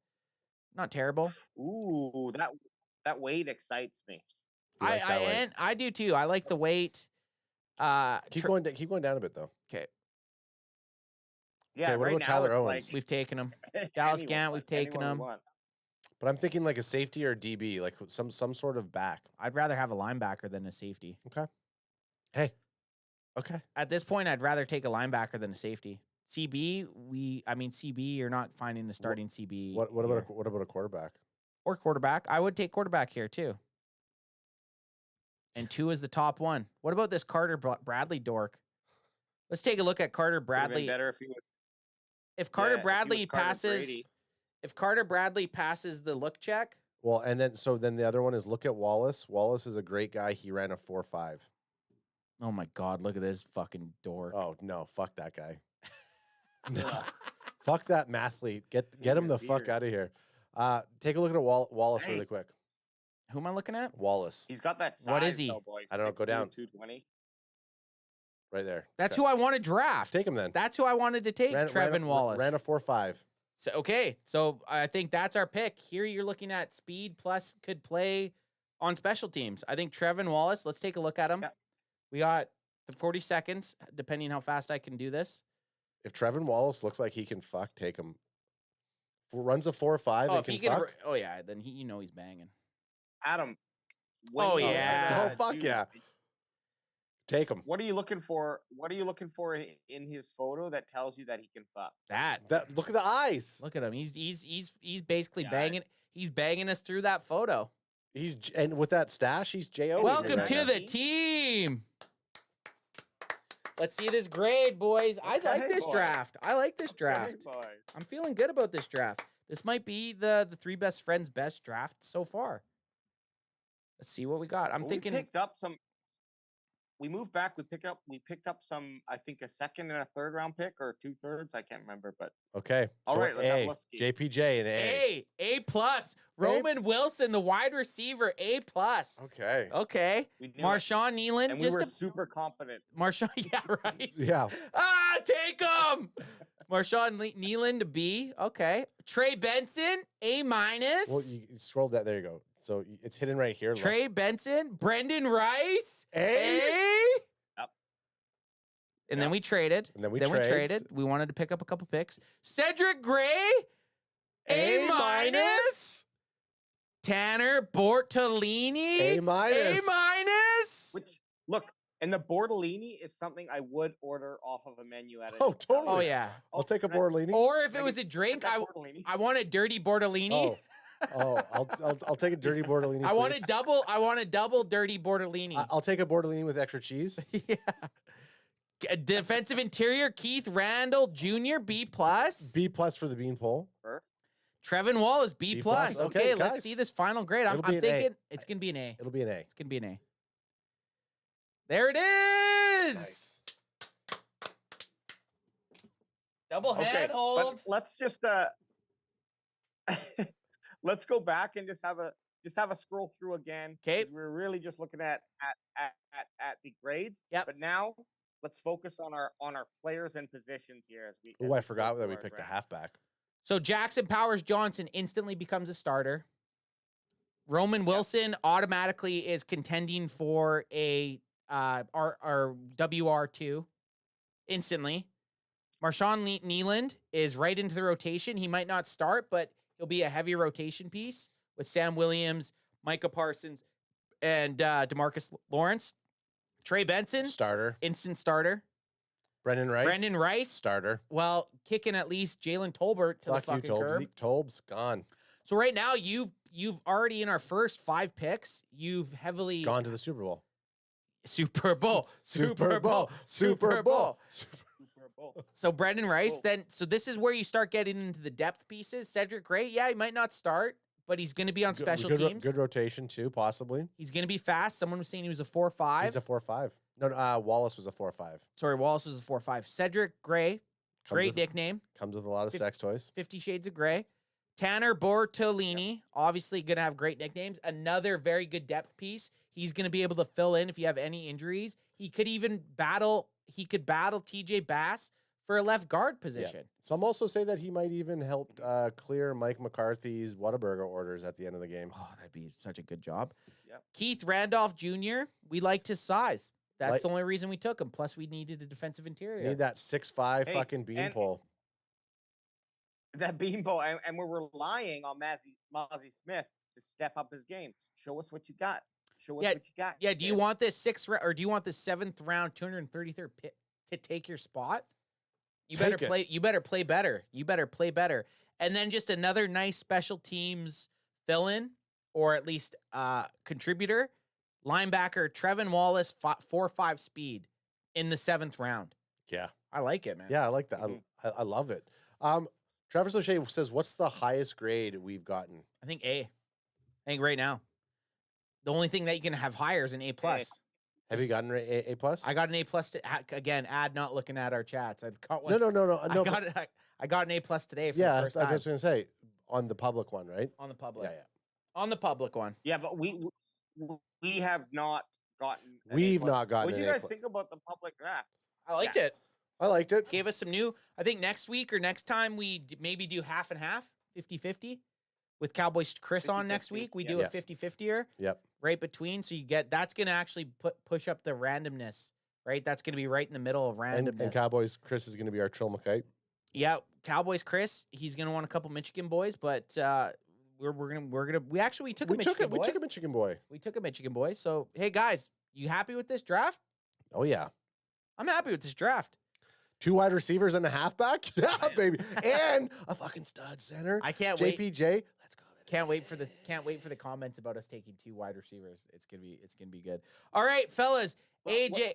Not terrible. Ooh, that weight excites me. You like that weight? And I do too. I like the weight. Keep going down a bit though. Okay, Yeah, what right about now Tyler it's Owens? like we've taken him. Dallas Gant, we've taken anyone we him. want. But I'm thinking like a safety or a DB, like some sort of back. I'd rather have a linebacker than a safety. Hey. Okay. At this point, I'd rather take a linebacker than a safety. CB, you're not finding a starting CB. What here. about a quarterback? Or quarterback? I would take quarterback here too. And 2 is the top one. What about this Carter Bradley dork? Let's take a look at Carter Would've been Bradley. better if he was. If Carter if he was Bradley Carter passes, Brady. if Carter Bradley passes the look check, Well, and then the other one is look at Wallace. Wallace is a great guy. He ran a 4.5. oh my God, look at this fucking dork. Oh no, fuck that guy. No. Fuck that mathlete. Get him the fuck out of here. Take a look at Wallace Hey. really quick. Who am I looking at? Wallace, He's got that size. What is he? Though, boys. I don't know, go 6'2", down. 220. right there. That's Okay. who I want to draft. Take him then. That's who I wanted to take, Trevin Wallace. Ran a 4.5. So, okay, so I think that's our pick. Here you're looking at speed plus could play on special teams. I think Trevin Wallace, let's take a look at him. Yeah. We got the 40 seconds, depending how fast I can do this. If Trevin Wallace looks like he can fuck, take him. Runs a 4.5 Oh, and if can he can, fuck. oh yeah, then he's banging. Adam. Oh, when you- yeah. Oh, fuck yeah. Take him. What are you looking for? What are you looking for in his photo that tells you that he can fuck? Look at the eyes. Look at him. He's basically Yeah, banging. He's banging us through that photo. And with that stash, he's J.O. Welcome right to now. the team. Let's see this grade, boys. I like Okay, this boy. draft. I like this draft. Hey, boy. I'm feeling good about this draft. This might be the three best friends' best draft so far. Let's see what we got. I'm Well, thinking. we picked up some. We moved back. We picked up some. I think a second and a third round pick, or 2/3. I can't remember, but Okay. All So right, let's have A, a look-see. JPJ and A. A plus. Roman Wilson, the wide receiver, A plus. Okay. Okay. we knew it. Marshawn Nealon, and we just were a super confident. Marshawn. Yeah, right. Yeah. Take him. Marshawn Nealon to B. Okay. Trey Benson, A minus. Well, you scroll that. There you go. So it's hidden right here. Look. Trey Benson, Brendan Rice, A. Yep. And then Yep. we traded. And then we we trades. traded. We wanted to pick up a couple picks. Cedric Gray, A A minus. Tanner Bortolini, A minus. A minus. Which look, and the Bortolini is something I would order off of a menu at. Oh, totally. Oh yeah. I'll take a Bortolini. Or if it was a drink, I wanted dirty Bortolini. Oh. Oh, I'll take a dirty Bordolini. I want please. I want a double dirty Bordolini. I'll take a Bordolini with extra cheese. Yeah. Defensive interior, Keith Randall Jr., B+. B+ for the beanpole. Trevin Wallace, B+. B+. Okay, Okay, let's guys. see this final grade. I'm It'll be an A. thinking it's going to be an A. It'll be an A. It's going to be an A. There it is. Nice. Double hand hold. But let's just let's go back and just have a scroll through again. 'Kay. 'Cause we're really just looking at the grades. Yep. But now let's focus on our players and positions here as we. Oh, I forgot that we picked a halfback. So Jackson Powers Johnson instantly becomes a starter. Roman Wilson automatically is contending for a our WR2 instantly. Marshawn Nealand is right into the rotation. He might not start, but he'll be a heavy rotation piece with Sam Williams, Micah Parsons, and DeMarcus Lawrence. Trey Benson, Starter. instant starter. Brendan Rice. Starter. Well, kicking at least Jalen Tolbert to the Fuck you, fucking curb. Tolb's gone. So right now, you've already in our first 5 picks, you've heavily Gone to the Super Bowl. Super Bowl. Super Bowl. Super Bowl. So Brendan Rice, so this is where you start getting into the depth pieces. Cedric Gray, yeah, he might not start, but he's going to be on special teams. Good rotation too, possibly. He's going to be fast. Someone was saying he was a 4.5. He's a 4.5. No, Wallace was a 4.5. Sorry, Wallace was a 4.5. Cedric Gray, great nickname. Comes with a lot of sex toys. 50 Shades of Gray. Tanner Bortolini, obviously going to have great nicknames. Another very good depth piece. He's going to be able to fill in if you have any injuries. He could even battle TJ Bass for a left guard position. Yeah. Some also say that he might even help clear Mike McCarthy's Whataburger orders at the end of the game. Oh, that'd be such a good job. Yep. Keith Randolph Jr., we liked his size. That's the only reason we took him. Plus, we needed a defensive interior. Need that 6'5" fucking beanpole. That beanpole, and we're relying on Mozzie Smith to step up his game. Show us what you got. Show us what you got. Yeah, do you want this 6th or do you want the 7th round 233rd pick to take your spot? You better play. You better play better. You better play better. And then just another nice special teams fill-in, or at least contributor, linebacker Trevin Wallace, 4.5 speed in the 7th round. Yeah, I like it, man. Yeah, I like that. I love it. Travis O'Shea says, "What's the highest grade we've gotten?" I think A. I think right now, the only thing that you can have higher is an A+. Have you gotten A+? I got an A+ again. Ad not looking at our chats. I got one. No. I got an A+ today for the Yeah, first I time. was going to say on the public one, right? On the public. Yeah. On the public one. Yeah, but we have not gotten. We've not gotten. What do you guys think about the public draft? I liked it. I liked it. Gave us some new. I think next week or next time we maybe do half and half, 50-50. With Cowboys Chris on next week, we do a 50-50er. Yep. Right between, so you get that's going to actually push up the randomness, right? That's going to be right in the middle of randomness. And Cowboys Chris is going to be our Trill McKay. Yeah, Cowboys Chris, he's going to want a couple Michigan boys, but we took a Michigan boy. We took a Michigan boy. We took a Michigan boy. So hey guys, you happy with this draft? Oh yeah, I'm happy with this draft. 2 wide receivers and a halfback. Yeah, baby, and a fucking stud center. I can't wait. JPJ. Let's go. Can't wait for the comments about us taking 2 wide receivers. It's gonna be good. All right, fellas. AJ.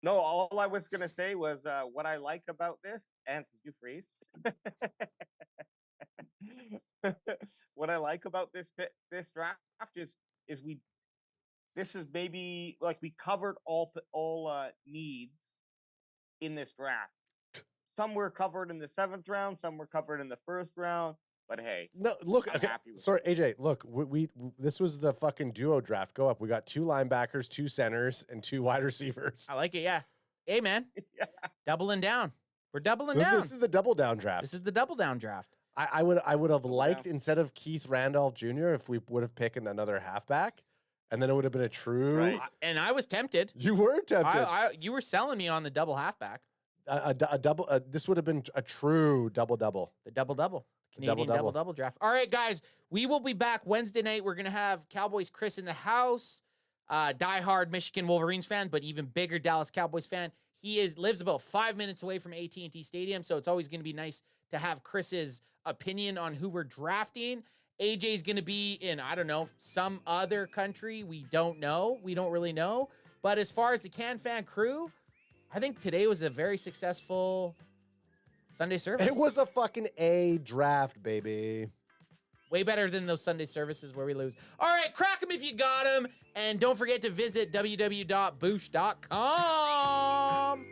No, all I was gonna say was what I like about this. And did you freeze? What I like about this draft is this is maybe like we covered all needs in this draft. Some were covered in the 7th round, some were covered in the 1st round. But hey, no, look. I'm happy with sorry, AJ. Look, we this was the fucking duo draft. Go up. We got 2 linebackers, 2 centers, and 2 wide receivers. I like it. Yeah. Hey man, doubling down. We're doubling down. This is the double down draft. This is the double down draft. I would have liked instead of Keith Randolph Jr. if we would have picked another halfback, and then it would have been a true. Right. And I was tempted. You were tempted. You were selling me on the double halfback. A double. This would have been a true double. The double. Canadian double draft. All right, guys. We will be back Wednesday night. We're gonna have Cowboys Chris in the house. Diehard Michigan Wolverines fan, but even bigger Dallas Cowboys fan. lives about 5 minutes away from AT&T Stadium, so it's always going to be nice to have Chris's opinion on who we're drafting. AJ's going to be in, I don't know, some other country. We don't know. We don't really know. But as far as the CanFan crew, I think today was a very successful Sunday service. It was a fucking A draft, baby. Way better than those Sunday services where we lose. All right, crack them if you got them. And don't forget to visit www.boosh.com.